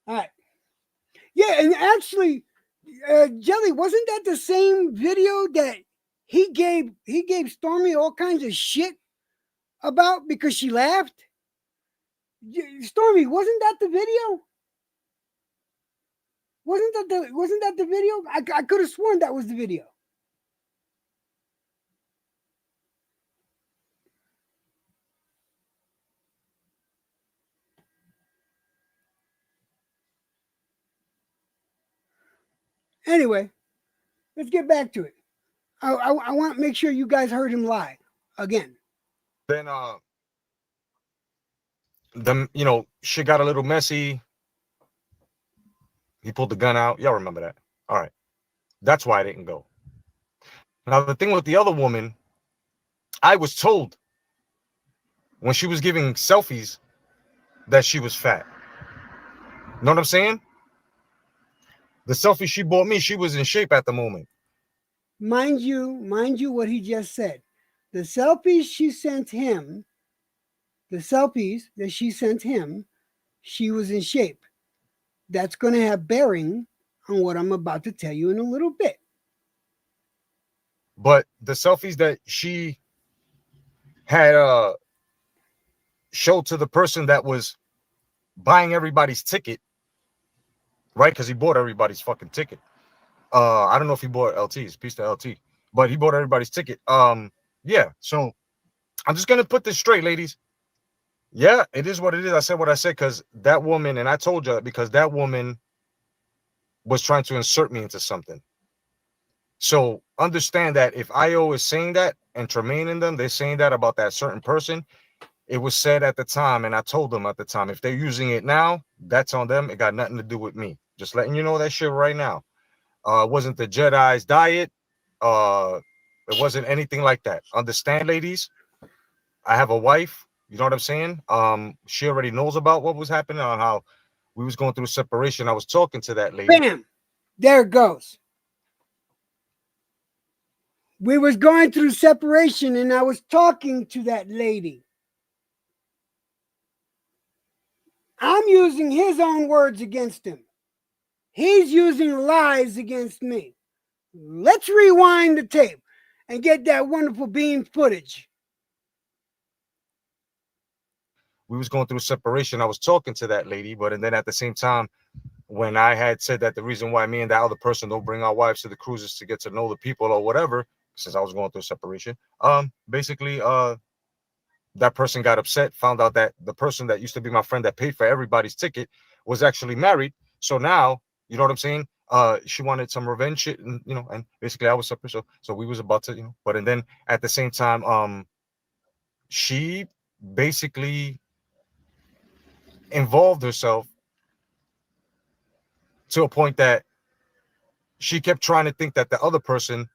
All right. Yeah, and actually, Jelly, wasn't that the same video that he gave Stormy all kinds of shit about because she laughed? Stormy, wasn't that the video? Wasn't that the video? I could have sworn that was the video. Anyway, let's get back to it. I want to make sure you guys heard him lie again. Then shit got a little messy. He pulled the gun out. Y'all remember that? All right. That's why I didn't go. Now the thing with the other woman, I was told when she was giving selfies that she was fat. Know what I'm saying? The selfie she bought me, she was in shape at the moment. Mind you what he just said. The selfies she sent him, she was in shape. That's going to have bearing on what I'm about to tell you in a little bit. But the selfies that she had showed to the person that was buying everybody's ticket, right? Because he bought everybody's fucking ticket. I don't know if he bought LT's, piece to LT, but he bought everybody's ticket. Yeah. So I'm just gonna put this straight, ladies. Yeah, it is what it is. I said what I said because that woman, and I told you because that woman was trying to insert me into something. So understand that if IO is saying that and Tremaine and them, they're saying that about that certain person, it was said at the time, and I told them at the time, if they're using it now, that's on them. It got nothing to do with me. Just letting you know that shit right now. It wasn't the Jedi's diet. It wasn't anything like that. Understand, ladies? I have a wife. You know what I'm saying? She already knows about what was happening, on how we was going through separation. I was talking to that lady. Bam! There it goes. We was going through separation and I was talking to that lady. I'm using his own words against him. He's using lies against me. Let's rewind the tape and get that wonderful beam footage. We was going through separation. I was talking to that lady, but and then at the same time, when I had said that the reason why me and that other person don't bring our wives to the cruises to get to know the people or whatever, since I was going through separation, basically, that person got upset, found out that the person that used to be my friend that paid for everybody's ticket was actually married. So now, you know what I'm saying? She wanted some revenge shit, and and basically I was separate. So we was about to, but and then at the same time, she basically involved herself to a point that she kept trying to think that the other person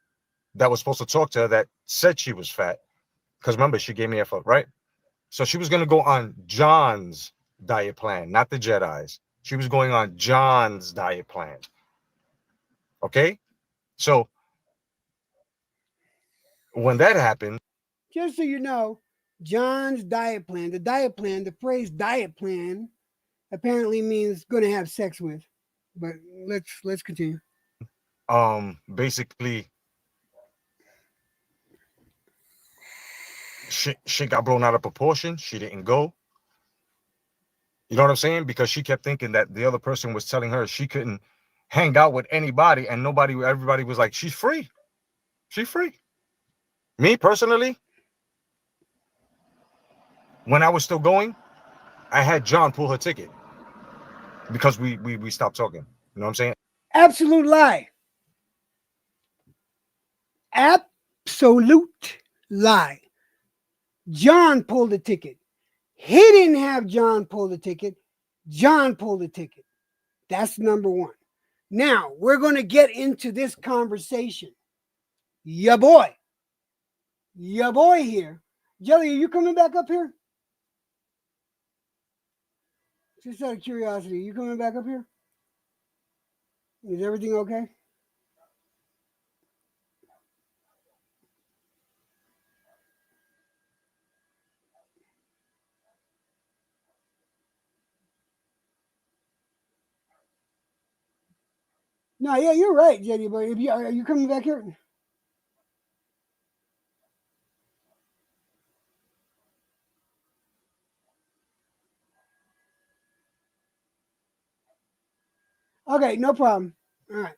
that was supposed to talk to her that said she was fat, because remember, she gave me a fuck, right? So she was going to go on John's diet plan, not the Jedi's. She was going on John's diet plan. Okay? So when that happened, Just so you know, John's diet plan, the phrase diet plan apparently means going to have sex with. But let's continue. basically shit got blown out of proportion. She didn't go. You know what I'm saying? Because she kept thinking that the other person was telling her she couldn't hang out with anybody, and everybody was like, she's free. She's free. Me personally, when I was still going, I had John pull her ticket because we stopped talking. You know what I'm saying? Absolute lie. Absolute lie. John pulled the ticket. He didn't have John pull the ticket. John pulled the ticket. That's number one. Now, we're going to get into this conversation. Ya boy. Ya boy here. Jelly, are you coming back up here? Just out of curiosity, are you coming back up here? Is everything okay? No, yeah, you're right, Jetty boy. Are you coming back here? Okay, no problem. All right.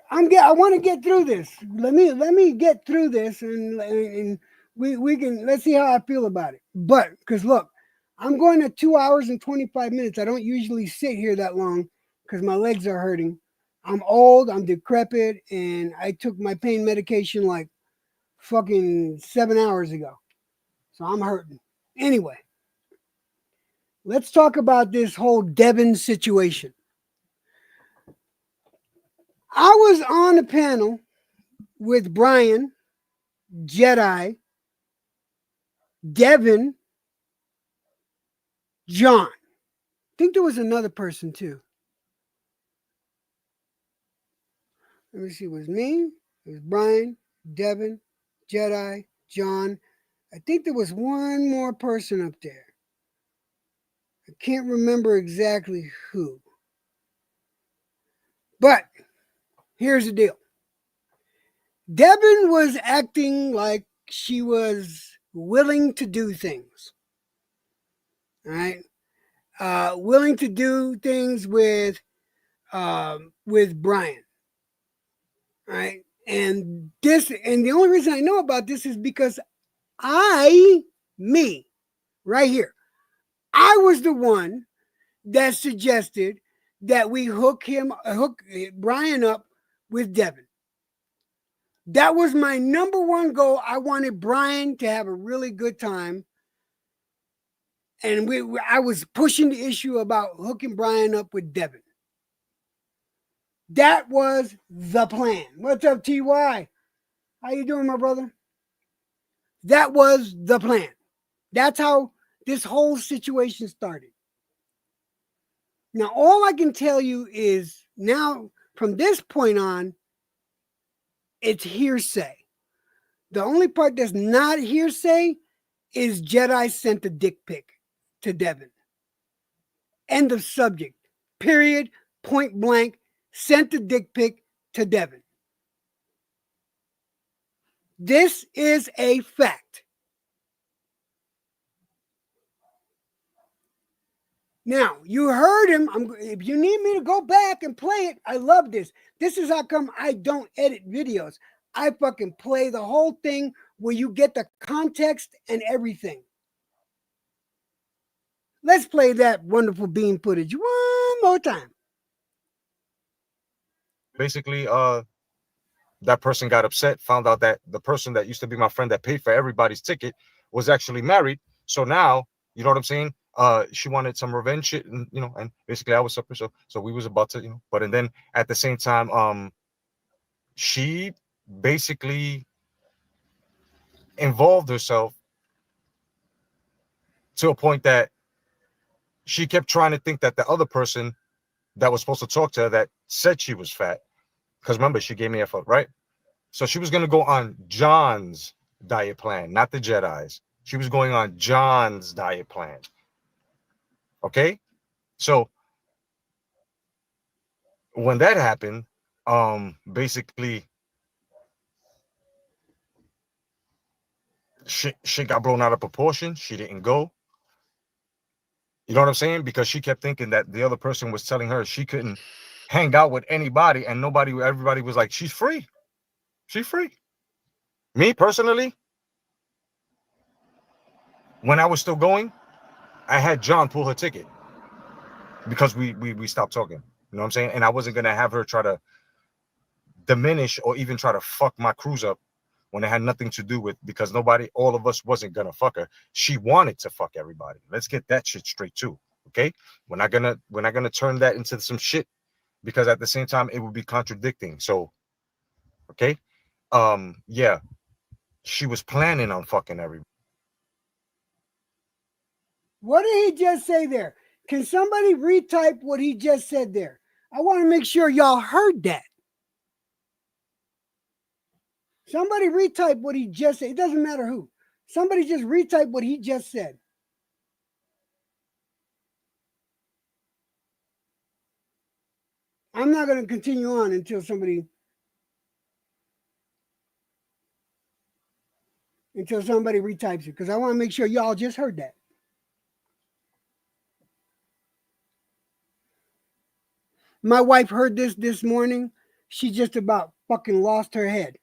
I want to get through this. Let me get through this, and we can let's see how I feel about it. But because look, I'm going at 2 hours and 25 minutes. I don't usually sit here that long because my legs are hurting. I'm old. I'm decrepit, and I took my pain medication like fucking 7 hours ago, so I'm hurting. Anyway, let's talk about this whole Devin situation. I was on a panel with Brian, Jedi, Devin, John. I think there was another person too. Let me see. It was me, it was Brian, Devin, Jedi, John. I think there was one more person up there. I can't remember exactly who. But here's the deal. Devin was acting like she was willing to do things. All right. Willing to do things with Brian. All right. And the only reason I know about this is because me, right here, I was the one that suggested that we hook Brian up with Devin. That was my number one goal. I wanted Brian to have a really good time. And I was pushing the issue about hooking Brian up with Devin. That was the plan. What's up, TY? How you doing, my brother? That was the plan. That's how this whole situation started. Now, all I can tell you is now, from this point on, it's hearsay. The only part that's not hearsay is Jedi sent a dick pic to Devin. End of subject. Period. Point blank. Sent a dick pic to Devin. This is a fact. Now, you heard him. If you need me to go back and play it, I love this. This is how come I don't edit videos. I fucking play the whole thing where you get the context and everything. Let's play that wonderful beam footage one more time. Basically, that person got upset, found out that the person that used to be my friend that paid for everybody's ticket was actually married. So now, you know what I'm saying? She wanted some revenge shit, and and basically I was supposed so we was about to, but and then at the same time, she basically involved herself to a point that she kept trying to think that the other person that was supposed to talk to her that said she was fat, because remember, she gave me a fuck, right? So she was going to go on John's diet plan, not the Jedi's. She was going on John's diet plan. Okay? So when that happened, basically shit got blown out of proportion. She didn't go. You know what I'm saying? Because she kept thinking that the other person was telling her she couldn't hang out with anybody, and everybody was like, she's free. She's free. Me personally, when I was still going, I had John pull her ticket because we stopped talking. You know what I'm saying? And I wasn't gonna have her try to diminish or even try to fuck my cruise up when it had nothing to do with, because all of us wasn't gonna fuck her. She wanted to fuck everybody. Let's get that shit straight too. Okay? We're not gonna turn that into some shit, because at the same time it would be contradicting. So okay. Yeah, she was planning on fucking everybody. What did he just say there? Can somebody retype what he just said there? I want to make sure y'all heard that. Somebody retype what he just said. It doesn't matter who. Somebody just retype what he just said. I'm not going to continue on until somebody retypes it, because I want to make sure y'all just heard that. My wife heard this morning. She just about fucking lost her head.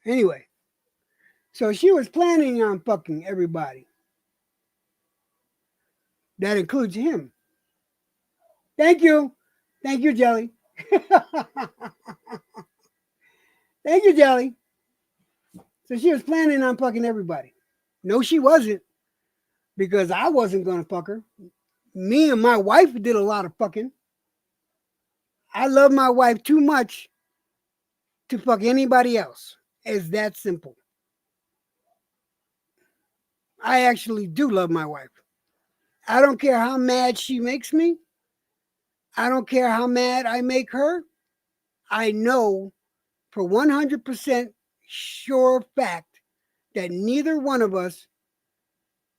Anyway, so she was planning on fucking everybody. That includes him. Thank you. Thank you, Jelly. Thank you, Jelly. So she was planning on fucking everybody. No, she wasn't, because I wasn't going to fuck her. Me and my wife did a lot of fucking. I love my wife too much to fuck anybody else. It's that simple. I actually do love my wife. I don't care how mad she makes me. I don't care how mad I make her. I know for 100% sure fact that neither one of us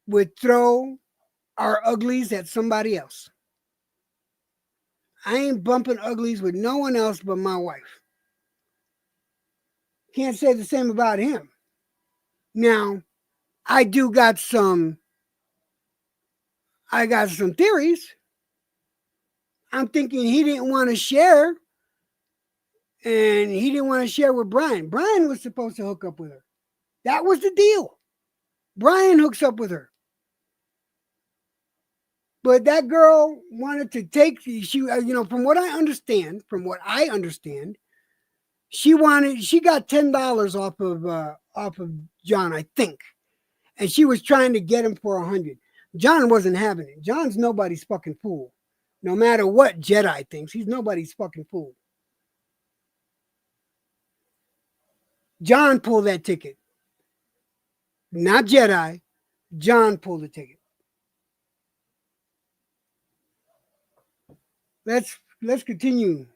would throw our uglies at somebody else. I ain't bumping uglies with no one else but my wife. Can't say the same about him. Now, I got some theories. I'm thinking he didn't want to share, and he didn't want to share with Brian. Brian was supposed to hook up with her. That was the deal. Brian hooks up with her. But that girl wanted to take, from what I understand, she got $10 off of John, I think. And she was trying to get him for 100. John wasn't having it. John's nobody's fucking fool. No matter what Jedi thinks, he's nobody's fucking fool. John pulled that ticket. Not Jedi. John pulled the ticket. Let's continue.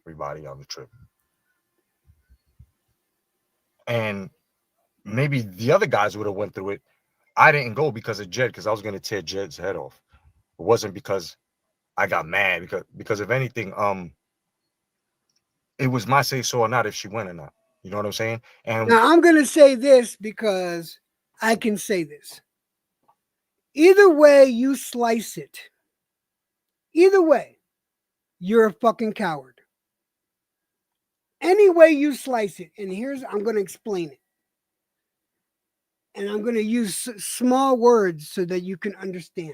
Everybody on the trip. And maybe the other guys would have went through it. I didn't go because of Jed, because I was going to tear Jed's head off. It wasn't because I got mad, because if anything, it was my say so or not if she went or not. You know what I'm saying? And now I'm going to say this because I can say this. Either way you slice it, either way, you're a fucking coward. Any way you slice it, and I'm going to explain it. And I'm going to use small words so that you can understand.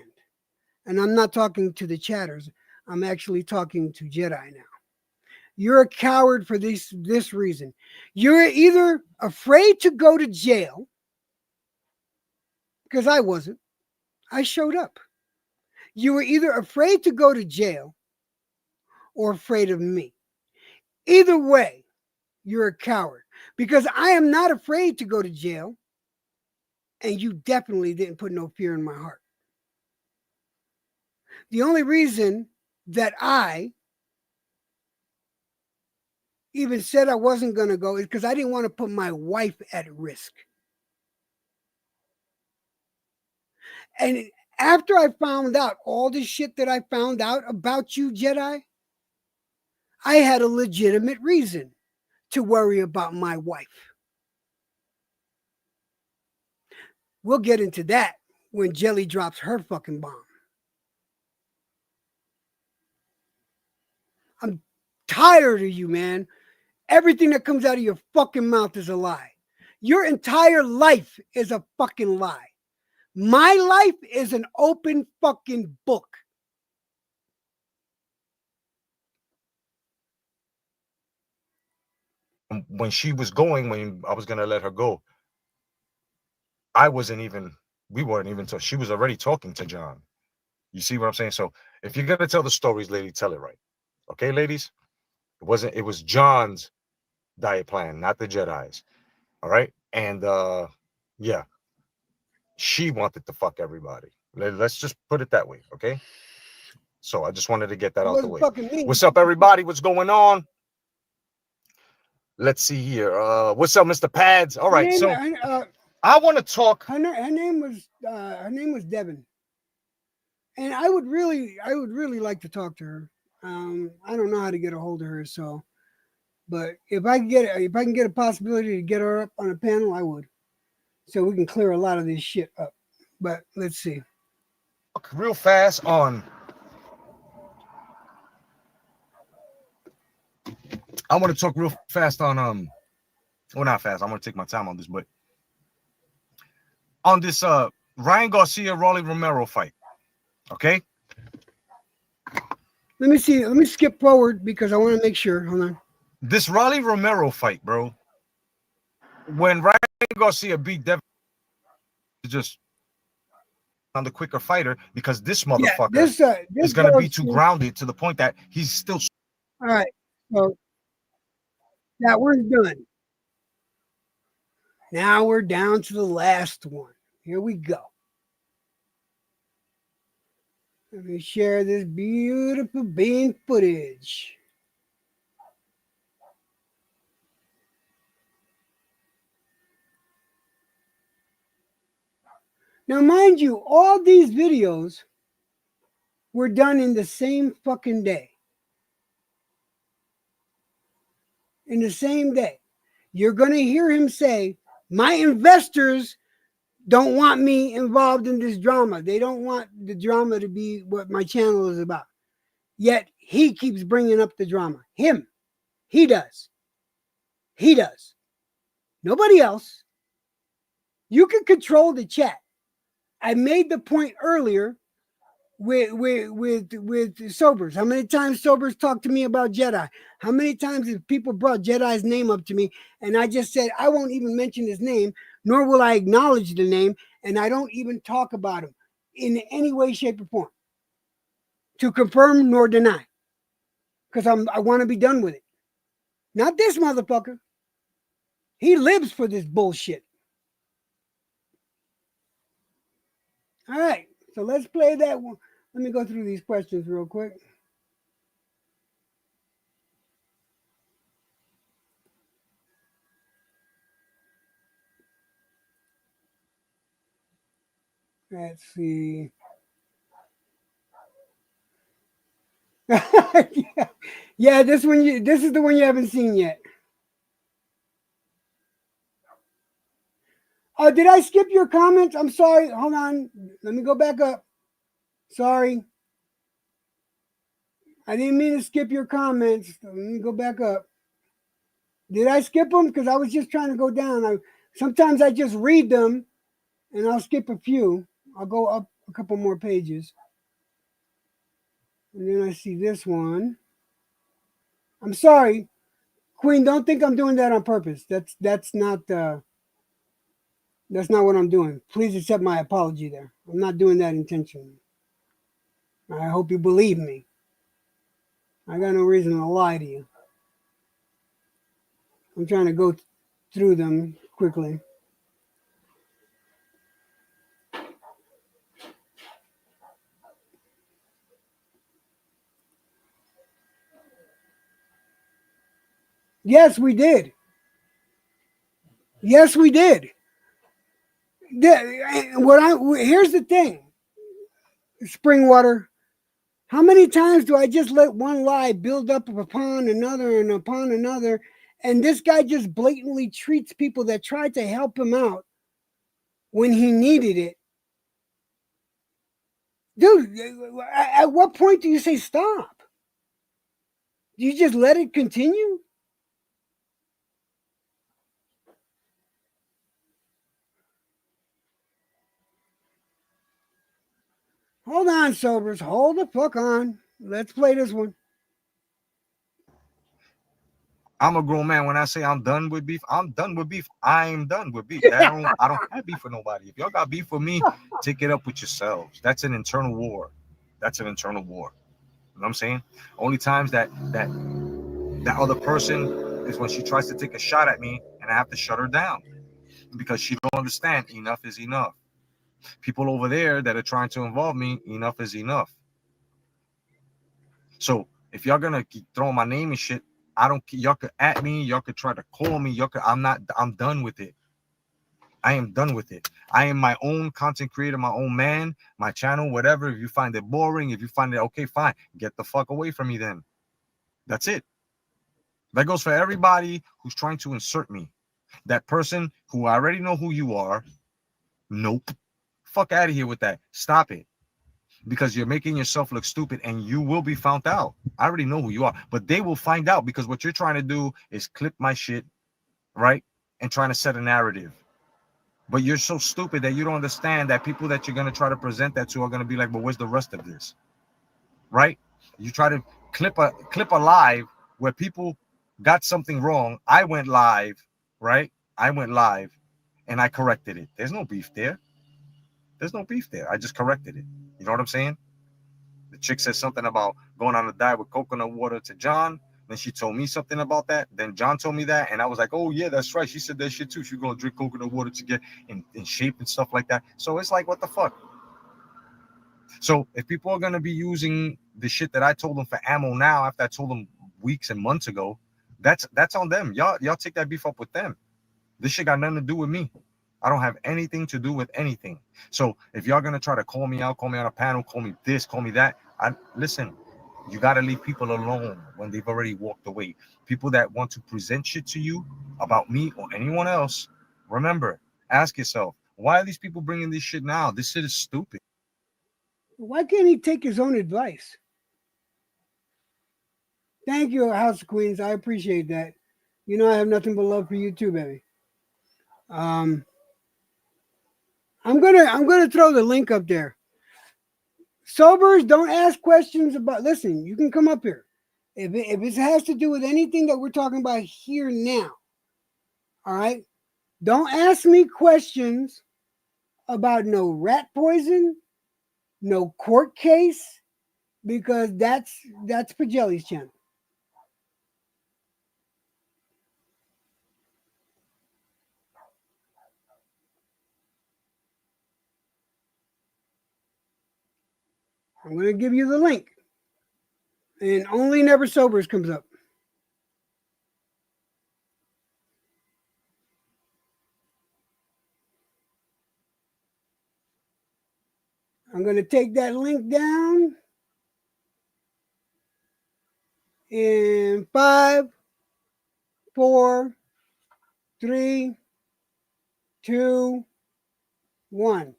And I'm not talking to the chatters. I'm actually talking to Jedi now. You're a coward for this reason. You're either afraid to go to jail, because I wasn't. I showed up. You were either afraid to go to jail or afraid of me. Either way, you're a coward, because I am not afraid to go to jail, and you definitely didn't put no fear in my heart. The only reason that I even said I wasn't going to go is because I didn't want to put my wife at risk. And after I found out all the shit that I found out about you, Jedi, I had a legitimate reason to worry about my wife. We'll get into that when Jelly drops her fucking bomb. I'm tired of you, man. Everything that comes out of your fucking mouth is a lie. Your entire life is a fucking lie. My life is an open fucking book. when she was going, when I was going to let her go, we weren't even talking. She was already talking to John. You see what I'm saying? So if you're going to tell the stories, lady, tell it right. Okay, ladies? It was John's diet plan, not the Jedi's. All right? And yeah, she wanted to fuck everybody. Let's just put it that way, okay? So I just wanted to get that out the way. What's up, everybody? What's going on? Let's see here. What's up, Mr. Pads? All right, so I want to talk. Her name was Devin, and I would really like to talk to her. I don't know how to get a hold of her, so, but if I can get a possibility to get her up on a panel, I would, so we can clear a lot of this shit up. But let's see. Real fast on. I want to talk real fast on well, not fast. I'm gonna take my time on this, but on this Ryan Garcia Rolly Romero fight. Okay. Let me see. Let me skip forward because I want to make sure. Hold on. This Rolly Romero fight, bro. When Ryan Garcia beat Devin, just on the quicker fighter, because this motherfucker this is gonna be too grounded to the point that he's still. All right. So that one's done. Now we're down to the last one. Here we go. Let me share this beautiful bean footage. Now, mind you, all these videos were done in the same fucking day. In the same day. You're going to hear him say, my investors don't want me involved in this drama. They don't want the drama to be what my channel is about. Yet he keeps bringing up the drama. Him. He does. He does. Nobody else. You can control the chat. I made the point earlier with Sobers? How many times Sobers talked to me about Jedi? How many times have people brought Jedi's name up to me and I just said I won't even mention his name, nor will I acknowledge the name, and I don't even talk about him in any way, shape, or form to confirm nor deny, because I want to be done with it. Not this motherfucker. He lives for this bullshit. All right, so let's play that one. Let me go through these questions real quick. Let's see. Yeah, this is the one you haven't seen yet. Oh, did I skip your comments? I'm sorry. Hold on. Let me go back up. Sorry. I didn't mean to skip your comments. Let me go back up. Did I skip them? Because I was just trying to go down. Sometimes I just read them and I'll skip a few. I'll go up a couple more pages. And then I see this one. I'm sorry. Queen, don't think I'm doing that on purpose. That's not what I'm doing. Please accept my apology there. I'm not doing that intentionally. I hope you believe me. I got no reason to lie to you. I'm trying to go through them quickly. Yes, we did. Yes, we did. Here's the thing, Springwater. How many times do I just let one lie build up upon another and upon another? And this guy just blatantly treats people that tried to help him out when he needed it. Dude, at what point do you say stop? Do you just let it continue? Hold on, Sobers. Hold the fuck on. Let's play this one. I'm a grown man. When I say I'm done with beef, I'm done with beef. I'm done with beef. I don't have beef with nobody. If y'all got beef with me, take it up with yourselves. That's an internal war. That's an internal war. You know what I'm saying? Only times that other person is when she tries to take a shot at me and I have to shut her down because she don't understand enough is enough. People over there that are trying to involve me, enough is enough. So if y'all gonna keep throwing my name and shit, I don't. Y'all could at me. Y'all could try to call me. Y'all could. I'm not. I'm done with it. I am done with it. I am my own content creator, my own man, my channel, whatever. If you find it boring, if you find it okay, fine. Get the fuck away from me then. That's it. That goes for everybody who's trying to insert me. That person who I already know who you are. Nope. Fuck out of here with that. Stop it. Because you're making yourself look stupid and you will be found out. I already know who you are, but they will find out because what you're trying to do is clip my shit, right? And trying to set a narrative. But you're so stupid that you don't understand that people that you're going to try to present that to are going to be like, but where's the rest of this? Right? You try to clip a live where people got something wrong. I went live, right? I went live and I corrected it. There's no beef there. There's no beef there. I just corrected it. You know what I'm saying? The chick said something about going on a diet with coconut water to John. Then she told me something about that. Then John told me that. And I was like, oh, yeah, that's right. She said that shit too. She's going to drink coconut water to get in shape and stuff like that. So it's like, what the fuck? So if people are going to be using the shit that I told them for ammo now, after I told them weeks and months ago, that's on them. Y'all take that beef up with them. This shit got nothing to do with me. I don't have anything to do with anything. So if y'all gonna try to call me out, call me on a panel, call me this, call me that, listen, you gotta leave people alone when they've already walked away. People that want to present shit to you about me or anyone else, remember, ask yourself, why are these people bringing this shit now? This shit is stupid. Why can't he take his own advice? Thank you, House of Queens. I appreciate that. You know I have nothing but love for you too, baby. I'm gonna throw the link up there. Sobers, don't ask questions about. Listen, you can come up here. If it has to do with anything that we're talking about here now, all right? Don't ask me questions about no rat poison, no court case, because that's Pagelli's channel. I'm going to give you the link. And only Never Sobers comes up. I'm going to take that link down in 5, 4, 3, 2, 1.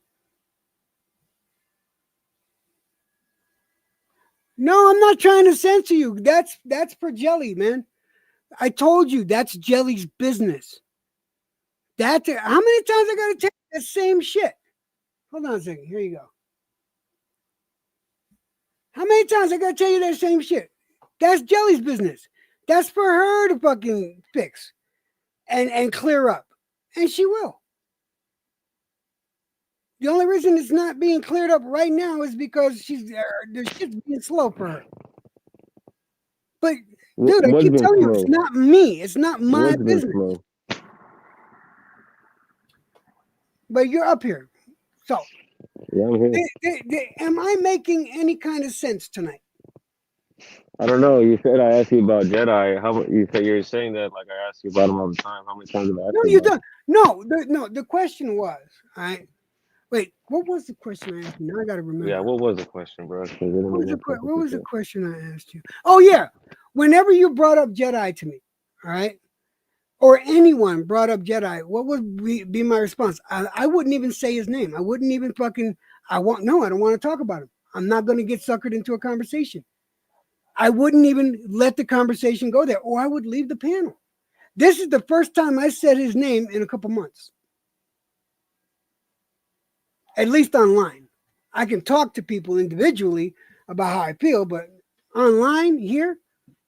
No, I'm not trying to censor you. That's for Jelly, man. I told you that's Jelly's business. How many times I gotta tell you that same shit? Hold on a second. Here you go. How many times I gotta tell you that same shit? That's Jelly's business. That's for her to fucking fix and clear up. And she will. The only reason it's not being cleared up right now is because the shit's being slow for her. But dude, I keep telling you, it's not me. It's not my business. But you're up here. So, yeah, I'm here. Am I making any kind of sense tonight? I don't know. You said I asked you about Jedi. You said you're saying that like I ask you about them all the time. How many times have I asked No, you you about don't. No, the question was, wait, what was the question I asked you? Now I got to remember. Yeah, what was the question, bro? What was the question I asked you? Oh, yeah. Whenever you brought up Jedi to me, all right, or anyone brought up Jedi, what would be my response? I wouldn't even say his name. I wouldn't even I don't want to talk about him. I'm not going to get suckered into a conversation. I wouldn't even let the conversation go there, or I would leave the panel. This is the first time I said his name in a couple months. At least online. I can talk to people individually about how I feel, but online here,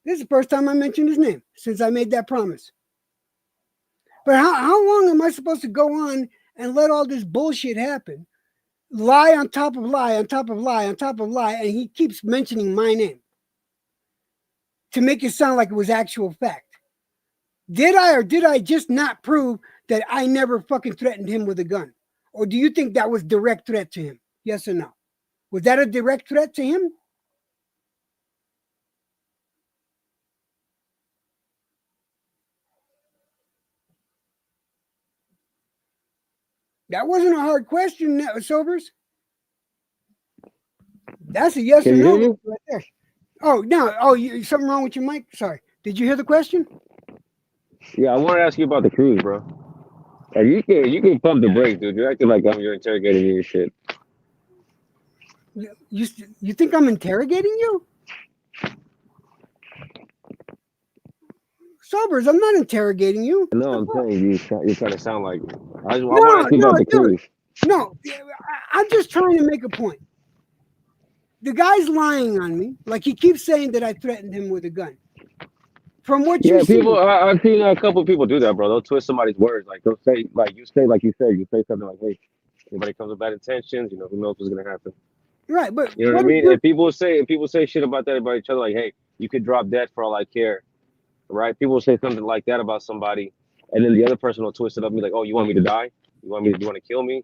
this is the first time I mentioned his name since I made that promise. But how long am I supposed to go on and let all this bullshit happen? Lie on top of lie on top of lie on top of lie, and he keeps mentioning my name to make it sound like it was actual fact. Did I just not prove that I never fucking threatened him with a gun? Or do you think that was direct threat to him? Yes or no? Was that a direct threat to him? That wasn't a hard question, Sobers. That's a yes or no right there. Oh, no. Oh, something wrong with your mic? Sorry. Did you hear the question? Yeah, I want to ask you about the cruise, bro. Like, you can pump the brakes, dude. You're acting like you're interrogating me and shit. You think I'm interrogating you? Sobers, I'm not interrogating you. No, I'm saying you trying to sound like I want to ask you about the cruise. No, I'm just trying to make a point. The guy's lying on me. Like he keeps saying that I threatened him with a gun. From what you see, I've seen a couple of people do that, bro. They'll twist somebody's words. Like they'll say, like you say something like, "Hey, anybody comes with bad intentions, who knows what's gonna happen." Right, but you know what I mean. And people say shit about that about each other, like, "Hey, you could drop dead for all I care," right? People say something like that about somebody, and then the other person will twist it up and be like, "Oh, you want me to die? You want to kill me?"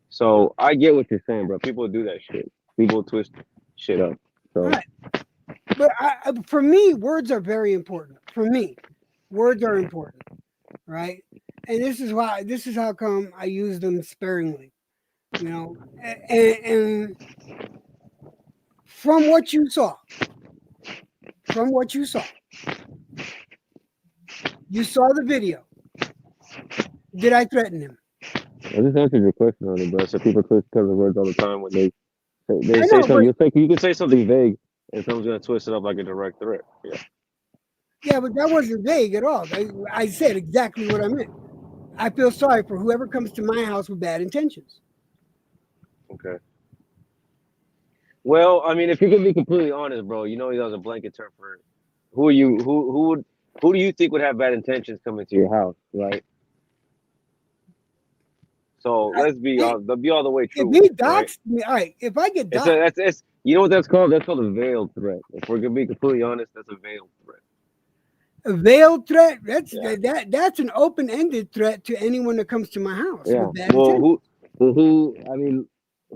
So I get what you're saying, bro. People do that shit. People twist shit up. So. Right. But for me, words are very important. For me, words are important, right? And this is how come I use them sparingly, and from what you saw, you saw the video. Did I threaten him? I just answered your question on it, bro. So people twist the words all the time when they say something. You can say something vague, and someone's gonna twist it up like a direct threat. Yeah. Yeah, but that wasn't vague at all. I said exactly what I meant. I feel sorry for whoever comes to my house with bad intentions. Okay. Well, I mean, if you can be completely honest, bro, you know that was a blanket term for who are you who do you think would have bad intentions coming to your house, right? So I, let's be all the way if true with he it, right? doxed me, all right. If I get It's doxed, a that's you know what that's called? That's called a veiled threat. If we're gonna be completely honest, that's a veiled threat. a veiled threat, Yeah. that's an open-ended threat to anyone that comes to my house Yeah. with bad Well, intentions. who? I mean,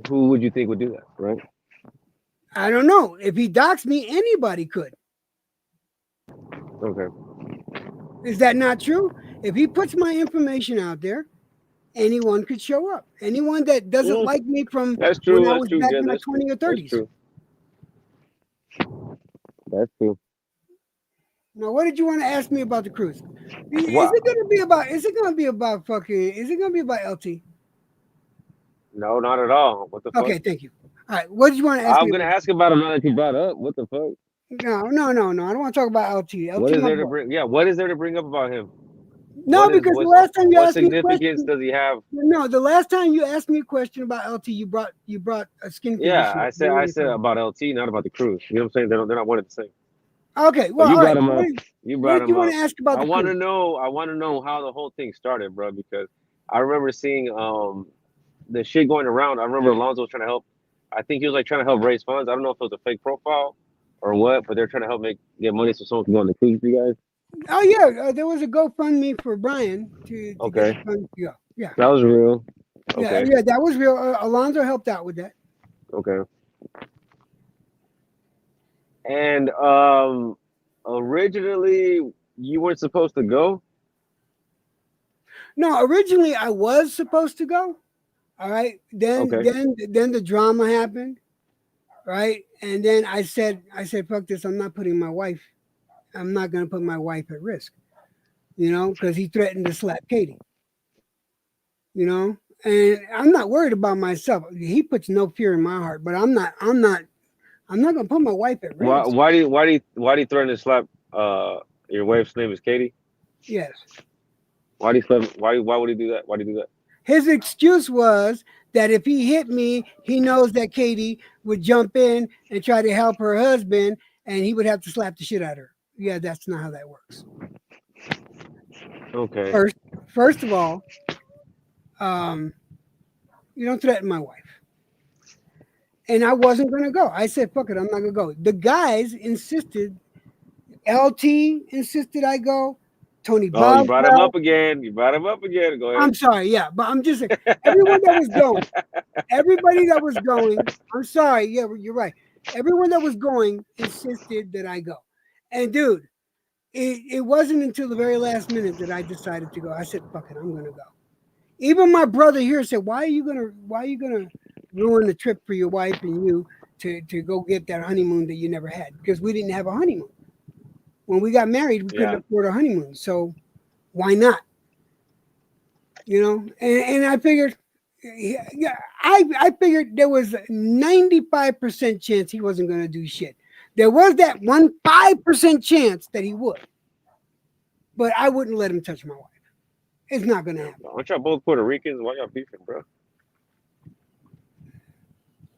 who would you think would do that, right? I don't know. If he doxed me, anybody could. Okay. Is that not true? If he puts my information out there, anyone could show up. Anyone that doesn't Mm, like me from that's when true. I That's was true, back Jed. in my That's true. 20s or That's 30s. true. That's true. Now, what did you want to ask me about the cruise? Is Wow. it going to be about? Is it going to be about fucking? Is it going to be about LT? No, not at all. What the fuck? Okay, thank you. All right, what did you want to ask I'm me gonna about? ask about him now that you brought up. What the fuck? No. I don't want to talk about LT. What LT, is my there to boy. bring? Yeah, what is there to bring up about him? No, because the last time you What asked me a significance question, does he have? no, the last time you asked me a question about LT, you brought a skin Yeah, condition. I said about LT, not about the cruise. You know what I'm saying? They're not one and the same. Okay, But well, you all right. brought him What up. did, You what brought did you him want up. to ask about the cruise? I want to know how the whole thing started, bro. Because I remember seeing the shit going around. I remember Alonzo was trying to help. I think he was like trying to help raise funds. I don't know if it was a fake profile or what, but they're trying to help get money so someone can go on the cruise with you guys. Oh yeah, there was a GoFundMe for Brian to get the Okay, funds to go. Yeah, that was real. yeah, Okay, yeah. That was real. Alonzo helped out with that. okay. And originally you weren't supposed to go. No, originally I was supposed to go. All right. Then Okay. then then the drama happened. Right. And then I said, fuck this. I'm not gonna put my wife at risk. Because he threatened to slap Katie. You know, and I'm not worried about myself. He puts no fear in my heart, but I'm not gonna put my wife at Why risk. why do you threaten to slap your wife's name is Katie? Yes. Why do you slap why would he do that? Why do you do that? His excuse was that if he hit me, he knows that Katie would jump in and try to help her husband, and he would have to slap the shit out of her. Yeah, that's not how that works. Okay. First of all, um, you don't threaten my wife. And I wasn't gonna go. I said, "Fuck it, I'm not gonna go." The guys insisted. LT insisted I go. Tony Oh, you brought him Boswell. up again. You brought him up again. Go ahead. I'm sorry, yeah, but I'm just saying, everyone that was going, everybody that was going, I'm sorry, yeah, you're right. Everyone that was going insisted that I go. And dude, it wasn't until the very last minute that I decided to go. I said, fuck it, I'm gonna go. Even my brother here said, why are you gonna ruin the trip for your wife and you to go get that honeymoon that you never had? Because we didn't have a honeymoon. When we got married, we couldn't Yeah. afford a honeymoon. So why not? And I figured, yeah, I figured there was a 95% chance he wasn't going to do shit. There was that 5% chance that he would, but I wouldn't let him touch my wife. It's not going to happen. Aren't y'all both Puerto Ricans? Why y'all beefing, bro?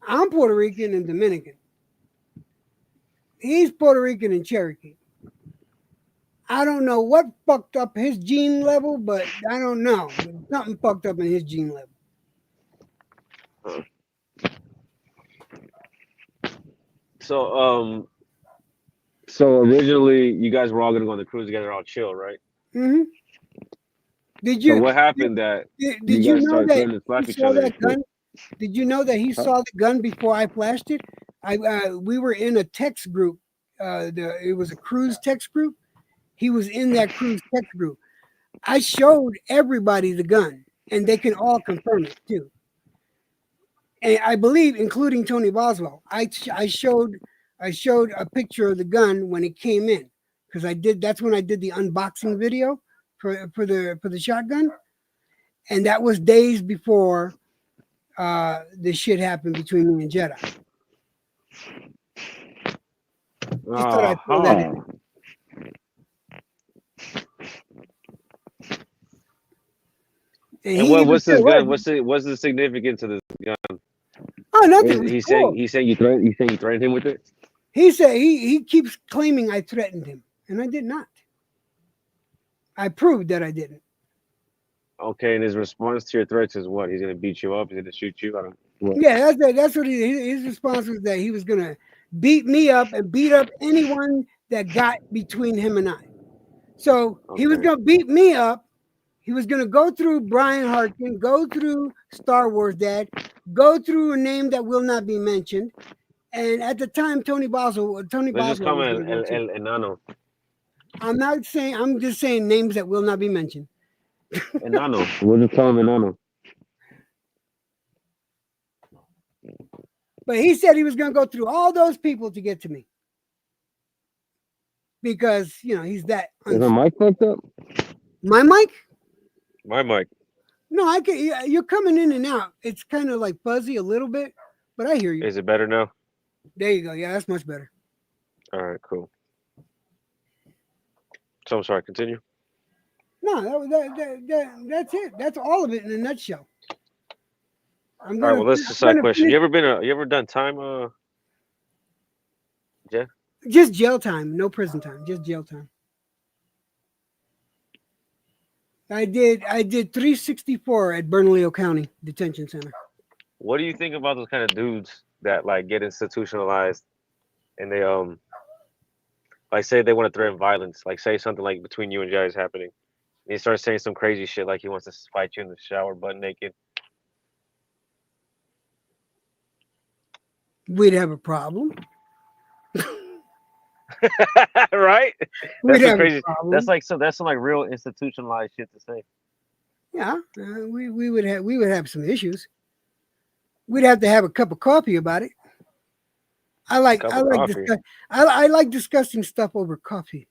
I'm Puerto Rican and Dominican. He's Puerto Rican and Cherokee. I don't know what fucked up his gene level, but I don't know. Something fucked up in his gene level. So so originally you guys were all gonna go on the cruise together, all chill, right? Mm-hmm. Did So you what happened that did you you guys know started that threatening to he slap each saw other and that shit? gun? Did you know that he Huh? saw the gun before I flashed it? We were in a text group. It was a cruise text group. He was in that cruise text group. I showed everybody the gun, and they can all confirm it too. And I believe, including Tony Boswell, I showed a picture of the gun when it came in because I did. That's when I did the unboxing video for the shotgun, and that was days before the shit happened between me and Jedi. Just thought I'd throw that in. Uh-huh. And And he even what's said, this "What?" gun? What's the significance of this gun? Oh, nothing. It was cool. He saying you threatened him with it. He said he keeps claiming I threatened him, and I did not. I proved that I didn't. Okay, and his response to your threats is what? He's gonna beat you up. He's gonna shoot you. I don't. What? Yeah, that's what his response was, that he was gonna beat me up and beat up anyone that got between him and I. So he was Okay. gonna beat me up. He was gonna go through Brian Harkin, go through Star Wars Dad, go through a name that will not be mentioned. And at the time, Tony Boswell Let's just was call him gonna go too. El Enano. I'm not saying. I'm just saying names that will not be mentioned. Enano. We'll just call him Enano. But he said he was going to go through all those people to get to me because he's that. Is my mic fucked up? My mic? My mic. No, I can. You're coming in and out. It's kind of like fuzzy a little bit, but I hear you. Is it better now? There you go. Yeah, that's much better. All right, cool. So I'm sorry. Continue. No, that's it. That's all of it in a nutshell. All right. Well, let's decide question. You ever done time? Jeff? Just jail time, no prison time. Just jail time. I did 364 at Bernalillo County Detention Center. What do you think about those kind of dudes that like get institutionalized and they like say they want to threaten violence, like say something like between you and Jay is happening, and he starts saying some crazy shit like he wants to fight you in the shower butt naked. We'd have a problem. Right? We'd That's have crazy. a problem. That's some like real institutionalized shit to say. Yeah, we would have some issues. We'd have to have a cup of coffee about it. I like discussing stuff over coffee.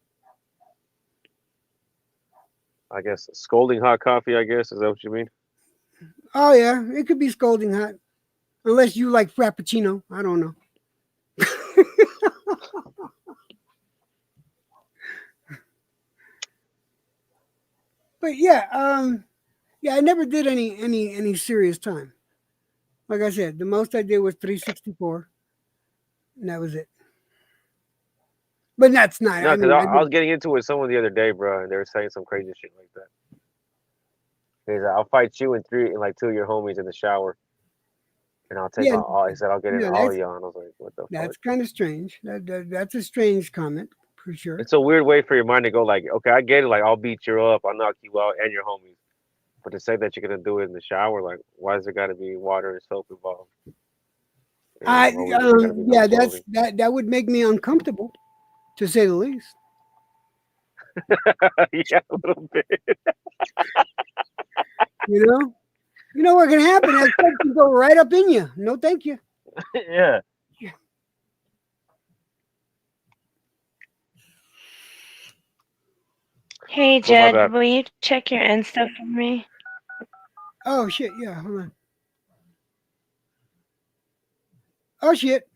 I guess scolding hot coffee. I guess is that what you mean? Oh yeah, it could be scalding hot, unless you like frappuccino. I don't know. But yeah, I never did any serious time. Like I said, the most I did was 364, and that was it. But that's not. No, I because mean, I was getting into it with someone the other day, bro, and they were saying some crazy shit like that. He's like, I'll fight you and two of your homies in the shower, and I'll take all. He said, I'll get in all of y'all, and I was like, what the fuck? That's kind of strange. That's a strange comment for sure. It's a weird way for your mind to go, like, okay, I get it, like I'll beat you up, I'll knock you out, and your homies. But to say that you're gonna do it in the shower, like, why is there got to be water and soap involved? That would make me uncomfortable, to say the least. Yeah, a little bit. You know what can happen? That stuff can go right up in you. No, thank you. Yeah. Hey, Jed, will you check your end stuff for me? Oh, shit. Yeah, hold on. Oh, shit.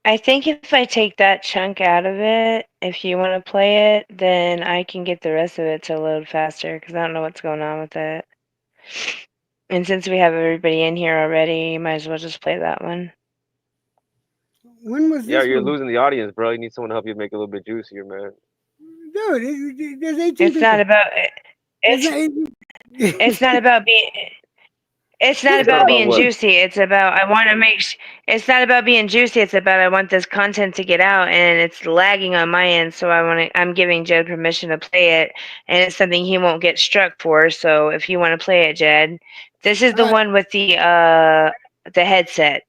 I think if I take that chunk out of it, if you want to play it, then I can get the rest of it to load faster because I don't know what's going on with it. And since we have everybody in here already, you might as well just play that one. When was this? Yeah, you're losing the audience, bro. You need someone to help you make it a little bit juicier, man. Dude, there's 18 It's not about it's not about being. It's not about being juicy. It's about it's not about being juicy. It's about I want this content to get out, and it's lagging on my end. So I'm giving Jed permission to play it, and it's something he won't get struck for. So if you want to play it, Jed, this is the one with the headset.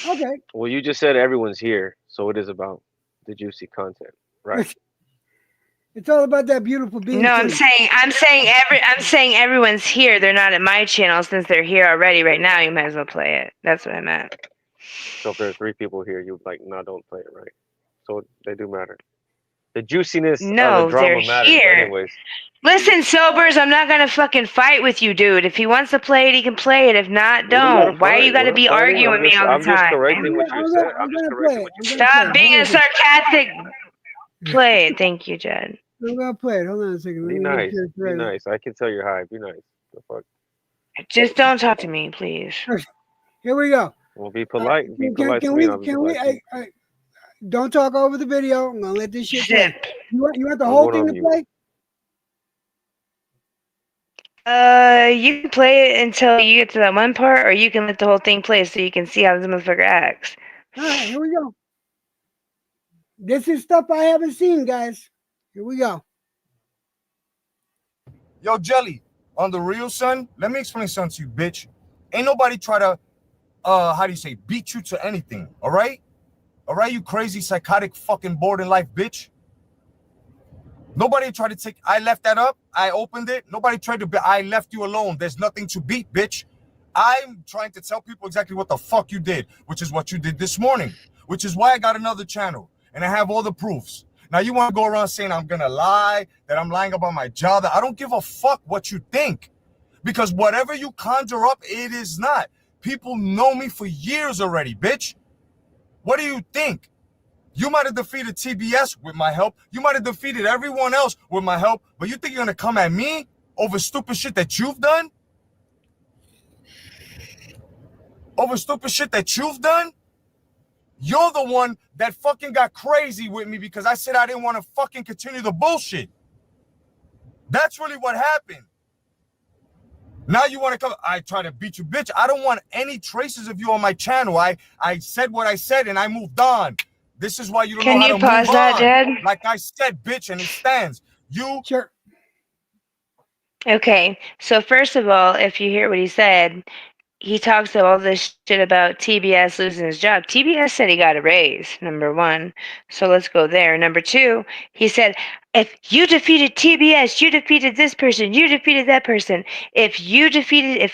Okay. Well, you just said everyone's here, so it is about the juicy content, right? It's all about that beautiful being. No, I'm saying everyone's here. They're not at my channel since they're here already. Right now, you might as well play it. That's what I meant. So if there are 3 people here, you're like, no, don't play it, right? So they do matter. The juiciness of the drama matters, here. anyways. Listen, Sobers, I'm not gonna fucking fight with you, dude. If he wants to play it, he can play it. If not, don't. Why you gotta be arguing with me all the time? I'm just correcting what you said. Stop being a sarcastic. Play it. Thank you, Jed. I'm gonna play it. Hold on a second. Let Be me make nice. sure it's Be ready. nice. I can tell you're high. Be nice. The fuck. Just don't talk to me, please. Here we go. Well, be polite. Be Can, polite to can me, and we? I'll be Can we? polite to you. Don't talk over the video. I'm gonna let this shit play. Zip. You want the I'm whole going thing on to mute. play? You can play it until you get to that one part, or you can let the whole thing play so you can see how this motherfucker acts. All right, here we go. This is stuff I haven't seen, guys. Here we go. Yo, Jelly, on the real, son, let me explain something to you, bitch. Ain't nobody try to, how do you say, beat you to anything, all right? All right, you crazy, psychotic, fucking bored in life, bitch. Nobody tried to take, I left that up, I opened it. Nobody tried to, I left you alone. There's nothing to beat, bitch. I'm trying to tell people exactly what the fuck you did, which is what you did this morning, which is why I got another channel, and I have all the proofs. Now you want to go around saying I'm gonna lie, that I'm lying about my job, that I don't give a fuck what you think. Because whatever you conjure up, it is not. People know me for years already, bitch. What do you think? You might have defeated TBS with my help. You might have defeated everyone else with my help, but you think you're gonna come at me over stupid shit that you've done? Over stupid shit that you've done? You're the one that fucking got crazy with me because I said I didn't want to fucking continue the bullshit. That's really what happened. Now you want to come, I try to beat you, bitch. I don't want any traces of you on my channel. I said what I said and I moved on. This is why you don't Can know how you to pause move that, on. Jed? Like I said, bitch, and it stands. You Sure. Okay, so first of all, if you hear what he said, he talks all this shit about TBS losing his job. TBS said he got a raise, number one. So let's go there. Number two, he said, if you defeated TBS, you defeated this person, you defeated that person. If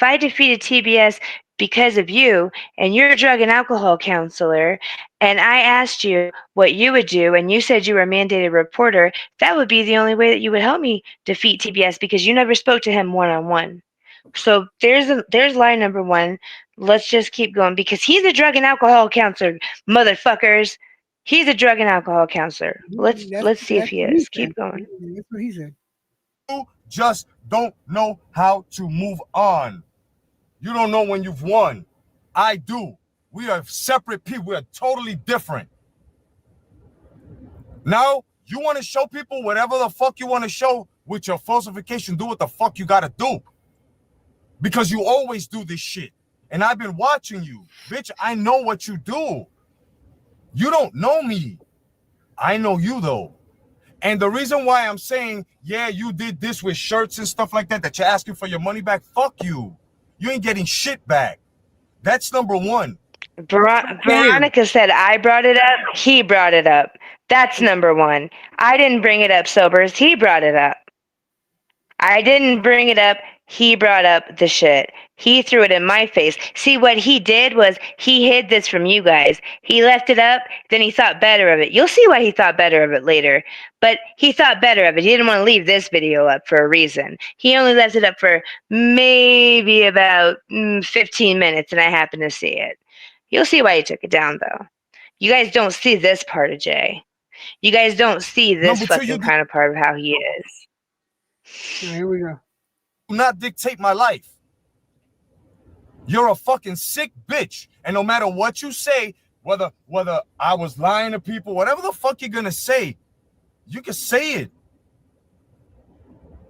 I defeated TBS because of you, and you're a drug and alcohol counselor, and I asked you what you would do, and you said you were a mandated reporter, that would be the only way that you would help me defeat TBS because you never spoke to him one-on-one. So there's line number one. Let's just keep going because he's a drug and alcohol counselor, motherfuckers. He's a drug and alcohol counselor. Let's see if That's he what he is. said. Keep going. That's what he said. just don't know how to move on. You don't know when you've won. I do. We are separate people. We are totally different. Now, you want to show people whatever the fuck you want to show with your falsification. Do what the fuck you got to do. Because you always do this shit. And I've been watching you. Bitch, I know what you do. You don't know me. I know you, though. And the reason why I'm saying, yeah, you did this with shirts and stuff like that, that you're asking for your money back, fuck you. You ain't getting shit back. That's number one. Veronica said I brought it up. He brought it up. That's number one. I didn't bring it up, Sobers. He brought it up. I didn't bring it up. He brought up the shit. He threw it in my face. See, what he did was he hid this from you guys. He left it up, then he thought better of it. You'll see why he thought better of it later. But he thought better of it. He didn't want to leave this video up for a reason. He only left it up for maybe about 15 minutes, and I happened to see it. You'll see why he took it down, though. You guys don't see this part of Jay. You guys don't see this Number two, fucking you do kind of part of how he is. Here we go. not dictate my life. You're a fucking sick bitch. And no matter what you say, whether I was lying to people, whatever the fuck you're gonna say, you can say it.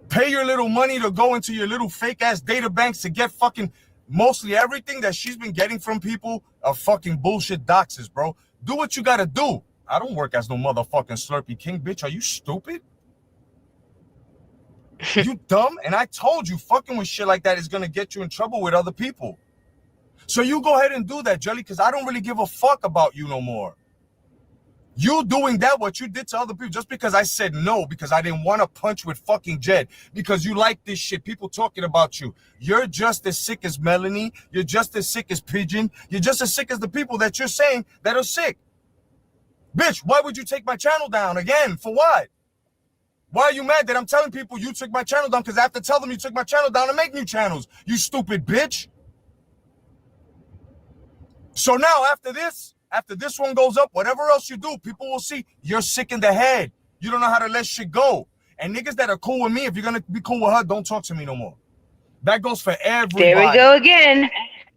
Pay your little money to go into your little fake ass data banks to get fucking mostly everything that she's been getting from people are fucking bullshit doxes, bro. Do what you gotta do. I don't work as no motherfucking Slurpee King, bitch. Are you stupid? You dumb? And I told you fucking with shit like that is gonna get you in trouble with other people. So you go ahead and do that, Jelly, because I don't really give a fuck about you no more. You doing that, what you did to other people, just because I said no, because I didn't want to punch with fucking Jed, because you like this shit, people talking about you. You're just as sick as Melanie. You're just as sick as Pigeon. You're just as sick as the people that you're saying that are sick. Bitch, why would you take my channel down again? For what? Why are you mad that I'm telling people you took my channel down? Because I have to tell them you took my channel down to make new channels, you stupid bitch. So now after this one goes up, whatever else you do, people will see you're sick in the head. You don't know how to let shit go. And niggas that are cool with me, if you're gonna be cool with her, don't talk to me no more. That goes for everybody. There we go again.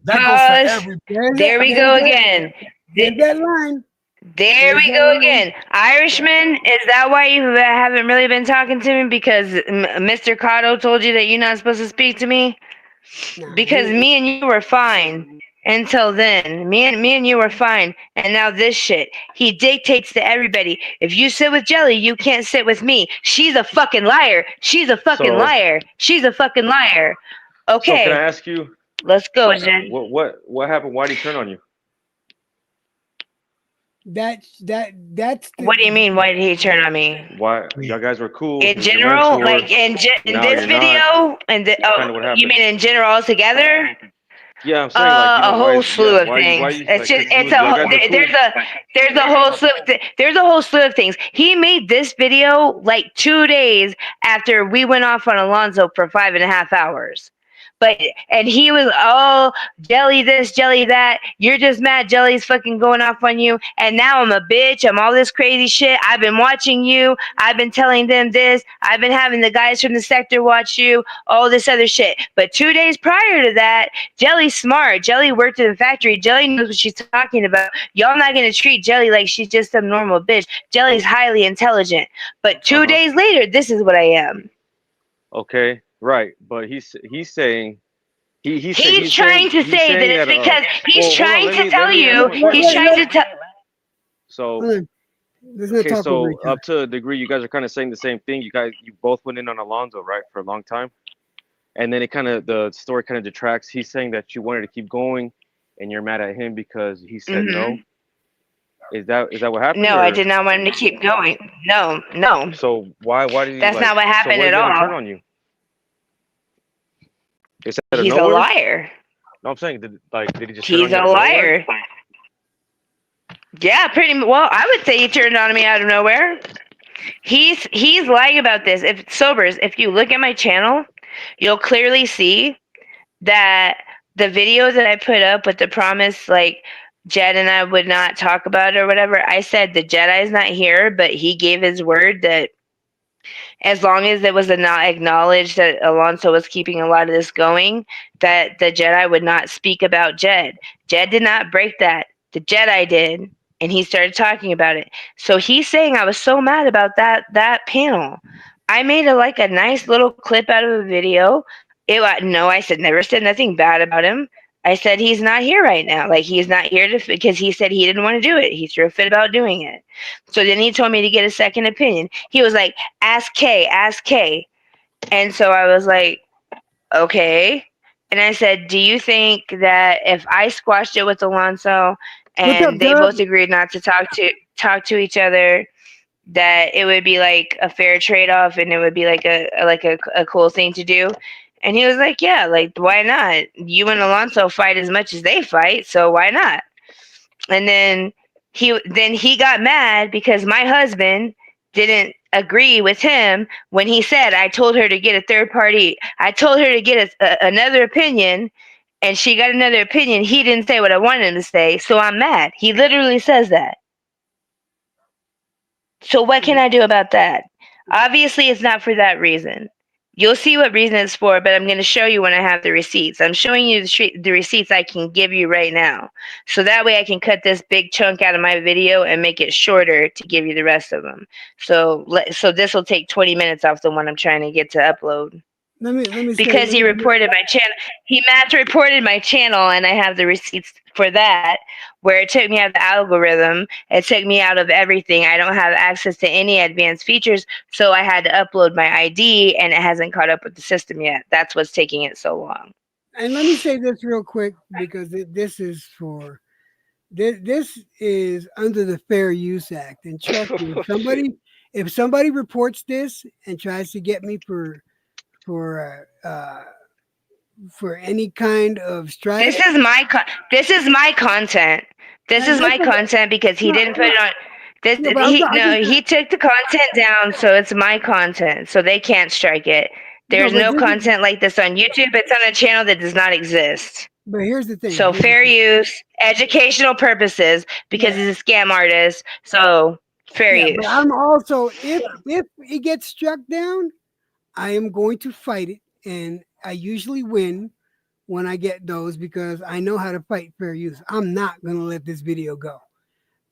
That goes for Pause. everybody. There we go again. There's that line. There we go again. Irishman, is that why you haven't really been talking to me? Because Mr. Cotto told you that you're not supposed to speak to me? Nah, Because me and you were fine until then. Me and you were fine. And now this shit. He dictates to everybody. If you sit with Jelly, you can't sit with me. She's a fucking liar. She's a fucking liar. She's a fucking liar. Okay. So can I ask you? Let's go, Jen. What happened? Why did he turn on you? that's What do you mean? Why did he turn on me? Why y'all guys were cool In you general, went like towards- in now this you're video, not. and Kinda what you happened. mean in general altogether? Yeah, I'm saying like A whole slew of why things. you, It's like, just 'cause it's y'all a guys were cool. there's a whole slew there's a whole slew of things. He made this video like 2 days after we went off on Alonzo for 5.5 hours. And he was, oh, Jelly this, Jelly that. You're just mad Jelly's fucking going off on you. And now I'm a bitch. I'm all this crazy shit. I've been watching you. I've been telling them this. I've been having the guys from the sector watch you. All this other shit. But 2 days prior to that, Jelly's smart. Jelly worked in the factory. Jelly knows what she's talking about. Y'all not going to treat Jelly like she's just some normal bitch. Jelly's highly intelligent. But 2 days later, this is what I am. Okay, right. But he's saying he's trying to say that it's because he's trying to tell you. He's trying to tell. So Hold on. Let's not okay, talk over so each other. up to a degree, you guys are kind of saying the same thing. You both went in on Alonzo, right, for a long time, and then the story kind of detracts. He's saying that you wanted to keep going, and you're mad at him because he said no. Is that what happened? No, I did not want him to keep going. No. So why did he? That's not what happened at all. Turn on you? Is that He's a liar. No, I'm saying, did he just? He's a liar. Yeah, pretty well. I would say he turned on me out of nowhere. He's lying about this. If you look at my channel, you'll clearly see that the video that I put up with the promise, like Jed and I would not talk about it or whatever. I said the Jedi's not here, but he gave his word that as long as it was not acknowledged that Alonso was keeping a lot of this going, that the Jedi would not speak about Jed. Jed did not break that. The Jedi did, and he started talking about it. So he's saying I was so mad about that panel. I made a nice little clip out of a video. I said never said nothing bad about him. I said he's not here right now. Like, he's not here because he said he didn't want to do it. He threw a fit about doing it. So then he told me to get a second opinion. He was like, ask Kay. And so I was like, okay. And I said, do you think that if I squashed it with Alonso and they both agreed not to talk to each other, that it would be like a fair trade-off and it would be like a cool thing to do? And he was like, yeah, like, why not? You and Alonso fight as much as they fight, so why not? And then he got mad because my husband didn't agree with him when he said, I told her to get a third party. I told her to get another opinion, and she got another opinion. He didn't say what I wanted him to say, so I'm mad. He literally says that. So what can I do about that? Obviously, it's not for that reason. You'll see what reason it's for, but I'm going to show you when I have the receipts. I'm showing you the receipts I can give you right now. So that way I can cut this big chunk out of my video and make it shorter to give you the rest of them. So this will take 20 minutes off the one I'm trying to get to upload. Let me because he reported my channel. He mass reported my channel, and I have the receipts for that, where it took me out of the algorithm. It took me out of everything. I don't have access to any advanced features, so I had to upload my ID, and it hasn't caught up with the system yet. That's what's taking it so long. And let me say this real quick, because this is under the Fair Use Act. And trust me, if somebody reports this and tries to get me for any kind of strike, this is my content. This is my content because he didn't put it on. He took the content down, so it's my content, so they can't strike it. There's no content like this on YouTube. It's on a channel that does not exist. But here's the thing. So fair use, educational purposes, because he's a scam artist. So Fair Yeah, but use. I'm also, if it gets struck down, I am going to fight it, and I usually win when I get those because I know how to fight fair use. I'm not gonna let this video go.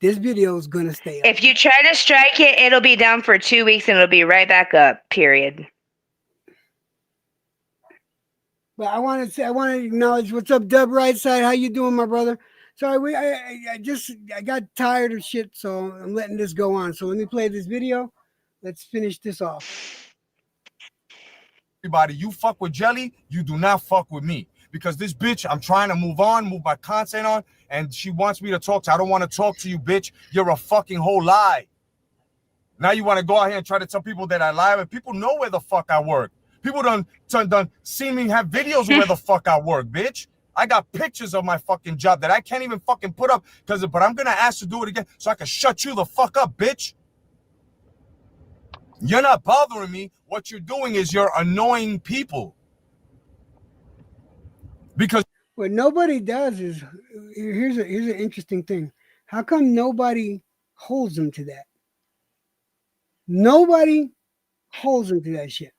This video is gonna stay up. If you try to strike it, it'll be down for 2 weeks and it'll be right back up. Period. But I want to say, I want to acknowledge what's up, Dub Right Side. How you doing, my brother? Sorry, I got tired of shit, so I'm letting this go on. So let me play this video. Let's finish this off. Everybody, you fuck with Jelly, you do not fuck with me. Because this bitch, I'm trying to move my content on, and she wants me to talk to her. I don't want to talk to you, bitch. You're a fucking whole lie. Now you want to go out here and try to tell people that I lie, but people know where the fuck I work. People done seen me have videos of where the fuck I work, bitch. I got pictures of my fucking job that I can't even fucking put up but I'm gonna ask to do it again so I can shut you the fuck up, bitch. You're not bothering me. What you're doing is you're annoying people. Because what nobody does is here's an interesting thing. How come nobody holds them to that? Nobody holds them to that shit.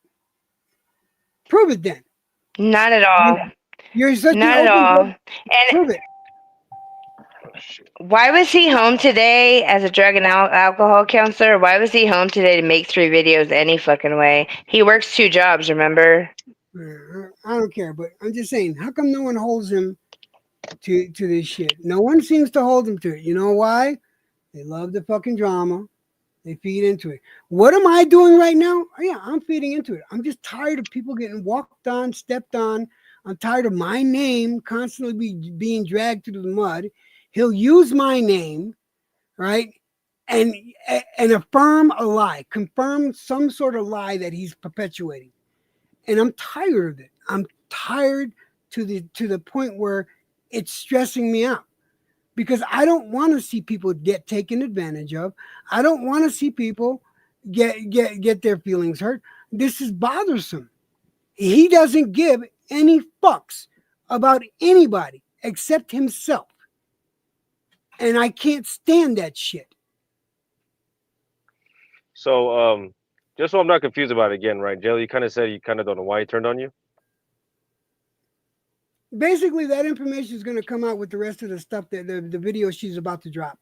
Prove it then. Not at all. You're such Not an at open all. book. And Prove it. why was he home today as a drug and alcohol counselor? Why was he home today to make 3 videos any fucking way? He works 2 jobs, remember? I don't care, but I'm just saying, how come no one holds him to this shit? No one seems to hold him to it. You know why? They love the fucking drama. They feed into it. What am I doing right now? Oh, yeah, I'm feeding into it. I'm just tired of people getting walked on, stepped on. I'm tired of my name constantly being dragged through the mud. He'll use my name, right? And affirm a lie, confirm some sort of lie that he's perpetuating. And I'm tired of it. I'm tired to the point where it's stressing me out because I don't want to see people get taken advantage of. I don't want to see people get their feelings hurt. This is bothersome. He doesn't give any fucks about anybody except himself. And I can't stand that shit. So, just so I'm not confused about it again, right? Jelly, you kind of said you kind of don't know why he turned on you. Basically, that information is going to come out with the rest of the stuff that the video she's about to drop.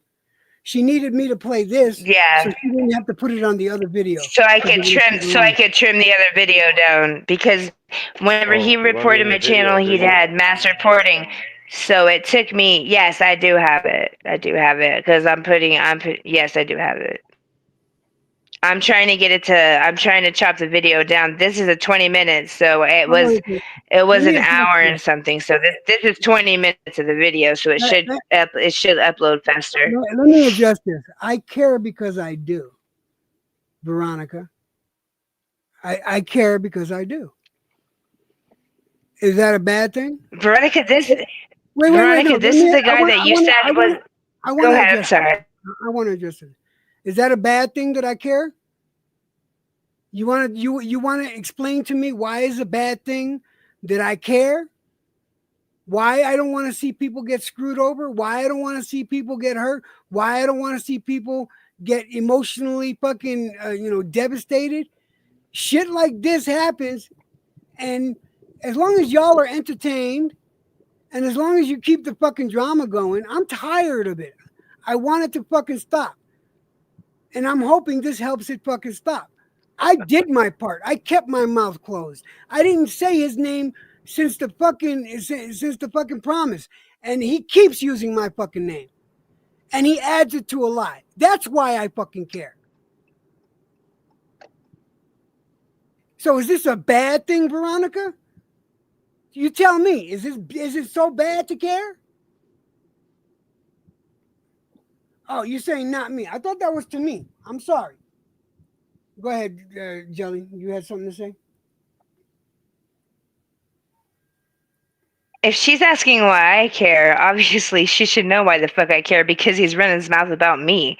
She needed me to play this, Yeah. so she didn't have to put it on the other video. So I could trim the other video down because whenever he Oh, well, I reported mean, my the video, channel, do he'd you? had mass reporting. So it took me. Yes, I do have it. I do have it because yes, I do have it. I'm trying to get it to. I'm trying to chop the video down. This is a 20 minutes, so it was Let me an address hour this. and something. So this is 20 minutes of the video, so it should upload faster. Let me address this. I care because I do, Veronica. I care because I do. Is that a bad thing? Veronica, Wait. Veronica, No. this is the guy that you said was. I want Go to ahead. I'm address sorry. it. I want to address it. Is that a bad thing that I care? You want to explain to me why is a bad thing that I care? Why I don't want to see people get screwed over? Why I don't want to see people get hurt? Why I don't want to see people get emotionally fucking devastated? Shit like this happens, and as long as y'all are entertained, and as long as you keep the fucking drama going, I'm tired of it. I want it to fucking stop, and I'm hoping this helps it fucking stop. I did my part. I kept my mouth closed. I didn't say his name since the fucking promise, and he keeps using my fucking name, and he adds it to a lie. That's why I fucking care. So is this a bad thing, Veronica? You tell me. Is it so bad to care? Oh, you're saying not me. I thought that was to me. I'm sorry. Go ahead, Jelly. You had something to say? If she's asking why I care, obviously she should know why the fuck I care because he's running his mouth about me.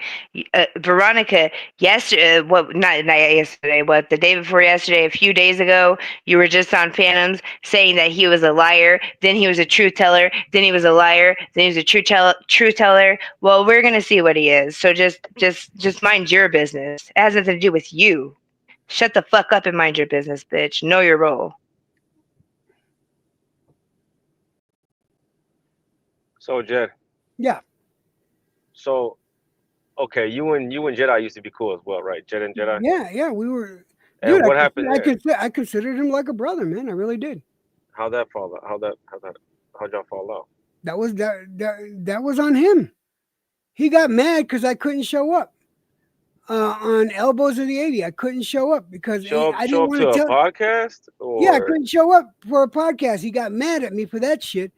Veronica, yesterday, not yesterday, what, the day before yesterday, a few days ago, you were just on Phantoms saying that he was a liar, then he was a truth teller, then he was a liar, then he was a truth teller. Well, we're gonna see what he is. So just mind your business. It has nothing to do with you. Shut the fuck up and mind your business, bitch. Know your role. So Jed, Yeah, so okay, you and Jedi used to be cool as well, right? Jed and Jedi. yeah, we were. Dude, And what happened there? I considered him like a brother, man. I really did. How'd that fall out? How'd y'all fall out? That was on him. He got mad because I couldn't show up on Elbows of the 80. I couldn't show up because I Show didn't up want to to a tell. podcast Yeah, I or couldn't show up for a podcast. He got mad at me for that shit,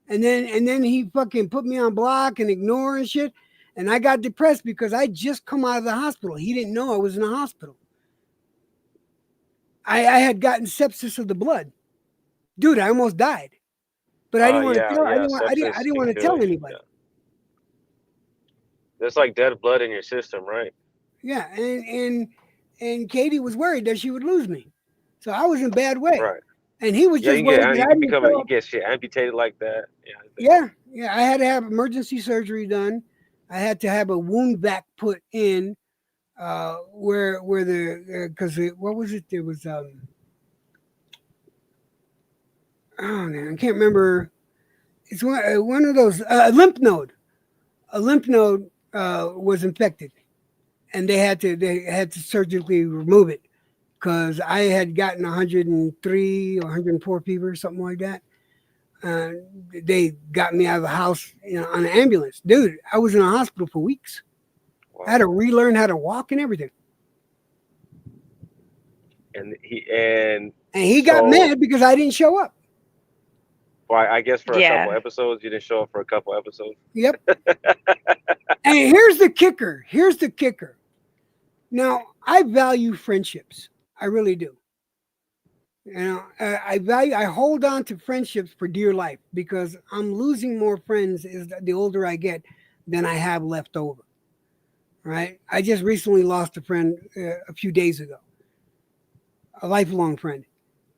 and then he fucking put me on block and ignore and shit. And I got depressed because I just come out of the hospital. He didn't know I was in the hospital. I had gotten sepsis of the blood, dude. I almost died, but I didn't want to yeah, tell. yeah, I sepsis didn't can want to kill tell you. anybody. Yeah. There's like dead blood in your system, right? Yeah, and Katie was worried that she would lose me, so I was in bad way. Right. And he was Yeah, just worried that you I can didn't become show you up. get shit amputated like that. Yeah. I had to have emergency surgery done. I had to have a wound vac put in, where the because what was it? There was oh man, I can't remember. It's one of those lymph node. A lymph node was infected, and they had to surgically remove it because I had gotten 103 or 104 fever, something like that. Uh, they got me out of the house, on an ambulance. Dude, I was in a hospital for weeks. I had Wow. to relearn how to walk and everything. And And he got so mad because I didn't show up. well, I guess for a couple Yeah. episodes you didn't show up for a couple episodes. Yep. And here's the kicker. Here's the kicker. Now, I value friendships. I really do. I hold on to friendships for dear life because I'm losing more friends as the older I get than I have left over. Right? I just recently lost a friend a few days ago, a lifelong friend,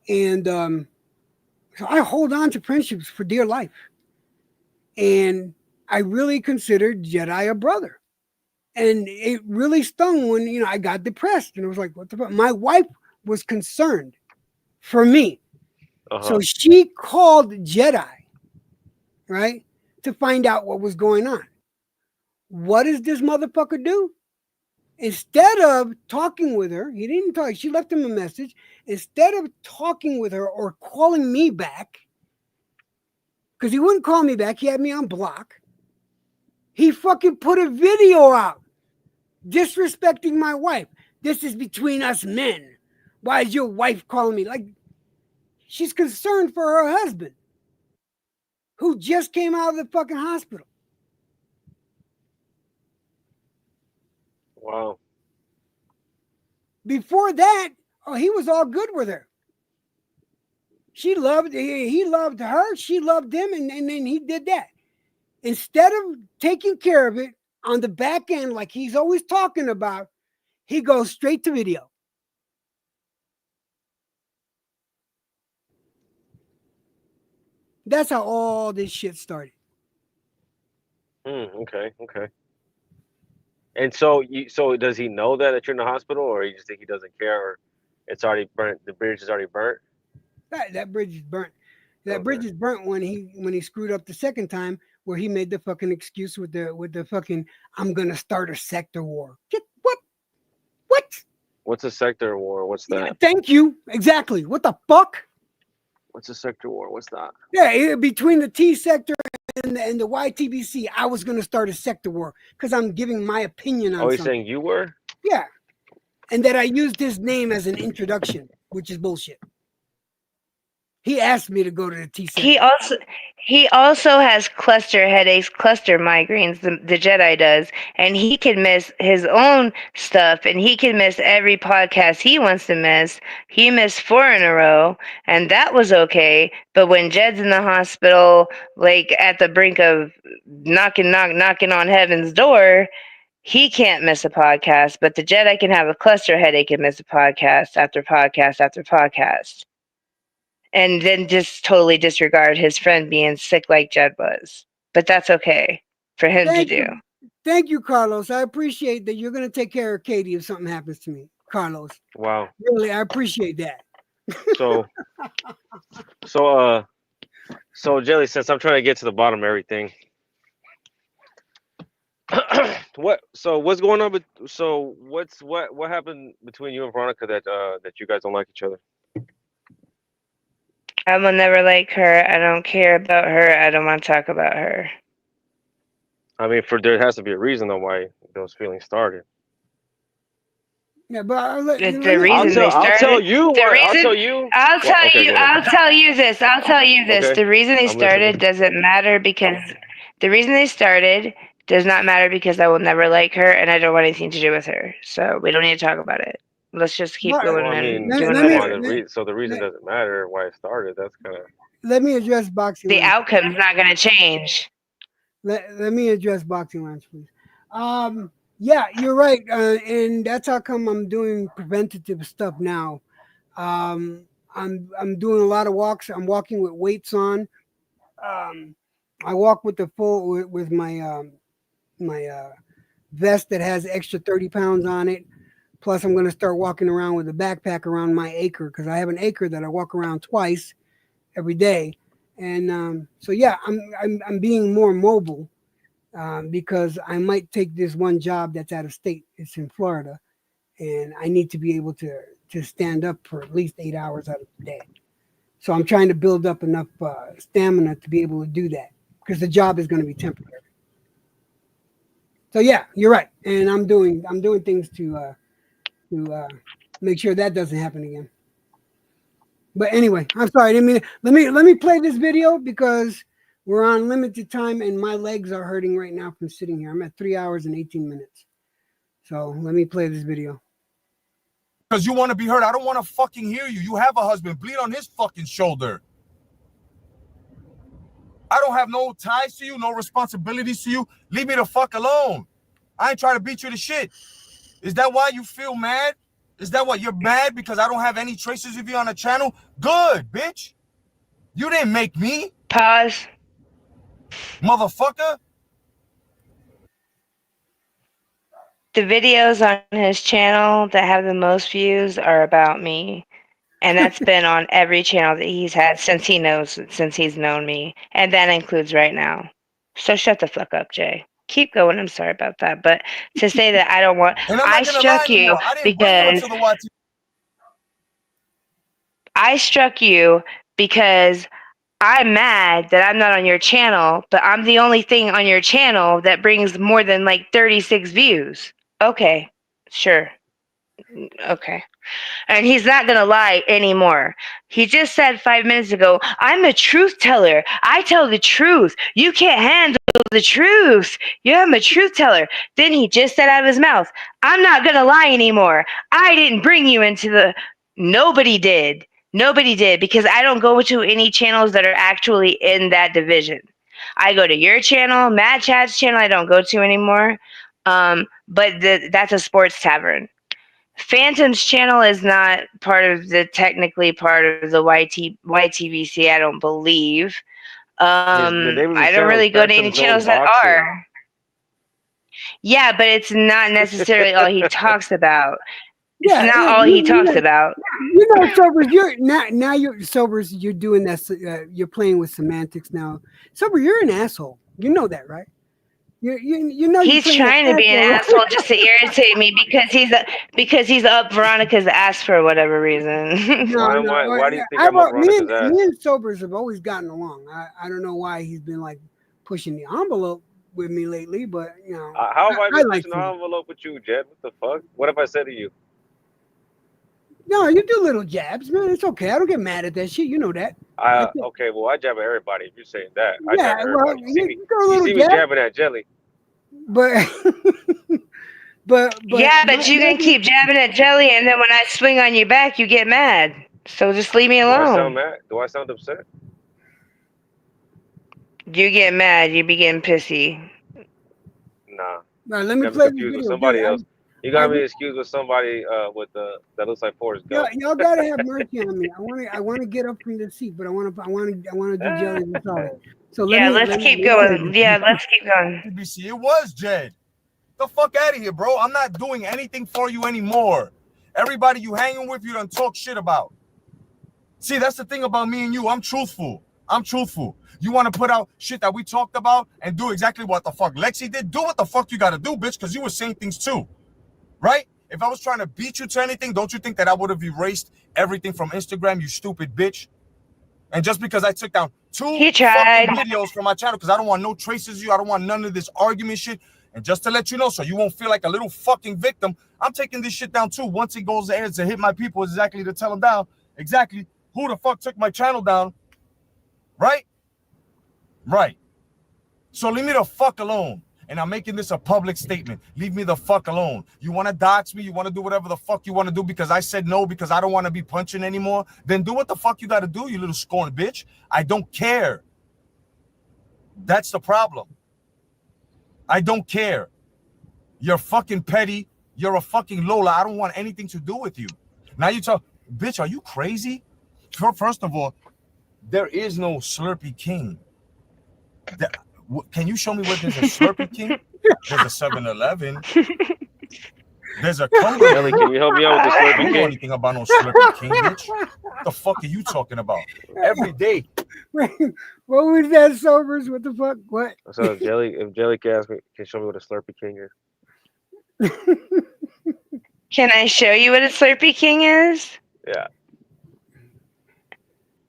and so I hold on to friendships for dear life. And I really considered Jedi a brother, and it really stung when I got depressed, and I was like, "What the fuck?" My wife was concerned for me. Uh-huh. So she called Jedi, right, to find out what was going on. What does this motherfucker do? Instead of talking with her, he didn't talk. She left him a message. Instead of talking with her or calling me back, because he wouldn't call me back, he had me on block. He fucking put a video out disrespecting my wife. This is between us men. Why is your wife calling me? Like, she's concerned for her husband who just came out of the fucking hospital. Wow. Before that, he was all good with her. He loved her, she loved him, and then he did that. Instead of taking care of it on the back end like he's always talking about, he goes straight to video. That's how all this shit started. Okay. And so does he know that you're in the hospital, or you just think he doesn't care, or it's already burnt? The bridge is already burnt. That bridge is burnt. That Okay. bridge is burnt when he screwed up the second time, where he made the fucking excuse with the fucking "I'm gonna start a sector war." Get what? What? What's a sector war? What's that? Yeah, thank you. Exactly. What the fuck? What's a sector war? What's that? Yeah, between the T sector and the YTBC, I was gonna start a sector war because I'm giving my opinion on Oh, he's something. saying you were? Yeah, and that I used his name as an introduction, which is bullshit. He asked me to go to the T He center. also has cluster headaches, cluster migraines. The Jedi does, and he can miss his own stuff, and he can miss every podcast he wants to miss. He missed 4 in a row, and that was okay. But when Jed's in the hospital, like at the brink of knocking on heaven's door, he can't miss a podcast. But the Jedi can have a cluster headache and miss a podcast after podcast after podcast, and then just totally disregard his friend being sick like Jed was. But that's okay for him to Thank do. you. Thank you, Carlos. I appreciate that you're going to take care of Katie if something happens to me. Carlos, Wow. really, I appreciate that. So so Jelly, since I'm trying to get to the bottom of everything, what's going on? What happened between you and Veronica that you guys don't like each other? I will never like her. I don't care about her. I don't want to talk about her. I mean, there has to be a reason though why those feelings started. Yeah, but The reason they I'll tell started. you The what. I'll reason. tell you. I'll Well, tell okay, you. go ahead. I'll tell you this. I'll tell you this. Okay, The reason they I'm started listening. doesn't matter because the reason they started does not matter because I will never like her and I don't want anything to do with her. So we don't need to talk about it. Let's just keep but, going Well, I and mean, doing come let, on. whatever. So the reason let, doesn't matter why it started. That's kind of. let me address Boxing The Lunch. outcome's not going to change. Let me address Boxing Lunch, please. Yeah, you're right. And that's how come I'm doing preventative stuff now. I'm doing a lot of walks. I'm walking with weights on. I walk with the full with my vest that has extra 30 pounds on it. Plus, I'm going to start walking around with a backpack around my acre because I have an acre that I walk around twice every day. And so, yeah, I'm being more mobile because I might take this one job that's out of state. It's in Florida, and I need to be able to stand up for at least 8 hours out of the day. So I'm trying to build up enough stamina to be able to do that because the job is going to be temporary. So yeah, you're right, and I'm doing things to make sure that doesn't happen again. But anyway, I'm sorry. I didn't mean let me play this video because we're on limited time and my legs are hurting right now from sitting here. I'm at 3 hours and 18 minutes. So let me play this video. Because you want to be heard. I don't want to fucking hear you. You have a husband. Bleed on his fucking shoulder. I don't have no ties to you, no responsibilities to you. Leave me the fuck alone. I ain't trying to beat you to shit. Is that why you feel mad? Is that what you're mad because I don't have any traces of you on the channel? Good, bitch. You didn't make me, Pause. motherfucker. The videos on his channel that have the most views are about me. And that's been on every channel that he's had since he's known me. And that includes right now. So shut the fuck up, Jay. Keep going. I'm sorry about that. But to say that I don't want, And I'm I not gonna lie struck you anymore. I didn't bring you because into the YT. I struck you because I'm mad that I'm not on your channel, but I'm the only thing on your channel that brings more than like 36 views. Okay, sure. Okay. And he's not going to lie anymore. He just said 5 minutes ago, I'm a truth teller. I tell the truth. You can't handle the truth. Yeah, I'm a truth teller. Then he just said out of his mouth, I'm not going to lie anymore. I didn't bring you into the... Nobody did. Nobody did because I don't go to any channels that are actually in that division. I go to your channel, Matt Chat's channel, I don't go to anymore. But that's a sports tavern. Phantom's channel is not technically part of the YTVC, I don't believe. The name of his I don't channel is really go to any Phantom Zone channels that Boxing. are. Yeah, but it's not necessarily all he talks about. It's Yeah, not yeah, all he talks about. Sobers, you're Sobers. You're doing that. You're playing with semantics now. Sober, you're an asshole. You know that, right? You know you're He's playing an trying to be an asshole. asshole just to irritate me because he's up Veronica's ass for whatever reason. No, no. Why do you think I I'm up about me Veronica's ass? and Sobers have always gotten along. I don't know why he's been like pushing the envelope with me lately, but you know, How have I been like pushing the him. envelope with you, Jed? What the fuck? What have I said to you? No, you do little jabs, man. It's okay. I don't get mad at that shit. You know that. Okay, well, I jab at everybody. If you're saying that, I Yeah, jab at well, everybody. you throw a You little see me jab, jabbing at Jelly. but Yeah, but you can keep jabbing at Jelly, and then when I swing on your back, you get mad. So just leave me Do I sound alone. mad? Do I sound upset? You get mad, you be getting pissy. Nah. now let You me got me play this confused with video. somebody Jelly, else. You I, got me excused with somebody with that looks like Forrest y'all, Gump. y'all gotta have mercy on me. I want to get up from the seat, but I want to do Jelly the solid. So Yeah, let's keep going. Yeah, let's keep going. BBC, it was Jed. The fuck out of here, bro. I'm not doing anything for you anymore. Everybody you hanging with, you done talk shit about. See, that's the thing about me and you. I'm truthful. I'm truthful. You want to put out shit that we talked about and do exactly what the fuck Lexi did? Do what the fuck you got to do, bitch, because you were saying things too. Right? If I was trying to beat you to anything, don't you think that I would have erased everything from Instagram, you stupid bitch? And just because I took down He 2 tried. fucking videos from my channel, because I don't want no traces of you, I don't want none of this argument shit. And just to let you know, so you won't feel like a little fucking victim, I'm taking this shit down too. Once it goes ahead to hit my people, exactly to tell them down, exactly who the fuck took my channel down, right? Right. So leave me the fuck alone. And I'm making this a public statement. Leave me the fuck alone. You want to dox me? You want to do whatever the fuck you want to do because I said no, because I don't want to be punching anymore? Then do what the fuck you got to do, you little scorned bitch. I don't care. That's the problem. I don't care. You're fucking petty. You're a fucking Lola. I don't want anything to do with you. Now you talk, bitch, are you crazy? First of all, there is no Slurpee King. Can you show me where there's a Slurpee King? There's a 7-Eleven. There's a Cumberland. Jelly, can you help me out with the I Slurpee don't know King? anything about no Slurpee King, bitch. What the fuck are you talking about? Every day. Wait, what was that, Sobers? What the fuck? What? So if Jelly can ask me, can show me what a Slurpee King is. Can I show you what a Slurpee King is? Yeah.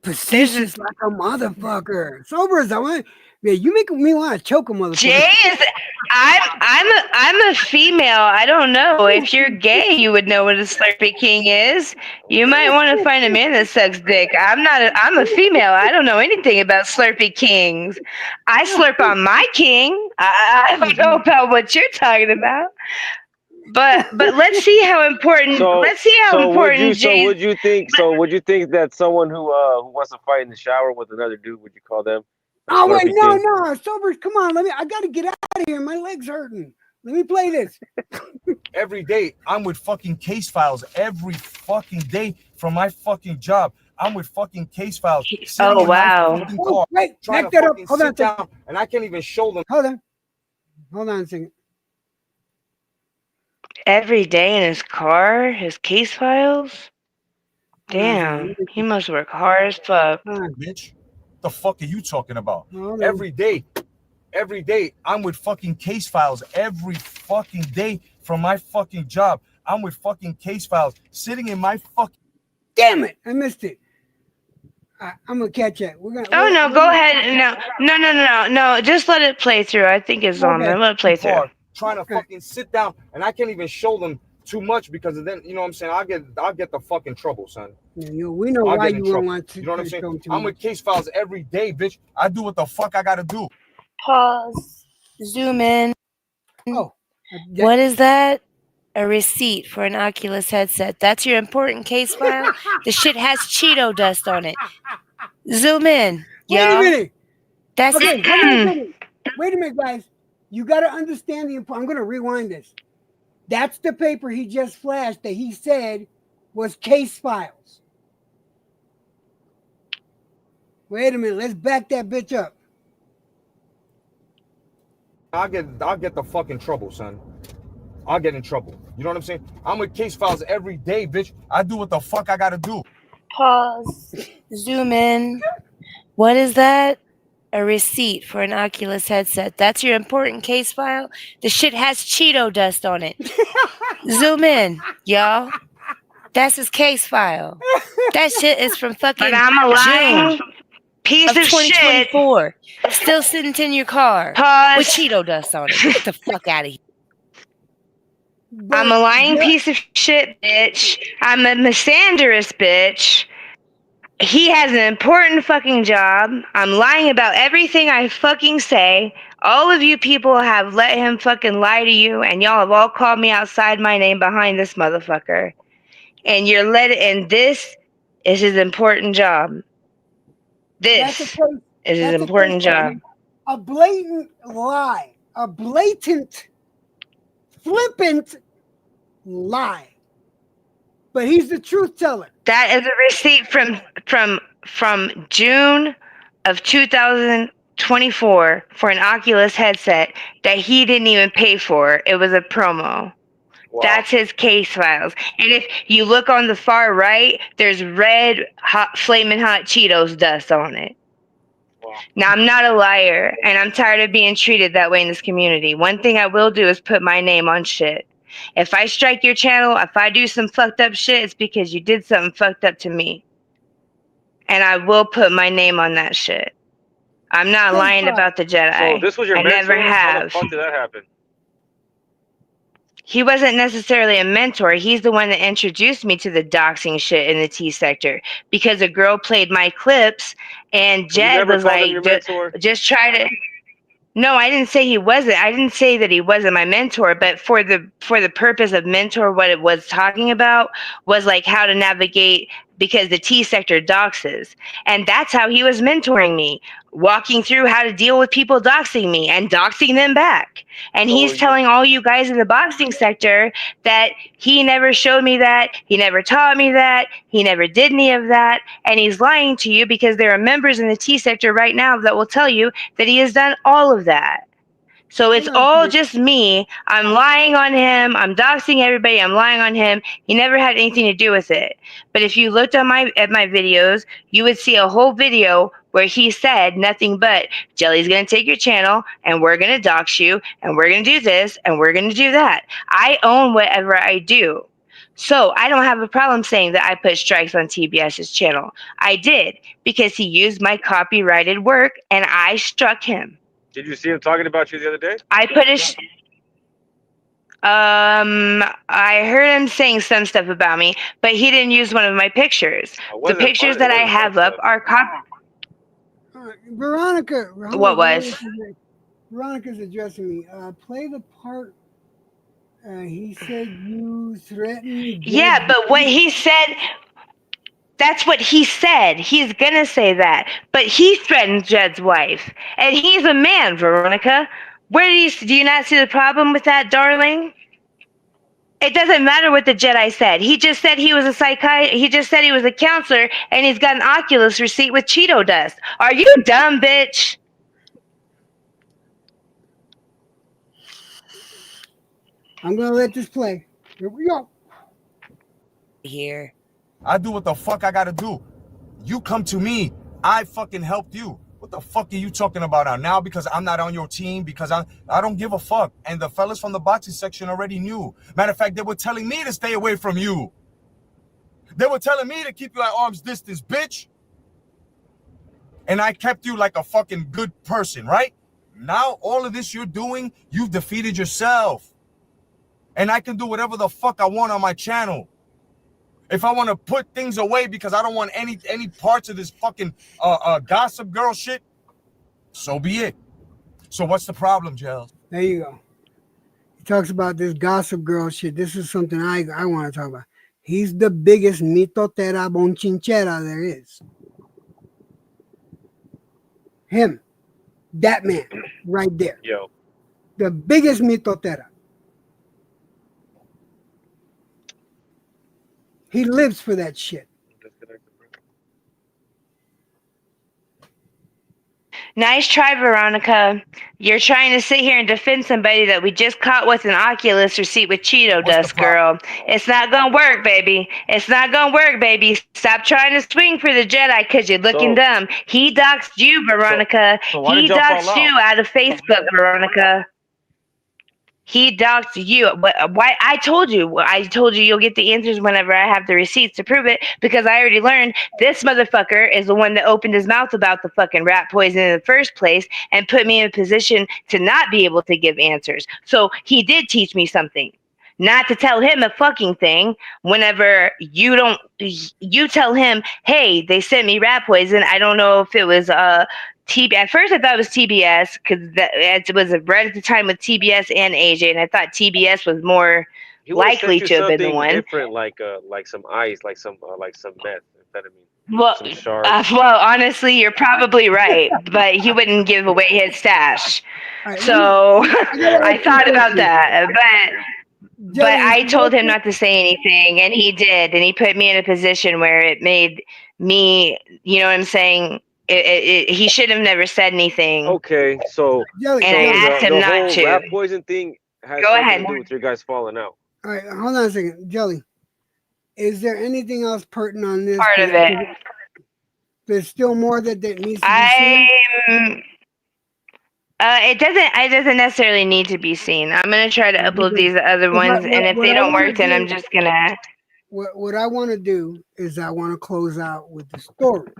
Facetious like a motherfucker. Sobers, I want. Yeah, you make me want to choke a motherfucker. Jay is. I'm a female. I don't know. If you're gay, you would know what a Slurpee King is. You might want to find a man that sucks dick. I'm a female. I don't know anything about Slurpee Kings. I slurp on my king. I don't know about what you're talking about. But let's see how important. Let's see how important Jay. would you think that someone who wants to fight in the shower with another dude, would you call them? Oh wait, Slurpee no, King? no, Sobers, come on. I gotta get out of here. My leg's hurting. Let me play this. Every day, I'm with fucking case files. Every fucking day from my fucking job. I'm with fucking case files. Oh wow. Fucking car, Wait, trying back to that up. fucking Hold on a sit second. down, and I can't even show them. Hold on a second. Every day in his car, his case files. Hold on a Damn, second. he must work hard as fuck. Hold on. Bitch, the fuck are you talking about? Hold on. Every day, I'm with fucking case files. Every fucking day from my fucking job, I'm with fucking case files sitting in my fucking. Damn it, I missed it. I'm gonna catch it. We're gonna. Oh no, go ahead. No. Just let it play through. I think it's on there. Let it play through. Trying to fucking sit down, and I can't even show them too much because then you know what I'm saying. I'll get the fucking trouble, son. Yeah, we know I'll why get in you trouble. don't want to. You know what I'm saying? show 'em too I'm much. with case files every day, bitch. I do what the fuck I gotta do. Pause. Zoom in. Oh, What is that? A receipt for an Oculus headset. That's your important case file? The shit has Cheeto dust on it. Zoom in. Wait a y'all. minute. That's Okay, hold on a second. Wait a minute, guys. You got to understand the. I'm going to rewind this. That's the paper he just flashed that he said was case files. Wait a minute. Let's back that bitch up. I'll get the fucking trouble, son. I'll get in trouble. You know what I'm saying? I'm with case files every day, bitch. I do what the fuck I gotta do. Pause. Zoom in. What is that? A receipt for an Oculus headset. That's your important case file? The shit has Cheeto dust on it. Zoom in, y'all. That's his case file. That shit is from fucking But I'm a lying June piece of of shit. 2024. Still sitting in your car with Pause. Cheeto dust on it. Get the fuck out of here. I'm a lying piece of shit, bitch. I'm a misandrous bitch. He has an important fucking job. I'm lying about everything I fucking say. All of you people have let him fucking lie to you, and y'all have all called me outside my name behind this motherfucker. And and this is his important job. That's a This case. is his That's a case important of job. a blatant lie, a blatant, flippant lie. But he's the truth teller. That is a receipt from June of 2024 for an Oculus headset that he didn't even pay for. It was a promo. Wow. That's his case files. And if you look on the far right, there's red hot flaming hot Cheetos dust on it. Wow. Now, I'm not a liar, and I'm tired of being treated that way in this community. One thing I will do is put my name on shit. If I strike your channel, if I do some fucked up shit, it's because you did something fucked up to me. And I will put my name on that shit. I'm not lying about the Jedi. So this was your I mentor? never How the have. fuck did that happen? He wasn't necessarily a mentor. He's the one that introduced me to the doxing shit in the T sector because a girl played my clips and So you Jed never was called him like, your mentor? just try to. No, I didn't say he wasn't. I didn't say that he wasn't my mentor, but for the purpose of mentor, what it was talking about was like how to navigate because the T sector doxes. And that's how he was mentoring me, walking through how to deal with people doxing me and doxing them back. And So he's telling all you guys in the boxing sector that he never showed me that, he never taught me that, he never did any of that, and he's lying to you because there are members in the T sector right now that will tell you that he has done all of that. So it's all just me. I'm lying on him. I'm doxing everybody. I'm lying on him. He never had anything to do with it. But if you looked at my videos, you would see a whole video where he said nothing but Jelly's going to take your channel and we're going to dox you and we're going to do this and we're going to do that. I own whatever I do. So I don't have a problem saying that I put strikes on TBS's channel. I did because he used my copyrighted work and I struck him. Did you see him talking about you the other day? I put I heard him saying some stuff about me, but he didn't use one of my pictures. The pictures that I have up are Veronica. What was? Veronica's addressing me. Play the part. He said you threatened. Yeah, but what he said. That's what he said. He's gonna say that, but he threatened Jed's wife, and he's a man, Veronica. Where do you not see the problem with that, darling? It doesn't matter what the Jedi said. He just said he was a psychiatrist. He just said he was a counselor, and he's got an Oculus receipt with Cheeto dust. Are you dumb, bitch? I'm gonna let this play. Here we go. Here. I do what the fuck I gotta do. You come to me. I fucking helped you. What the fuck are you talking about now? Because I'm not on your team, because I don't give a fuck. And the fellas from the boxing section already knew. Matter of fact, they were telling me to stay away from you. They were telling me to keep you at arm's distance, bitch. And I kept you like a fucking good person, right? Now, all of this you're doing, you've defeated yourself. And I can do whatever the fuck I want on my channel. If I want to put things away because I don't want any parts of this fucking gossip girl shit, so be it. So what's the problem, Gels? There you go. He talks about this gossip girl shit. This is something I want to talk about. He's the biggest mitotera bonchinchera there is. Him. That man. Right there. Yo. The biggest mitotera. He lives for that shit. Nice try, Veronica. You're trying to sit here and defend somebody that we just caught with an Oculus receipt with Cheeto dust, girl. It's not gonna work, baby. It's not gonna work, baby. Stop trying to swing for the Jedi because you're looking dumb. He doxed you, Veronica. He doxed you out of Facebook, Veronica. He doxed you. Why? I told you you'll get the answers whenever I have the receipts to prove it, because I already learned this motherfucker is the one that opened his mouth about the fucking rat poison in the first place and put me in a position to not be able to give answers. So he did teach me something. not to tell him a fucking thing whenever you tell him, hey, they sent me rat poison. I don't know if it was TB. At first I thought it was TBS because it was right at the time with TBS and AJ, and I thought TBS was more He would have likely sent you to have been the something one. different, like some ice, like some meth, amphetamine, Well, some shards. well, honestly, you're probably right, but he wouldn't give away his stash. All right, So I gotta I ask you a thought about question. that, but Jelly, is I it told him okay? not to say anything, and he did, and he put me in a position where it made me, you know what I'm saying? He should have never said anything, Okay, so Jelly, and I so Jelly. asked the him the not whole to. rat poison thing has Go nothing ahead. to do with your guys falling out. All right, hold on a second, Jelly. Is there anything else pertinent on this? Part of it. There's still more that needs to be seen. I'm. It doesn't necessarily need to be seen. I'm gonna try to upload Because these other ones, and if what they I don't want to work, then I'm do, just gonna. what I want to do is I want to close out with the story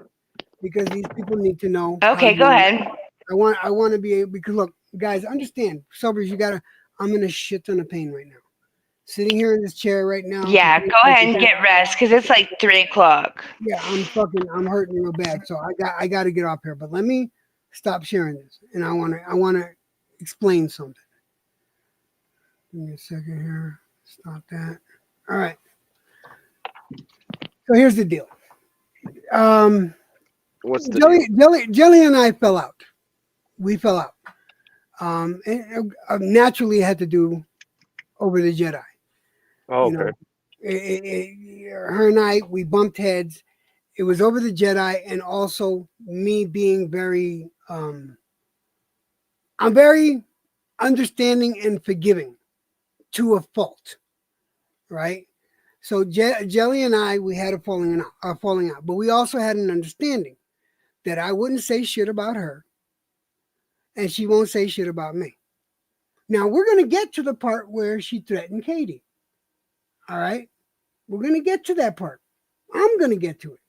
because these people need to know how Okay, go you. ahead. I want to be able because look, guys, understand, sobers. You gotta. I'm in a shit ton of pain right now. Sitting here in this chair right now. Yeah, go ahead and get rest because it's like 3 o'clock. Yeah, I'm hurting real bad. So I got to get off here. But let me stop sharing this, and I want to explain something. Give me a second here. Stop that. All right. So here's the deal. What's the deal? Jelly and I fell out. We fell out. And naturally it had to do over the Jedi. Oh, You know, okay. her and I, we bumped heads. It was over the Jedi, and also me being very, I'm very understanding and forgiving to a fault, right? So Jelly and I, we had a falling out, but we also had an understanding that I wouldn't say shit about her, and she won't say shit about me. Now we're gonna get to the part where she threatened Katie. All right, we're gonna get to that part. I'm gonna get to it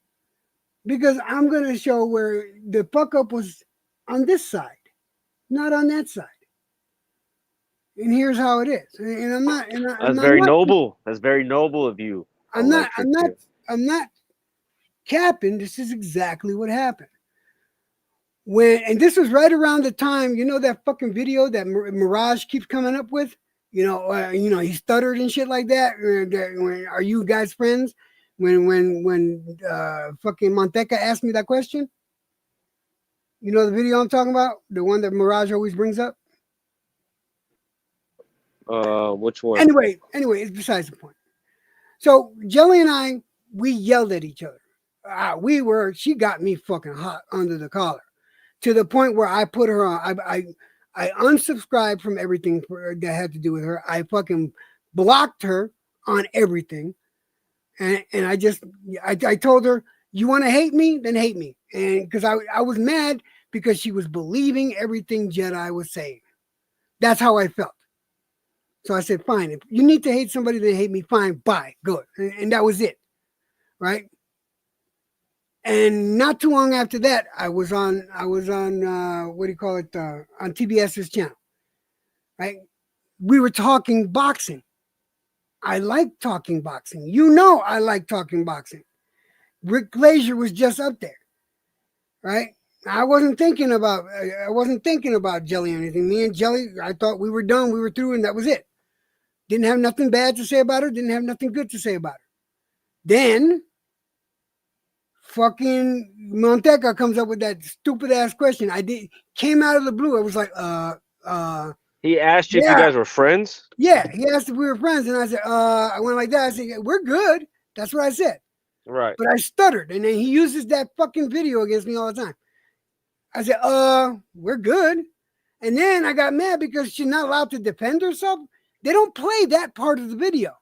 because I'm gonna show where the fuck up was on this side, not on that side. And here's how it is. And I'm not. That's very noble. That's very noble of you, I'm not. Electric. Too. I'm not capping. This is exactly what happened. And this was right around the time, you know, that fucking video that Mirage keeps coming up with. You know, he stuttered and shit like that. Are you guys friends? When fucking Monteca asked me that question. You know the video I'm talking about, the one that Mirage always brings up. Which one? Anyway, it's besides the point. So Jelly and I, we yelled at each other. She got me fucking hot under the collar to the point where I put her on. I unsubscribed from everything that had to do with her. I fucking blocked her on everything. And I told her, you want to hate me? Then hate me. And because I was mad because she was believing everything Jedi was saying. That's how I felt. So I said, fine. If you need to hate somebody, then hate me. Fine. Bye. Good. And that was it. Right. And not too long after that, I was on what do you call it? On TBS's channel. Right. We were talking boxing. I like talking boxing. You know, I like talking boxing. Rick Glazier was just up there. Right. I wasn't thinking about Jelly or anything. Me and Jelly, I thought we were done. We were through, and that was it. Didn't have nothing bad to say about her. Didn't have nothing good to say about her. Then, fucking Monteca comes up with that stupid ass question. Came out of the blue. I was like, He asked you if you guys were friends. Yeah, he asked if we were friends, and I said, I went like that. I said, we're good. That's what I said. Right. But I stuttered, and then he uses that fucking video against me all the time. I said, we're good. And then I got mad because she's not allowed to defend herself. They don't play that part of the video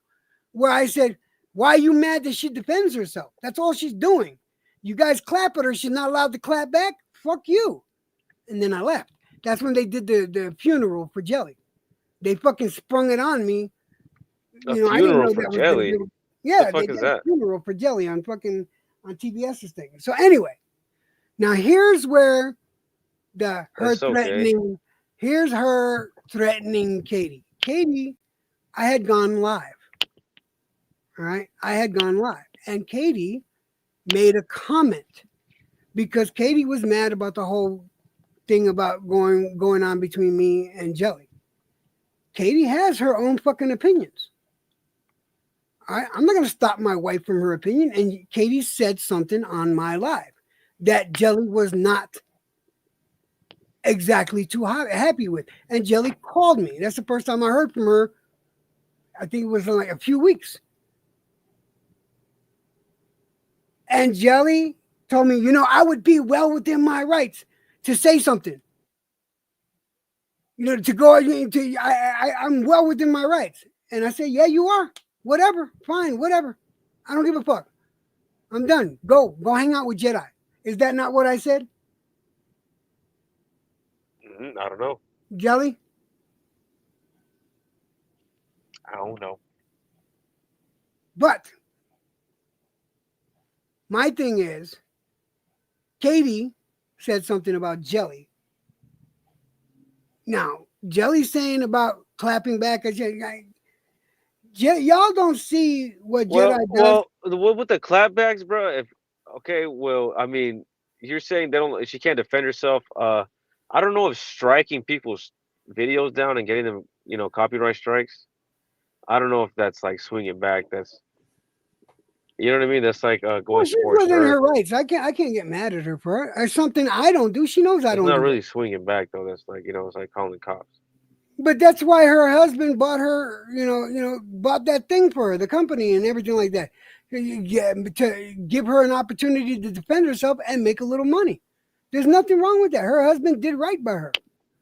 where I said, why are you mad that she defends herself? That's all she's doing. You guys clap at her. She's not allowed to clap back. Fuck you. And then I left. That's when they did the funeral for Jelly. They fucking sprung it on me. A I didn't funeral know for that Jelly? was. Yeah, The fuck they is did that? a funeral for Jelly on TBS's thing. So anyway, now here's where That's so gay. here's her threatening Katie. Katie I had gone live. All right. I had gone live. And Katie made a comment because Katie was mad about the whole thing about going on between me and Jelly. Katie has her own fucking opinions. I'm not going to stop my wife from her opinion. And Katie said something on my live that Jelly was not exactly too happy with. And Jelly called me. That's the first time I heard from her. I think it was in like a few weeks. And Jelly told me, I would be well within my rights to say something. To go into, I'm well within my rights. And I said, yeah, you are. Whatever. Fine. Whatever. I don't give a fuck. I'm done. Go hang out with Jedi. Is that not what I said? I don't know. Jelly? I don't know. But my thing is, Katie said something about Jelly. Now, Jelly's saying about clapping back at Jedi. Y'all don't see what Jedi does. Well, with the clapbacks, bro. Okay, well, I mean, you're saying she can't defend herself. I don't know if striking people's videos down and getting them, copyright strikes. I don't know if that's like swinging back. You know what I mean? That's like Well, going she's scorched within her earth. rights. I can't get mad at her for it. Or something I don't do. She knows I It's don't not do really that. swinging back though. That's like it's like calling the cops. But that's why her husband bought her, bought that thing for her, the company and everything like that. Yeah, to give her an opportunity to defend herself and make a little money. There's nothing wrong with that. Her husband did right by her.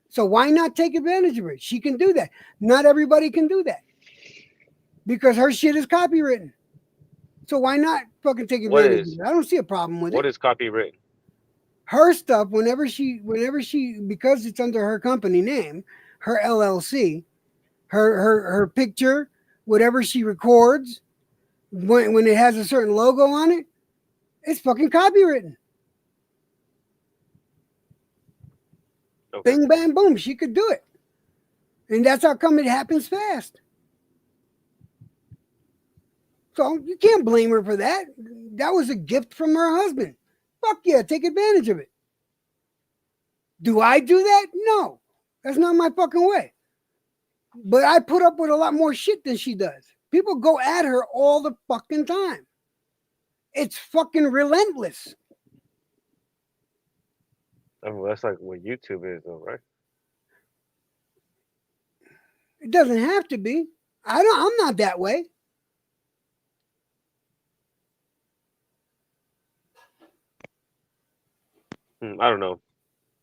So why not take advantage of it? She can do that. Not everybody can do that. Because her shit is copywritten. So why not fucking take advantage of it? I don't see a problem with it. What is copywritten? Her stuff, whenever she, because it's under her company name, her LLC, her picture, whatever she records, when it has a certain logo on it, it's fucking copywritten. Okay. Bing, bang, boom. She could do it. And that's how come it happens fast. So you can't blame her for that. That was a gift from her husband. Fuck yeah, take advantage of it. Do I do that? No. That's not my fucking way. But I put up with a lot more shit than she does. People go at her all the fucking time. It's fucking relentless. I mean, that's like what YouTube is, though, right? It doesn't have to be. I'm not that way. I don't know.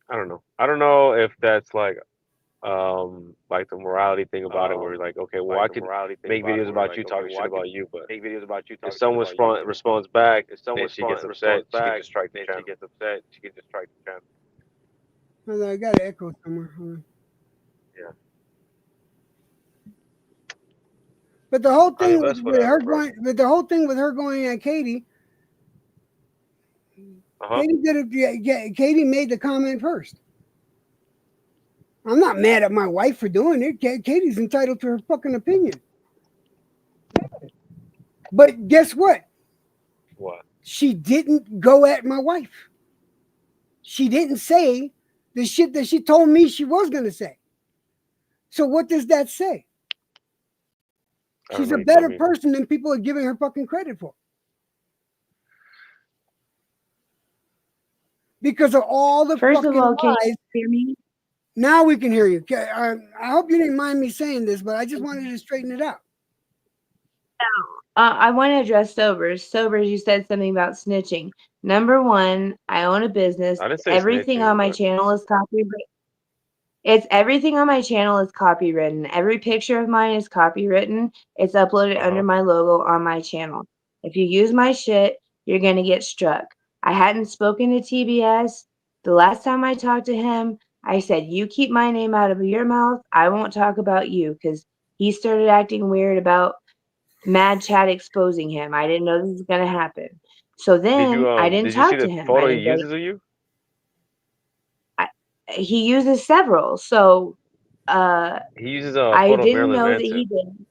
I don't know if that's like the morality thing about it, where you're like, okay, well, I could make videos about you talking shit about you, but if someone responds back, then she gets upset, she can just strike the channel. I got an echo somewhere. Yeah. But the whole I mean, thing that's with her whatever, bro. going, but the whole thing with her going at Katie, Katie did it. Yeah, Katie made the comment first. I'm not mad at my wife for doing it. Katie's entitled to her fucking opinion. But guess what? What? She didn't go at my wife. She didn't say the shit that she told me she was going to say. So what does that say? She's a better person than people are giving her fucking credit for. Because of all the First fucking of all, can lies. you hear me? Now we can hear you. I hope you didn't mind me saying this, but I just wanted to straighten it out. I want to address Sobers. Sobers, you said something about snitching. Number one, I own a business. I didn't say Everything snitching, on my but channel is copyrighted. It's everything on my channel is copywritten. Every picture of mine is copywritten. It's uploaded under my logo on my channel. If you use my shit, you're gonna get struck. I hadn't spoken to TBS. The last time I talked to him, I said, "You keep my name out of your mouth. I won't talk about you," because he started acting weird about Mad Chat exposing him. I didn't know this was gonna happen. So then I didn't did you see talk to the him. photo I he didn't go. uses of you? He uses several. So He uses a I photo of didn't Marilyn know that he Manson. did.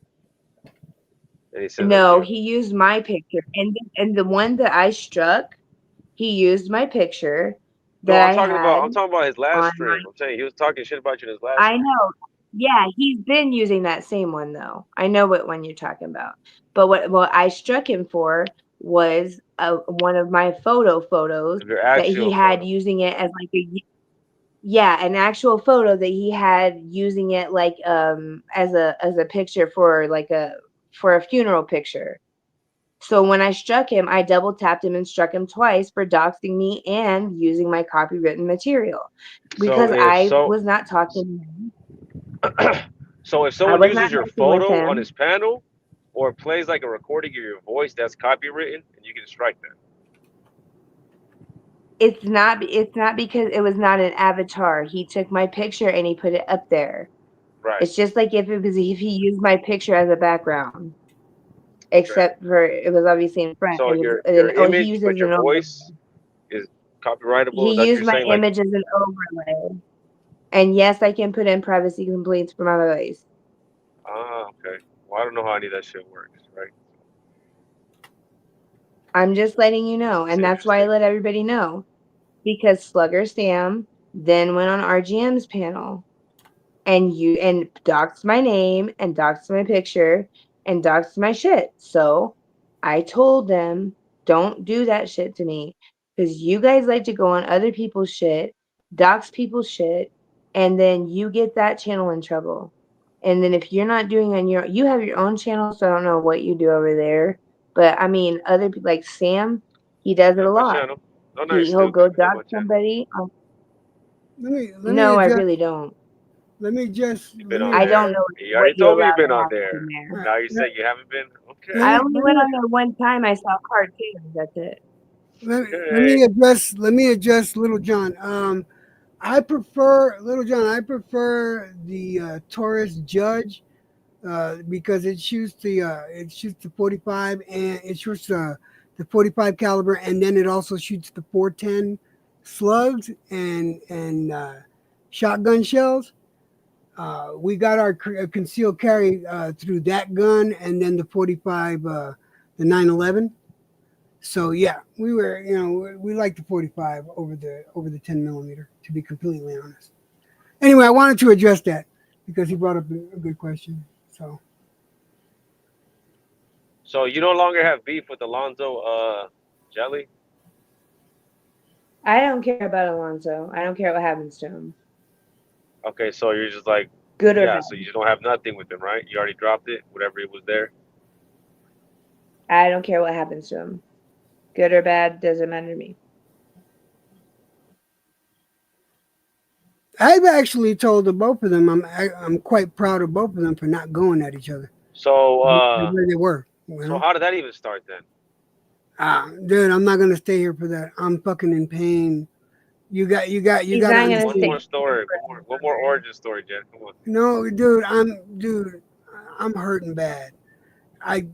And he says that's No, you. he used my picture, and the one that I struck, he used my picture No, that I had I'm talking about his last on stream. my. I'm saying he was talking shit about you in his last I stream. know. Yeah, he's been using that same one though. I know what one you're talking about. But what I struck him for was one of my photos Your that he actual had photo. using it as like a yeah, an actual photo that he had using it like as a picture for like a funeral picture. So when I struck him, I double tapped him and struck him twice for doxing me and using my copywritten material So because if I so was not talking to him. so if I someone was not uses your messing with photo on him. his panel or plays like a recording of your voice that's copywritten, and you can strike that. It's not because it was not an avatar. He took my picture and he put it up there. Right. It's just like if he used my picture as a background, Okay. except for it was obviously in front. So It was your he image used it but as your an overlay. voice is copyrightable. He Is that what used you're my saying? Like, image as an overlay. And yes, I can put in privacy complaints for my voice. okay. Well, I don't know how any of that shit works, right? I'm just letting you know, It's and that's why I interesting. let everybody know because Slugger Sam then went on RGM's panel and doxed my name and doxed my picture and doxed my shit. So I told them, don't do that shit to me because you guys like to go on other people's shit, dox people's shit, and then you get that channel in trouble. And then if you're not doing on you have your own channel, so I don't know what you do over there. But I mean, other people like Sam, he does I it a have my lot. channel. No, no, you're He'll go stupid. I have dox my channel. somebody. Let me No, I adjust. really don't. You've been Let on me I don't there. know You what already you told me allow you've been to on happen in there. there. Now you let, say you haven't been? let Okay. I me only let went me on there one time. I saw cartoons. That's it. let Okay. me address Little John. I prefer Little John. I prefer the Taurus Judge because it shoots the 45 and it shoots the 45 caliber and then it also shoots the 410 slugs and shotgun shells. We got our concealed carry through that gun and then the 45, the 911. So yeah, we like the 45 over the 10 millimeter. To be completely honest. Anyway, I wanted to address that because he brought up a good question. So So you no longer have beef with Alonzo Jelly? I don't care about Alonso. I don't care what happens to him, Okay, so you're just like, good or yeah, bad. so you just don't have nothing with him, right? You already dropped it, whatever it was there. I don't care what happens to him, good or bad. Doesn't matter to me. I've actually told the both of them I'm quite proud of both of them for not going at each other So the way they were. so how did that even start then? Dude, I'm not gonna stay here for that. I'm fucking in pain. You He's gotta not gonna One stay understand. more story, one more origin story, Jen. Come on. No, dude, I'm hurting bad. I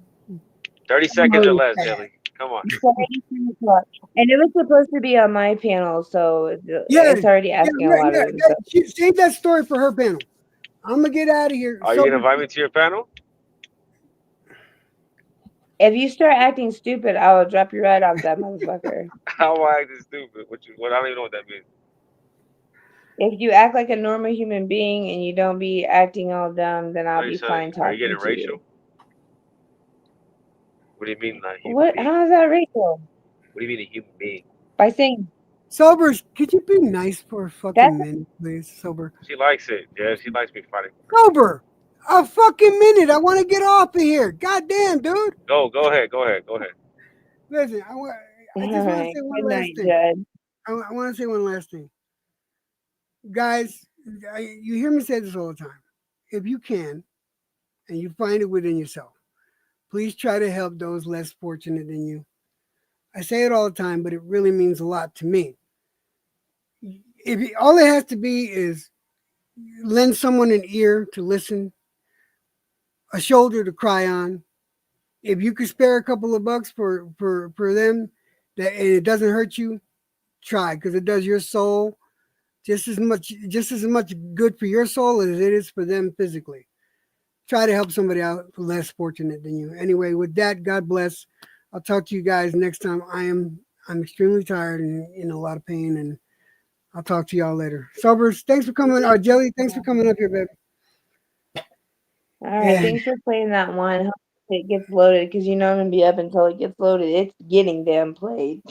30 I'm seconds or already less, bad. Jelly. Come on. it's already 10 o'clock. And it was supposed to be on my panel, so Yeah, it's already asking a lot of themselves. Save that story for her panel. I'm gonna get out of here. Are you gonna invite me to your panel? If you start acting stupid, I will drop you right off that motherfucker. How am I acting stupid? What I don't even know what that means. If you act like a normal human being and you don't be acting all dumb, then What I'll are you be saying? fine Are you talking getting to you. racial? What do you mean a human What? being? How is that racial? What do you mean a human being? By saying Sobers, could you be nice for a that's fucking minute, please? Sober. She likes it, yeah. She likes me fighting for her. Sober. A fucking minute. I want to get off of here. God damn, dude. Go ahead, go ahead, go ahead. Listen, I all just want to right. say one Good last night, thing. Judd. I want to say one last thing. Guys, you hear me say this all the time. If you can, and you find it within yourself, please try to help those less fortunate than you. I say it all the time, but it really means a lot to me. All it has to be is lend someone an ear to listen, a shoulder to cry on. If you could spare a couple of bucks for them, that and it doesn't hurt you, try because it does your soul just as much good for your soul as it is for them physically. try to help somebody out less fortunate than you. Anyway, with that, God bless. I'll talk to you guys next time. I'm extremely tired and in a lot of pain, and I'll talk to y'all later. Sobers, thanks for coming. Jelly, thanks for coming up here, baby. All right, thanks for playing that one. Hope it gets loaded because you know I'm gonna be up until it gets loaded. It's getting damn played.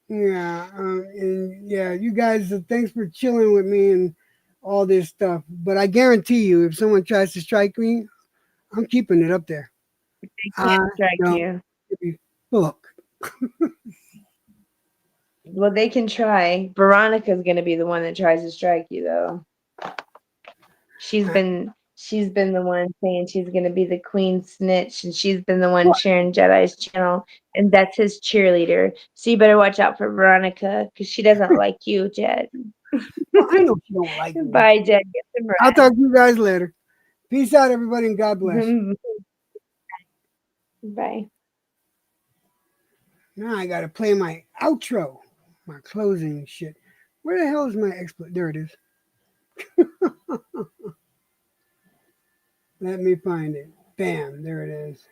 Yeah, and yeah, you guys, thanks for chilling with me and all this stuff. But I guarantee you, if someone tries to strike me, I'm keeping it up there. I Can't strike don't you. give a fuck. Well, they can try. Veronica's gonna be the one that tries to strike you, though. She's been the one saying she's gonna be the queen snitch, and she's been the one sharing Jedi's channel, and that's his cheerleader. So you better watch out for Veronica because she doesn't like you, Jed. Well, I know you don't like me. Bye, Jed. Get some I'll talk to you guys later. Peace out, everybody, and God bless. rest. Bye. Now I gotta play my outro, my closing shit. Where the hell is my explicit? There it is. Let me find it. Bam, there it is.